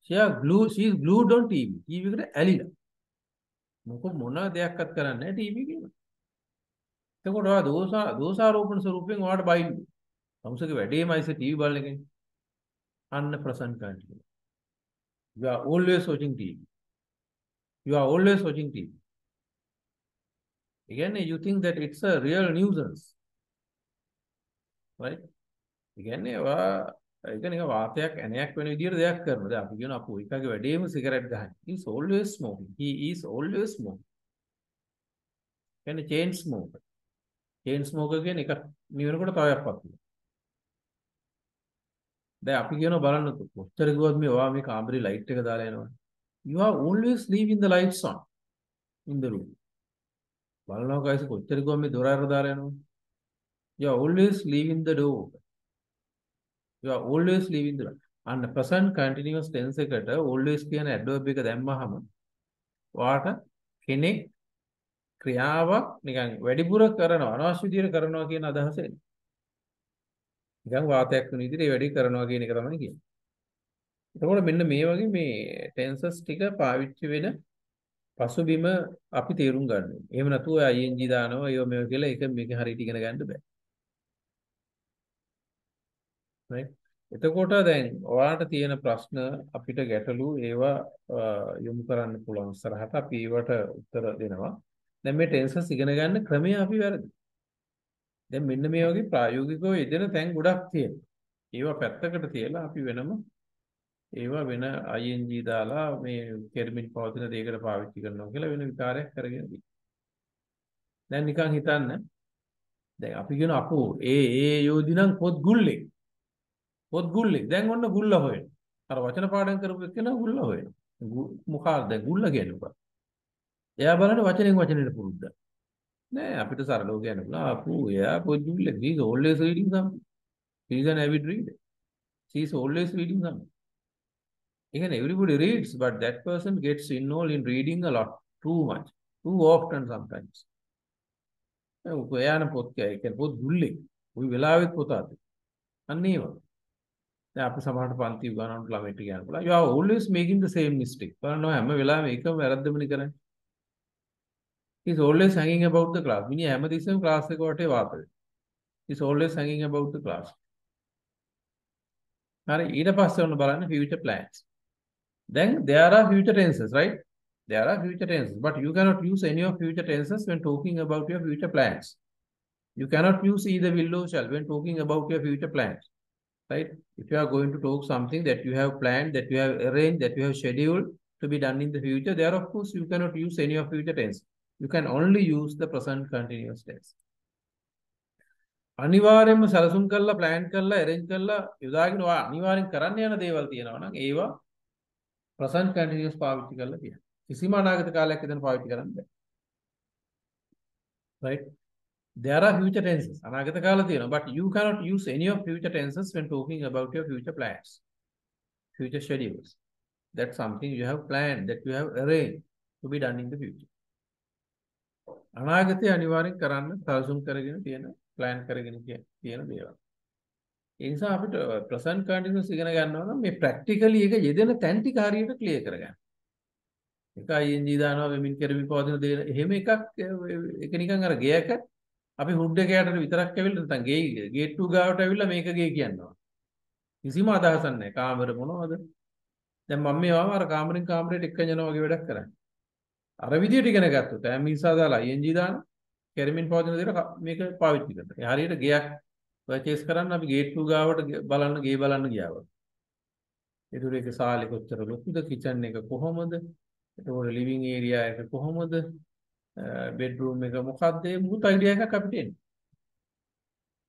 Speaker 1: She is glued on TV. TV එකට ඇලිලා. මොකද මොන දෙයක්වත් කරන්නේ නැහැ TV එකේ. එතකොට ඔයා දෝෂාරෝපණ ස්වරූපයෙන් ඔයාට බයින්න. සමහරවිට වැඩේමයි TV බලන එකනේ. අන්න present continuous. You are always watching TV. You are always watching TV. Again, you think that it's a real nuisance. Right? Again, ඒක වාතයක් ඇණයක් වෙන විදියට දෙයක් කරනවා. දැන් අපි කියන අපෝ එකගේ වැඩේම සිගරට් ගහන. He is always smoking. He is always smoking. කියන්නේ chain smoker. Chain smoker කියන්නේ එක නිවනකොට තව එකක් පත් වෙනවා. දැන් අපි කියනවා බලන්නකො කොච්චර කිව්වත් මේ ඔයා මේ කාමරේ ලයිට් එක දාලා යනවා. You are always leaving the lights on in the room. බලනවා guys කොච්චර කිව්වත් මේ දොර අර දාලා යනවා. You are always leaving the door. You are always leaving the door. And present continuous tense එකට always කියන adverb එක දැම්මහම ඔයාට කෙනෙක් ක්‍රියාවක් නිකන් වැඩිපුර කරනවා අනවශ්‍ය විදියට කරනවා කියන අදහස එන්නේ. නිකන් වාතයක් වෙන විදිහට ඒ වැඩේ කරනවා කියන එක තමයි කියන්නේ. එතකොට මෙන්න මේ වගේ මේ ටෙන්සස් ටික පාවිච්චි වෙන පසුබිම අපි තේරුම් ගන්න ඕනේ. එහෙම නැතුව ing දානවා ඒව මේව කියලා ඒක මේක හරියට ඉගෙන ගන්න බෑ. right? එතකොට දැන් ඔයාලට තියෙන ප්‍රශ්න අපිට ගැටලු ඒවා යොමු කරන්න පුළුවන් ඉස්සරහට අපි ඒවට උත්තර දෙනවා. දැන් මේ ටෙන්සස් ඉගෙන ගන්න ක්‍රමය අපි වැරදි. දැන් මෙන්න මේ වගේ ප්‍රායෝගිකව යෙදෙන තැන් ගොඩක් තියෙනවා. ඒවා පැත්තකට තියලා අපි වෙනම ඒවා වෙන ing දාලා මේ කෙරමින් පවතින දෙයකට පාවිච්චි කරනවා කියලා වෙන විකාරයක් කරගෙන ඉන්නේ. දැන් නිකන් හිතන්න. දැන් අපි කියන අපෝ ඒ යෝධිනම් පොත් ගුල්ලේ. පොත් ගුල්ලේ. දැන් ඔන්න ගුල්ල හොයන. අර වචන පාඩම් කරපු එක්කෙනා ගුල්ල හොයන. මොකක්ද දැන් ගුල්ල කියන්නේ මොකක්ද? එයා බලන්නේ වචනෙන් වචනෙට පුරුද්ද. නෑ අපිට සරලව කියන්න පුළුවන්. අපෝ එයා පොත් ගුල්ලේ. He is always reading something. He is an avid reader. She is always reading something. Again, everybody reads, but that person gets involved in reading a lot, too much, too often sometimes. ඔයාන පොත් කියන්නේ පොත් ගුල්ලේ. ওই වෙලාවෙත් පොත අත. අන්න ඒව. දැන් අපි සමහරට පන්ති උගන්වන ළමයිට කියන්න පුළුවන්. You are always making the same mistake. බලන්න හැම වෙලාවෙම එකම වැරද්දමනේ කරන්නේ. He is always hanging about the class. මිනිහා හැමතිස්සෙම ක්ලාස් එක වටේ වාත වෙනවා. He is always hanging about the class. හරි ඊට පස්සේ ඔන්න බලන්න future plans. Then there are future tenses, right? There are future tenses, but you cannot use any of future tenses when talking about your future plans. You cannot use either will or shall when talking about your future plans, right? If you are going to talk something that you have planned, that you have arranged, that you have scheduled to be done in the future, there of course you cannot use any of future tense. You can only use the present continuous tense. අනිවාර්යයෙන්ම සැලසුම් කරලා plan කරලා arrange කරලා යොදාගෙන ඔයා අනිවාර්යෙන් කරන්න යන දේවල් තියෙනවා නම් ඒවා present continuous පාවිච්චි කරලා තියෙනවා. කිසිම අනාගත කාලයක් ඉදන් පාවිච්චි කරන්න බෑ. right? There are future tenses. අනාගත කාල තියෙනවා. But you cannot use any of future tenses when talking about your future plans, future schedules. That's something you have planned, that you have arranged to be done in the future. අනාගතය අනිවාර්යෙන් කරන්න සැලසුම් කරගෙන තියෙන plan කරගෙන තියෙන දේවල්. ඒ නිසා අපිට present continuous ඉගෙන ගන්නවා නම් මේ practically එක යෙදෙන තැන් ටික හරියට clear කරගන්න. එක ing දානවා වෙමින් කරමින් පවතින දේ එහෙම එකක් ඒක නිකන් අර ගේයක අපි හුඩ් එක යටට විතරක් ඇවිල්ලා නැත්නම් ගේට් 2 ගාවට ඇවිල්ලා මේක ගේ කියනවා. කිසිම අදහසක් නැහැ. කාමර මොනවද? දැන් මම මේවම අර කාමරෙන් කාමරයට එක්ක යනවා වගේ වැඩක් කරන්නේ. අර විදියට ඉගෙන ගත්තොත් ඈ මීසා දාලා ing දාන කැරමින් පවතින දේට මේක පාවිච්චි කරනවා. ඒ හරියට ගයක් පර්චේස් කරන්න අපි ගේට් 2 ගාවට බලන්න ගේ බලන්න ගියා වගේ. ඒතර ඒක සාලේ කොච්චර ලොකුද, කිචන් එක කොහොමද? එතකොට ලිවිං ඒරියා එක කොහොමද? බෙඩ්රූම් එක මොකක්ද? ඒ මුළු අයිඩියා එකක් අපිට එන්නේ.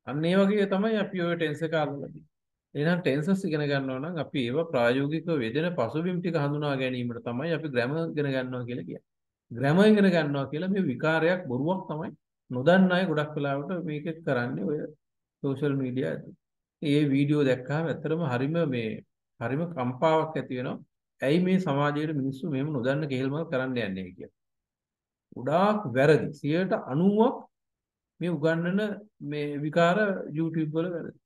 Speaker 1: අන්න ඒ වගේ තමයි අපි ඔය ටෙන්ස් එක අල්ලලා තියෙන්නේ. එහෙනම් ටෙන්සස් ඉගෙන ගන්නවා නම් අපි ඒව ප්‍රායෝගිකව යෙදෙන පසුබිම් ටික හඳුනා ගැනීමට තමයි අපි ග්‍රැමර් ඉගෙන ගන්නවා කියලා කියන්නේ. ග්‍රැමර් ඉගෙන ගන්නවා කියලා මේ විකාරයක් බොරුවක් තමයි. නොදන්න අය ගොඩක් වෙලාවට මේක කරන්නේ ඔය සෝෂල් මීඩියා ඇතුලේ. ඒ වීඩියෝ දැක්කම ඇත්තටම හරිම කම්පාවක් ඇති වෙනවා. ඇයි මේ සමාජයේ මිනිස්සු මෙහෙම නොදන්න කේල්මල් කරන්න යන්නේ කියලා. ගොඩාක් වැරදි. 90%ක් මේ උගන්වන මේ විකාර YouTube වල වැරදි.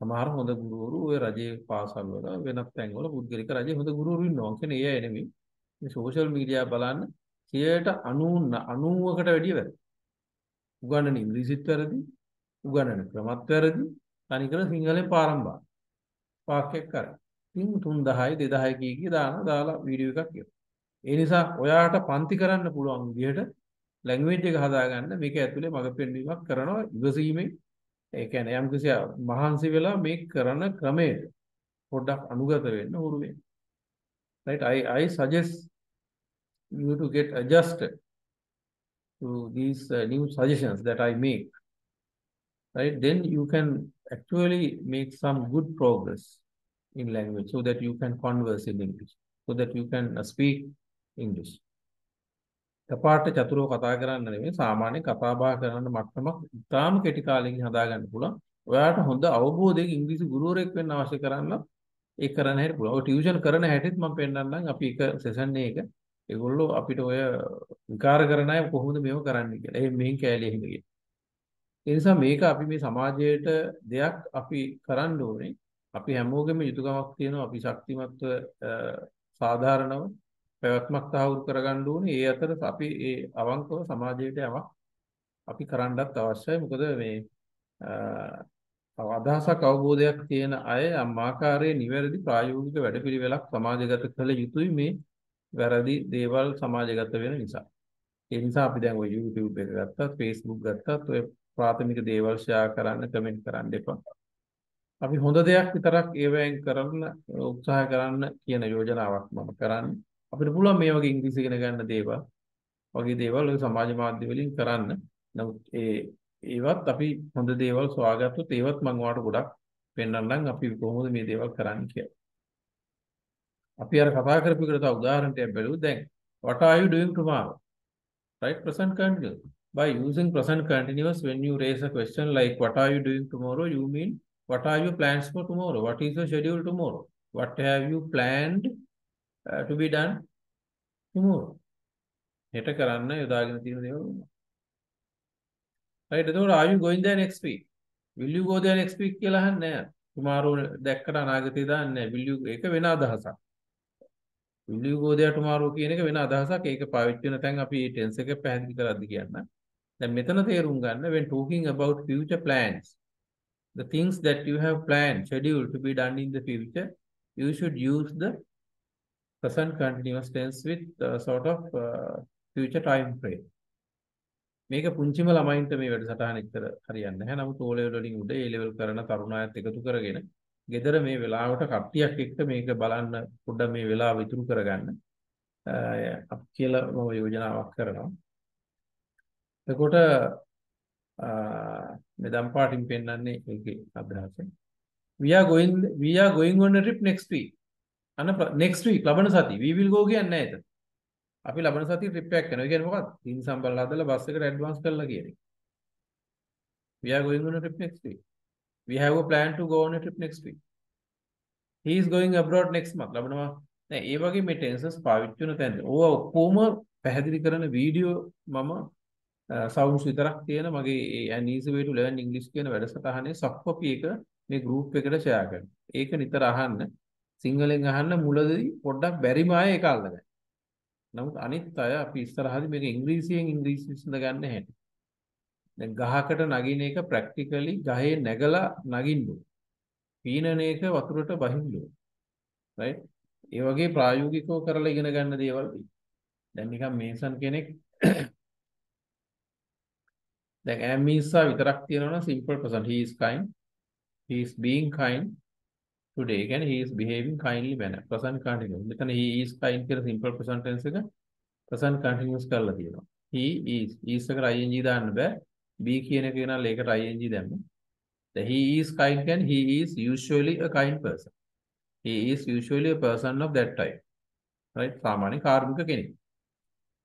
Speaker 1: සමහර හොඳ ගුරුවරු ඔය රජයේ පාසල් වල වෙනත් තැන්වල පුද්ගලික රජයේ හොඳ ගුරුවරු ඉන්නවා. කියන්නේ ඒ අය නෙමෙයි. මේ සෝෂල් මීඩියා බලන්න 90%කට වැඩිය වැරදි. උගන්වන ඉංග්‍රීසිත් වැරදි, උගන්වන ක්‍රමත් වැරදි, තනිකර සිංහලෙන් පාරම්බා. වාක්‍යයක් කරා. ඉතින් 3000යි 2000යි කී දාලා වීඩියෝ එකක් කියනවා. ඒ නිසා ඔයාට පන්ති කරන්න පුළුවන් විදිහට ලැන්ග්වේජ් එක හදාගන්න මේක ඇතුලේ මඟ පෙන්වීමක් කරනවා ඉවසීමෙන්. ඒ කියන්නේ යම් කිසි මහන්සි වෙලා මේ කරන ක්‍රමයට පොඩ්ඩක් අනුගත වෙන්න උරු වෙන්න. Right? I suggest you to get adjusted to these new suggestions that I make. Right? Then you can actually make some good progress in language so that you can converse in English, so that you can speak English. කපාට චතුරව කතා කරන්න නෙමෙයි සාමාන්‍ය කතා බහ කරන මට්ටමක් ඉතාම කෙටි කාලෙකින් හදා ගන්න පුළුවන්. ඔයාට හොඳ අවබෝධයක ඉංග්‍රීසි ගුරුවරයෙක් වෙන්න අවශ්‍ය කරන්න ඒක කරන්න හැටි පුළුවන්. ඔය ටියුෂන් කරන හැටිත් මම පෙන්නන්නම් අපි එක සෙෂන් එකක ඒගොල්ලෝ අපිට ඔය විකාර කරන අය කොහොමද මේව කරන්නේ කියලා. එහෙන් මෙහෙන් කෑලි එහෙම කියන. ඒ නිසා මේක අපි මේ සමාජයට දෙයක් අපි කරන්න ඕනේ. අපි හැමෝගෙම යුතුයකමක් තියෙනවා. අපි ශක්තිමත්ව සාධාරණව පැවැත්මක් තහවුරු කරගන්න ඕනේ. ඒ අතර අපි ඒ අවංකව සමාජයට යමක් අපි කරන්නත් අවශ්‍යයි. මොකද මේ අදහසක් අවබෝධයක් තියෙන අය ආකාරයේ නිවැරදි ප්‍රායෝගික වැඩපිළිවෙලක් සමාජගත කළ යුතුයි මේ වැරදි දේවල් සමාජගත වෙන නිසා. ඒ නිසා අපි දැන් ඔය YouTube එක ගත්තත් Facebook ගත්තත් ඔය ප්‍රාථමික දේවල් ෂෙයා කරන්න කමෙන්ට් කරන්න එපා. අපි හොඳ දෙයක් විතරක් ඒවෙන් කරන්න උත්සාහ කරන්න කියන යෝජනාවක් මම කරන්නේ. අපිට පුළුවන් මේ වගේ ඉංග්‍රීසි ඉගෙන ගන්න දේවල් ඔය සමාජ මාධ්‍ය වලින් කරන්න. නමුත් ඒවත් අපි හොඳ දේවල් සොයාගත්තොත් ඒවත් මම ඔයාලට ගොඩක් පෙන්වන්නම් අපි කොහොමද මේ දේවල් කරන්නේ කියලා. අපි අර කතා කරපු එකට තව උදාහරණයක් බැලුවොත් දැන් what are you doing tomorrow? Right? Present continuous. By using present continuous when you raise a question like what are you doing tomorrow, you mean what are your plans for tomorrow? What is your schedule tomorrow? What have you planned to be done tomorrow? හෙට කරන්න යොදාගෙන තියෙන දේවල්. Right? එතකොට are you going there next week? Will you go there next week කියලා අහන්නේ නැහැ. tomorrow දැක්කට අනාගතේ දාන්නේ නැහැ. will you ඒක වෙන අදහසක්. will you go there tomorrow කියන එක වෙන අදහසක්. ඒක පාවිච්චි වෙන තැන් අපි tense එක පැහැදිලි කරද්දි කියන්න. දැන් මෙතන තේරුම් ගන්න when talking about future plans, the things that you have planned, scheduled to be done in the future, you should use the present continuous tense with sort of future time frame. මේක පුංචිම ළමයින්ට මේ වැඩසටහන එක්තර හරියන්නේ නැහැ. නමුත් O level වලින් උඩ A level කරන තරුණ අයත් එකතු කරගෙන ගෙදර මේ වෙලාවට කට්ටියක් එක්ක මේක බලන්න පොඩ්ඩක් මේ වෙලාව ඉතුරු කරගන්න අපි කියලා මම යෝජනාවක් කරනවා. එතකොට මේ දම් පාටින් පෙන්නන්නේ ඒකේ අදහස. We are going on a trip next week. next week ලබන සතිය we will go කියන්නේ නැහැ එතන. අපි ලබන සතිය ට්‍රිප් එකක් යනවා. ඒ කියන්නේ මොකක්ද? තින් සම්බල හදලා බස් එකට ඇඩ්වාන්ස් කරලා කියන්නේ. We are going on a trip next week. We have a plan to go on a trip next week. He is going abroad next month. ලබනවා. දැන් ඒ වගේ මේ ටෙන්සස් පාවිච්චි වෙන තැන. ඕවා ඔක්කොම පැහැදිලි කරන වීඩියෝ මම සවුන්ඩ්ස් විතරක් තියෙන මගේ an easy way to learn English කියන වැඩසටහනේ soft copy එක මේ group එකට share කරනවා. ඒක නිතර අහන්න. සිංහලෙන් අහන්න මුලදී පොඩ්ඩක් බැරිම අය ඒක අල්ලගන්න. නමුත් අනිත් අය අපි ඉස්සරහදී මේක ඉංග්‍රීසියෙන් ඉංග්‍රීසි විසඳ ගන්න හැටි. දැන් ගහකට නගින එක ප්‍රැක්ටිකලි ගහේ නැගලා නගින්න ඕනේ. පීනන එක වතුරට බහින්න ඕනේ. right? ඒ වගේ ප්‍රායෝගිකව කරලා ඉගෙන ගන්න දේවල් තියෙනවා. දැන් නිකන් මේසන් කෙනෙක් දැන් ඇමීසා විතරක් තියෙනවා නම් simple present he is kind, he is being kind today කියන්නේ he is behaving kindly manner present continuous. මෙතන he is kind කියලා simple present tense එක present continuous කරලා තියෙනවා. he is එකට ing දාන්න බෑ. be කියන එක නේද ඒකට ing දැම්ම. The he is kind කියන්නේ he is usually a kind person. He is usually a person of that type. right? සාමාන්‍ය කාර්මික කෙනෙක්.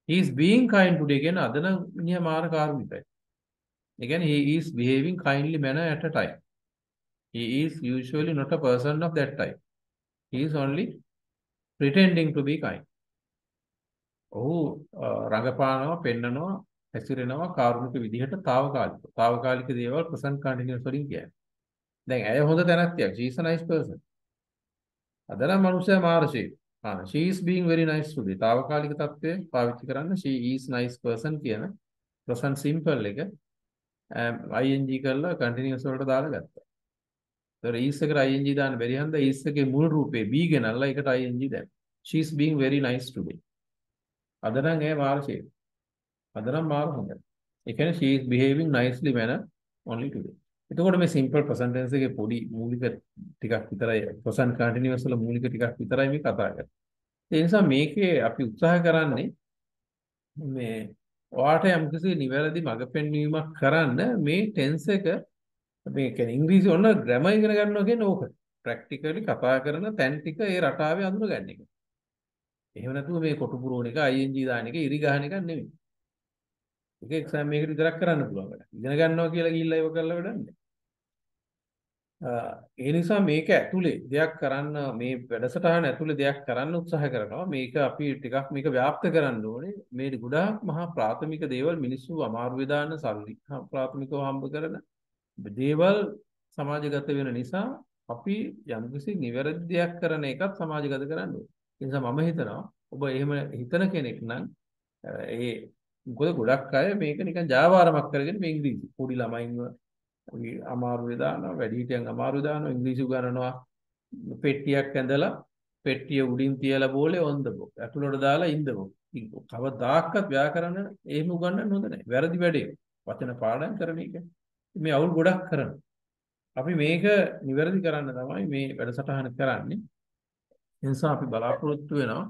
Speaker 1: He is being kind today කියන්නේ අද නම් මිනිහා මාර කාර්මිකයි. Again, he is behaving kindly manner at a time. He is usually not a person of that type. He is only pretending to be kind. ඔහු රඟපානවා, පෙන්නනවා, හැසිරෙනවා කාරුණික විදිහට తాවකාලික. తాවකාලික දේවල් present continuous වලින් කියන්නේ. දැන් ඇය හොඳ තැනක් තියක්. She is a nice person. අද නම් මනුස්සයා මාර්ෂේ. She is being very nice today. తాවකාලික තත්ත්වය පාවිච්චි කරන්න she is nice person කියන present simple එක ing කරලා continuous වලට දාලා ගත්තා. ඒතර is එකට ing දාන්න බැරි හන්ද is එකේ මුල් රූපේ be ගෙනල්ලා ඒකට ing දැම්මා. She is being very nice today. අද නම් ඒ මාර්ෂේ. අද නම් මාර හොඳයි. ඒ කියන්නේ she is behaving nicely manner only today. එතකොට මේ simple present tense එකේ පොඩි මූලික ටිකක් විතරයි present continuous වල මූලික ටිකක් විතරයි මේ කතා කරන්නේ. ඒ නිසා මේකේ අපි උත්සාහ කරන්නේ මේ ඔයාට යම්කිසි නිවැරදි මඟ පෙන්වීමක් කරන්න මේ tense එක මේ කියන්නේ ඉංග්‍රීසි ඔන්න grammar ඉගෙන ගන්නවා කියන්නේ ඕක. practically කතා කරන තැන් ටික ඒ රටාවේ අඳුර ගන්න එක. එහෙම නැතුව මේ කොටු පුරවන එක ing දාන එක ඉරි ගහන එක නෙමෙයි. ඒක එක්සෑම් එකකට විතරක් කරන්න පුළුවන් වැඩක්. ඉගෙන ගන්නවා කියලා ගිහිල්ලා ඒක කරලා වැඩක් නැහැ. ඒ නිසා මේක ඇතුලේ දෙයක් කරන්න මේ වැඩසටහන ඇතුලේ දෙයක් කරන්න උත්සාහ කරනවා. මේක අපි ටිකක් මේක ව්‍යාප්ත කරන්න ඕනේ. මේ ගොඩාක් මහා ප්‍රාථමික දේවල් මිනිස්සු අමාරු වේදාන සල්ලි ප්‍රාථමිකව හම්බ කරන දේවල් සමාජගත වෙන නිසා අපි යම්කිසි නිවැරදි දෙයක් කරන එකත් සමාජගත කරන්න ඕනේ. ඒ නිසා මම හිතනවා ඔබ එහෙම හිතන කෙනෙක් නම් ඒ මොකද ගොඩක් අය මේක නිකන් ජාවාරමක් කරගෙන මේ ඉංග්‍රීසි පොඩි ළමයින්ව අමාරු දානවා වැඩිහිටියන් අමාරු දානවා ඉංග්‍රීසි උගන්වනවා පෙට්ටියක් ඇඳලා පෙට්ටිය උඩින් තියලා බෝලේ on the book ඇතුළට දාලා in the book කවදාකවත් ව්‍යාකරණ එහෙම උගන්වන්න හොඳ නැහැ වැරදි වැඩේ වචන පාඩම් කරන එක මේ අවුල් ගොඩක් කරනවා අපි මේක නිවැරදි කරන්න තමයි මේ වැඩසටහන කරන්නේ ඒ නිසා අපි බලාපොරොත්තු වෙනවා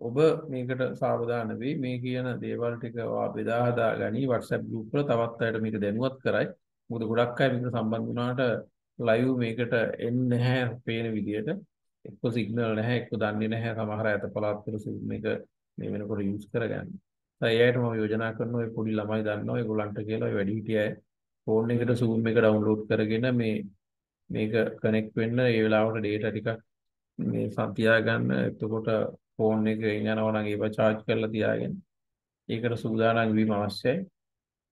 Speaker 1: ඔබ මේකට සාවධාන වෙයි මේ කියන දේවල් ටික බෙදා හදා ගනි WhatsApp group වල තවත් අයට මේක දැනුවත් කරයි මොකද ගොඩක් අය මේකට සම්බන්ධ වුණාට live මේකට එන්නේ නැහැ පේන විදියට එක්ක සිග්නල් නැහැ එක්ක දන්නේ නැහැ සමහර අයට පළාත් වල මේක මේ වෙනකොට යූස් කරගන්න. ඒ අයට මම යෝජනා කරනවා ඔය පොඩි ළමයි දන්නවා ඒගොල්ලන්ට කියලා ඔය වැඩිහිටිය අය ෆෝන් එකට Zoom එක ඩවුන්ලෝඩ් කරගෙන මේක කනෙක්ට් වෙන්න ඒ වෙලාවට data ටිකක් මේ තියාගන්න එතකොට ෆෝන් එකේ යනවා නම් ඒව charge කරලා තියාගෙන ඒකට සූදානම් වීම අවශ්‍යයි.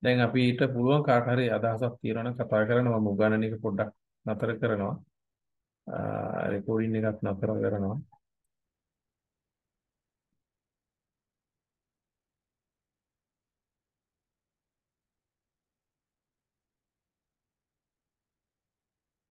Speaker 1: දැන් අපිට පුළුවන් කාට හරි අදහසක් තියෙනවා නම් කතා කරන්න මම උගන්වන එක පොඩ්ඩක් නතර කරනවා. රෙකෝඩින් එකත් නතර කරනවා.